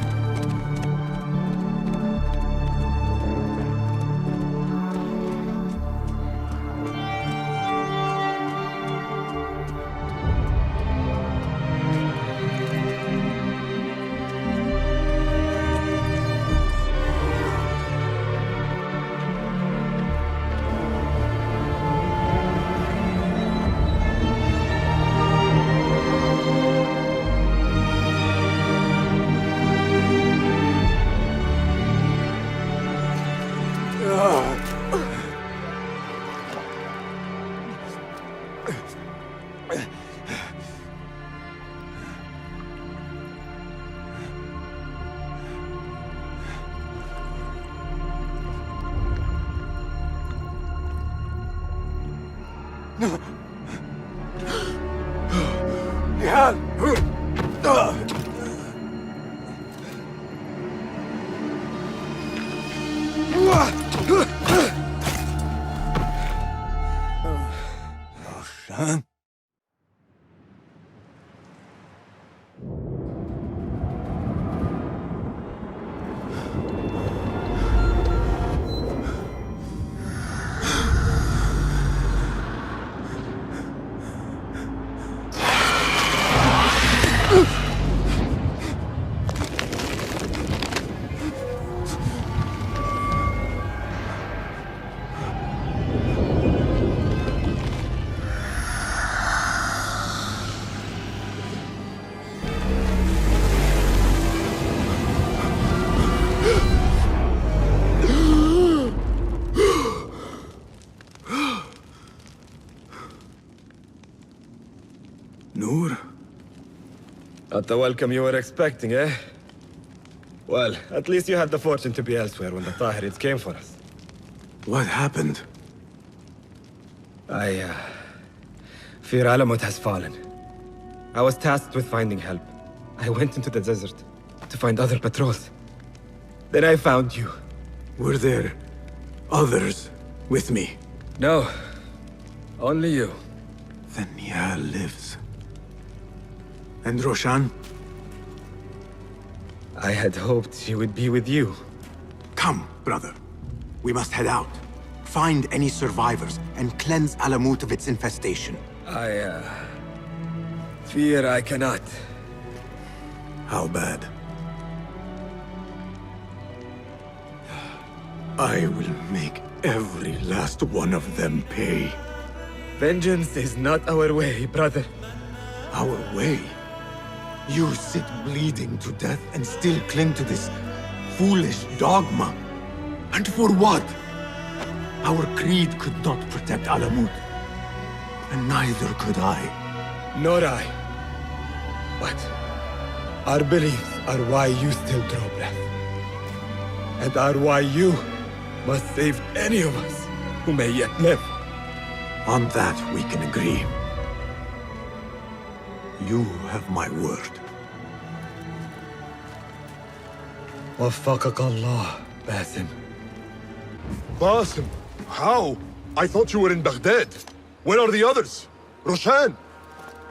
Roshan? Noor?
Not the welcome you were expecting, eh? Well, at least you had the fortune to be elsewhere when the Tahirids came for us.
What happened?
I fear Alamut has fallen. I was tasked with finding help. I went into the desert to find other patrols. Then I found you.
Were there others with me?
No. Only you.
Then Nihal lives. And Roshan?
I had hoped she would be with you.
Come, brother. We must head out. Find any survivors and cleanse Alamut of its infestation.
I fear I cannot.
How bad? I will make every last one of them pay.
Vengeance is not our way, brother.
Our way? You sit bleeding to death and still cling to this foolish dogma. And for what? Our creed could not protect Alamut. And neither could I.
Nor I. But our beliefs are why you still draw breath. And are why you must save any of us who may yet live.
On that we can agree. You have my word.
Waffaqak Allah, Basim.
Basim, how? I thought you were in Baghdad. Where are the others? Roshan?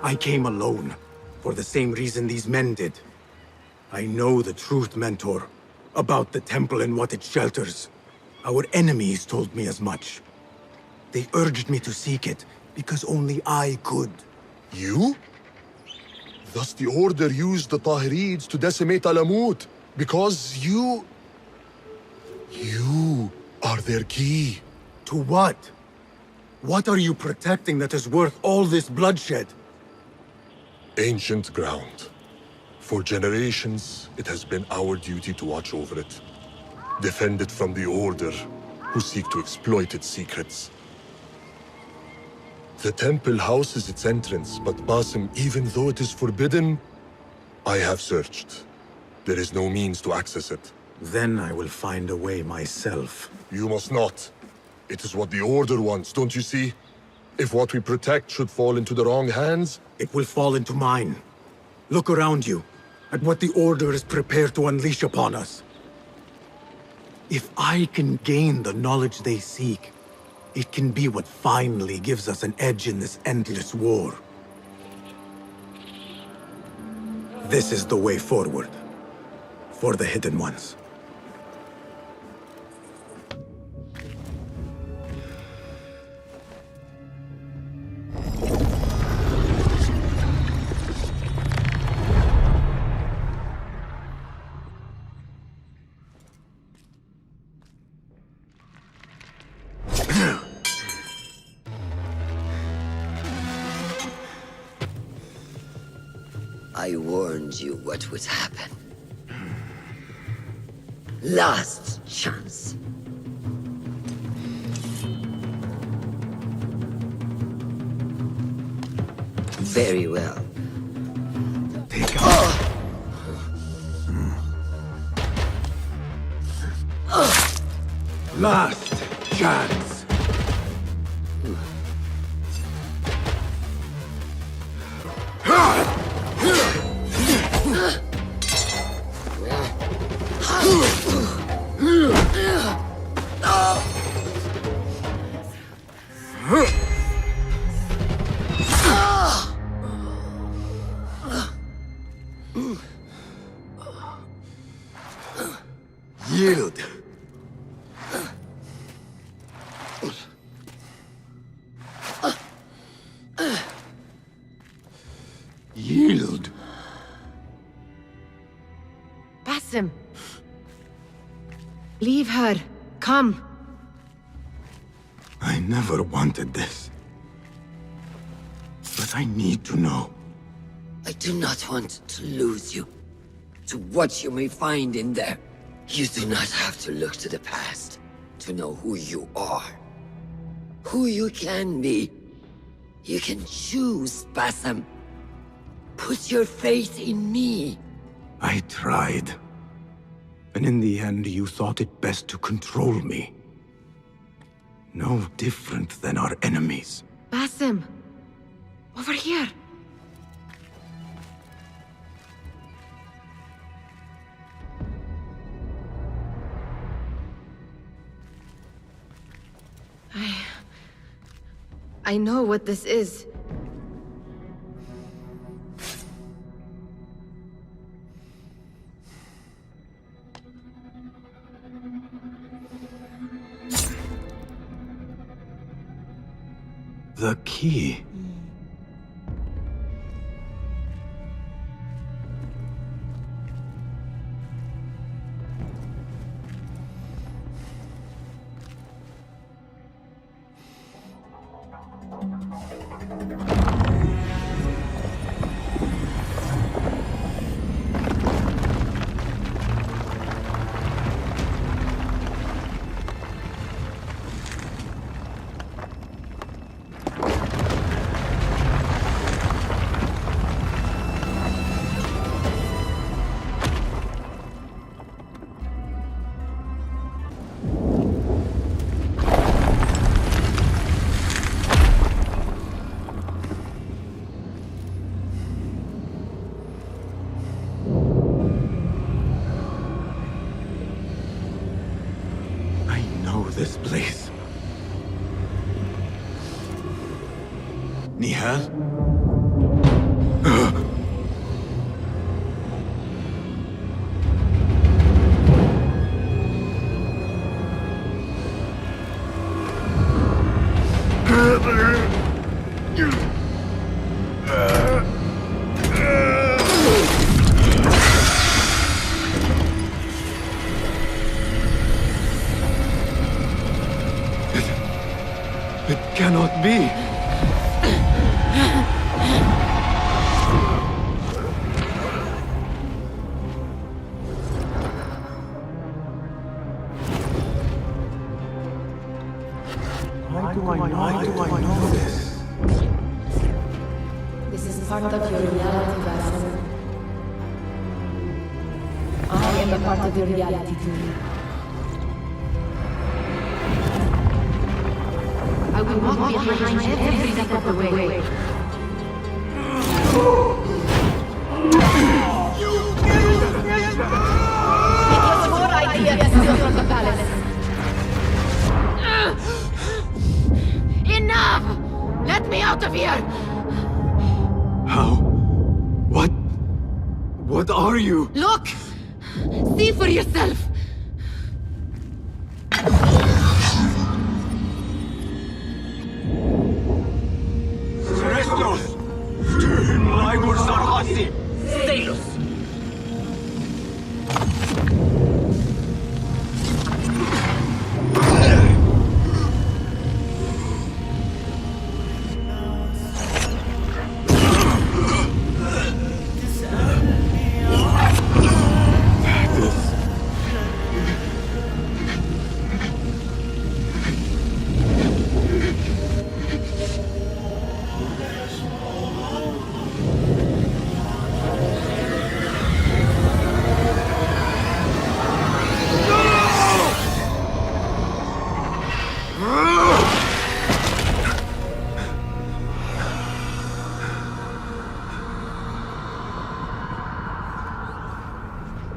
I came alone, for the same reason these men did. I know the truth, Mentor, about the temple and what it shelters. Our enemies told me as much. They urged me to seek it, because only I could.
You? Thus the Order used the Tahirids to decimate Alamut, because you are their key.
To what? What are you protecting that is worth all this bloodshed?
Ancient ground. For generations, it has been our duty to watch over it. Defend it from the Order, who seek to exploit its secrets. The temple houses its entrance, but Basim, even though it is forbidden, I have searched. There is no means to access it.
Then I will find a way myself.
You must not. It is what the Order wants, don't you see? If what we protect should fall into the wrong hands...
It will fall into mine. Look around you, at what the Order is prepared to unleash upon us. If I can gain the knowledge they seek, it can be what finally gives us an edge in this endless war. This is the way forward. For the Hidden Ones.
I warned you what would happen. Last chance. Very well.
Take out. Last chance.
Yield. Yield.
Basim. Leave her. Come.
I never wanted this. But I need to know.
I do not want to lose you to what you may find in there. You do not have to look to the past to know who you are. Who you can be. You can choose, Basim. Put your faith in me.
I tried. And in the end, you thought it best to control me. No different than our enemies.
Basim. Over here. I know what this is.
The key. This place. Nihal? Cannot be. Why do I know this?
This is part of your reality, Basim. I am a part of your reality too.
I will walk behind every step of the way.
It was your idea to steal from the palace.
Enough! Let me out of here!
How? What? What are you?
Look! See for yourself!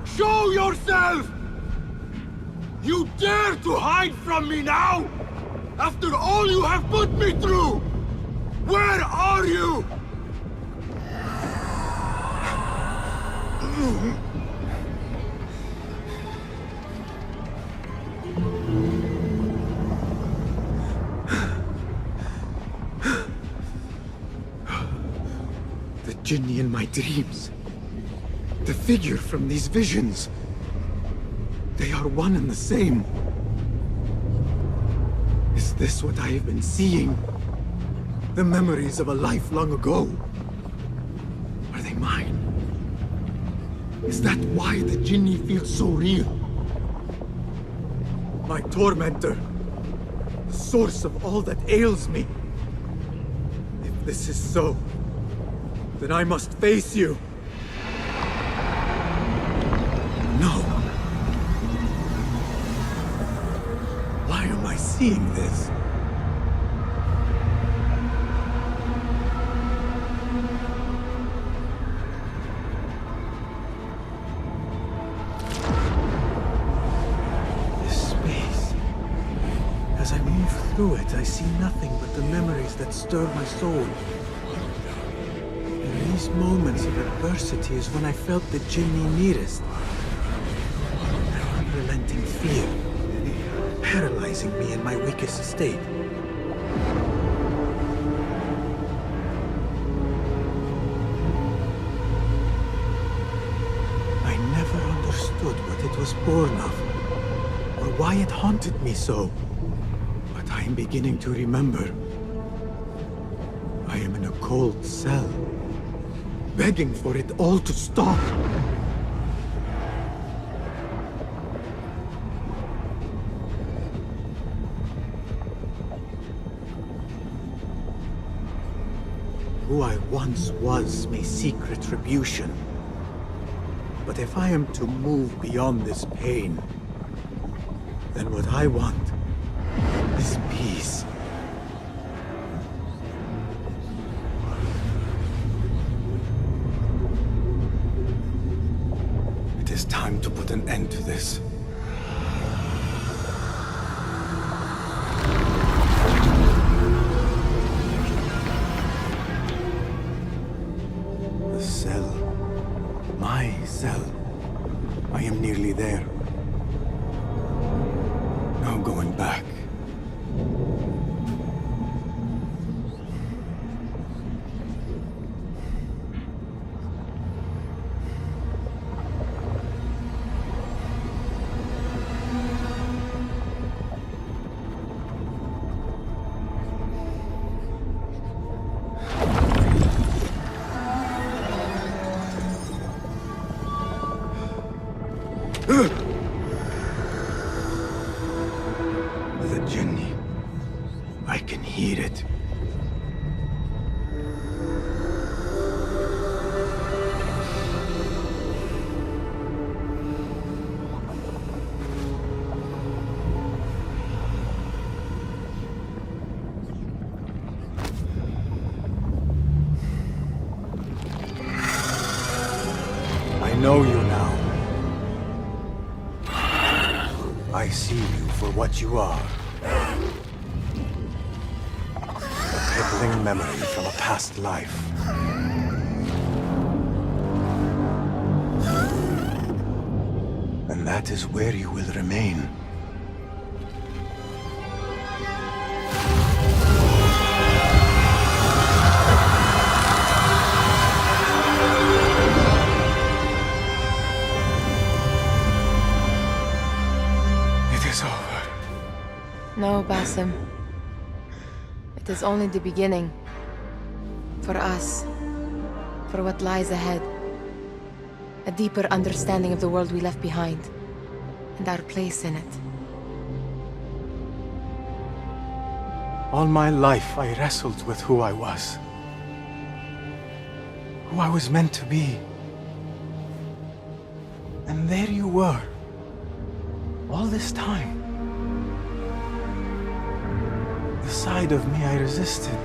Show yourself! You dare to hide from me now? After all you have put me through! Where are you?
The Jinni in my dreams. The figure from these visions. They are one and the same. Is this what I have been seeing? The memories of a life long ago? Are they mine? Is that why the Jinni feels so real? My tormentor. The source of all that ails me. If this is so, then I must face you. No. Why am I seeing this? This space. As I move through it, I see nothing but the memories that stir my soul. In these moments of adversity is when I felt the Jinni nearest. Their unrelenting fear, paralyzing me in my weakest state. I never understood what it was born of, or why it haunted me so. But I am beginning to remember. I am in a cold cell, begging for it all to stop. Who I once was may seek retribution. But if I am to move beyond this pain, then what I want is peace. It is time to put an end to this. The cell. My cell. I am nearly there. No going back. The Jinni. I can hear it. I know you now. I see you for what you are. A crippling memory from a past life. And that is where you will remain. It is over.
No, Basim. It is only the beginning. For us. For what lies ahead. A deeper understanding of the world we left behind. And our place in it.
All my life, I wrestled with who I was. Who I was meant to be. And there you were. All this time. The side of me I resisted.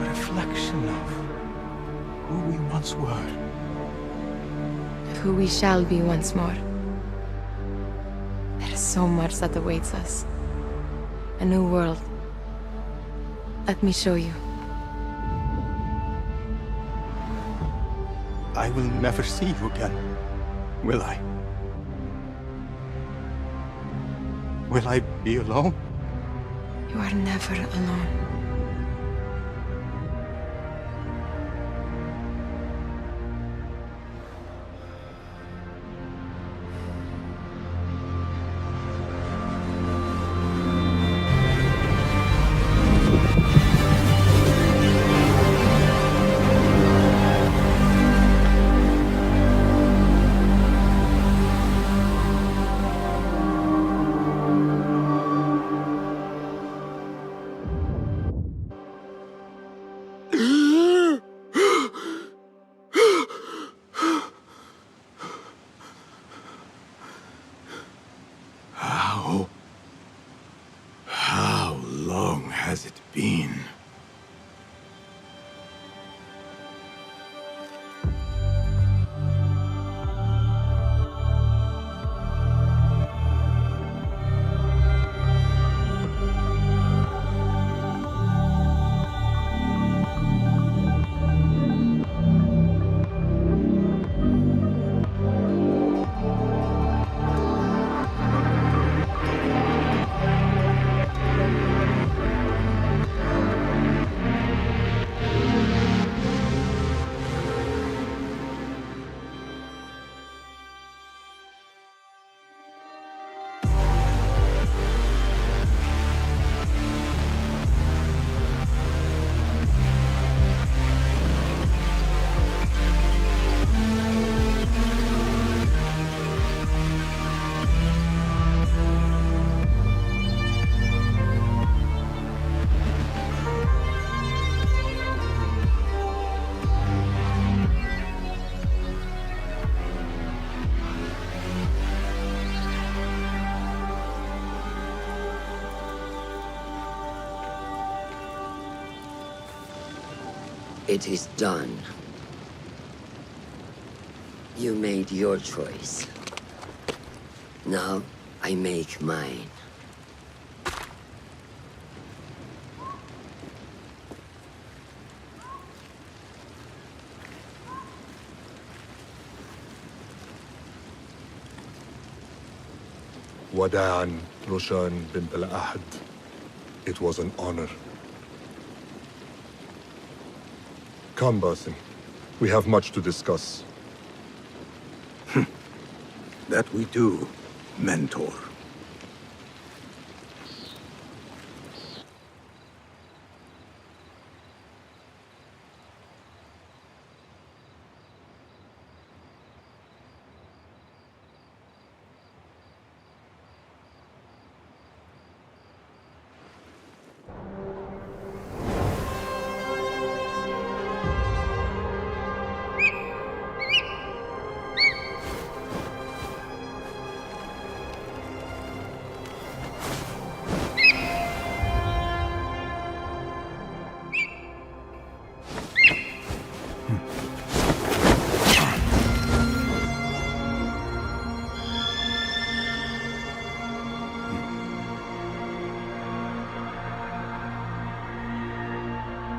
A reflection of who we once were.
Of who we shall be once more. There is so much that awaits us. A new world. Let me show you.
I will never see you again, will I? Will I be alone?
You are never alone.
How long has it been?
It is done. You made your choice. Now, I make mine.
Wada'an, Roshan bint al-Ahad. It was an honor. Come, Basim. We have much to discuss.
That we do, Mentor.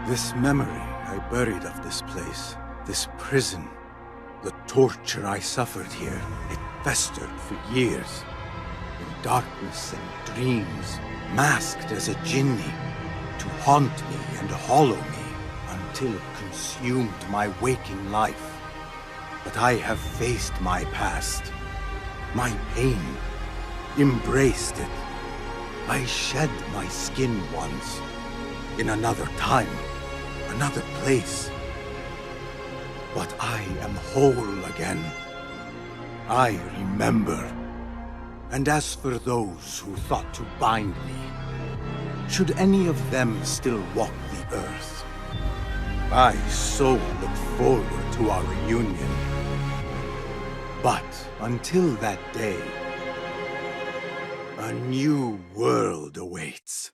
This memory I buried of this place, this prison, the torture I suffered here, it festered for years. In darkness and dreams, masked as a jinni, to haunt me and hollow me, until it consumed my waking life. But I have faced my past, my pain, embraced it. I shed my skin once, in another time, another place. But I am whole again. I remember. And as for those who thought to bind me, should any of them still walk the earth, I so look forward to our reunion. But until that day, a new world awaits.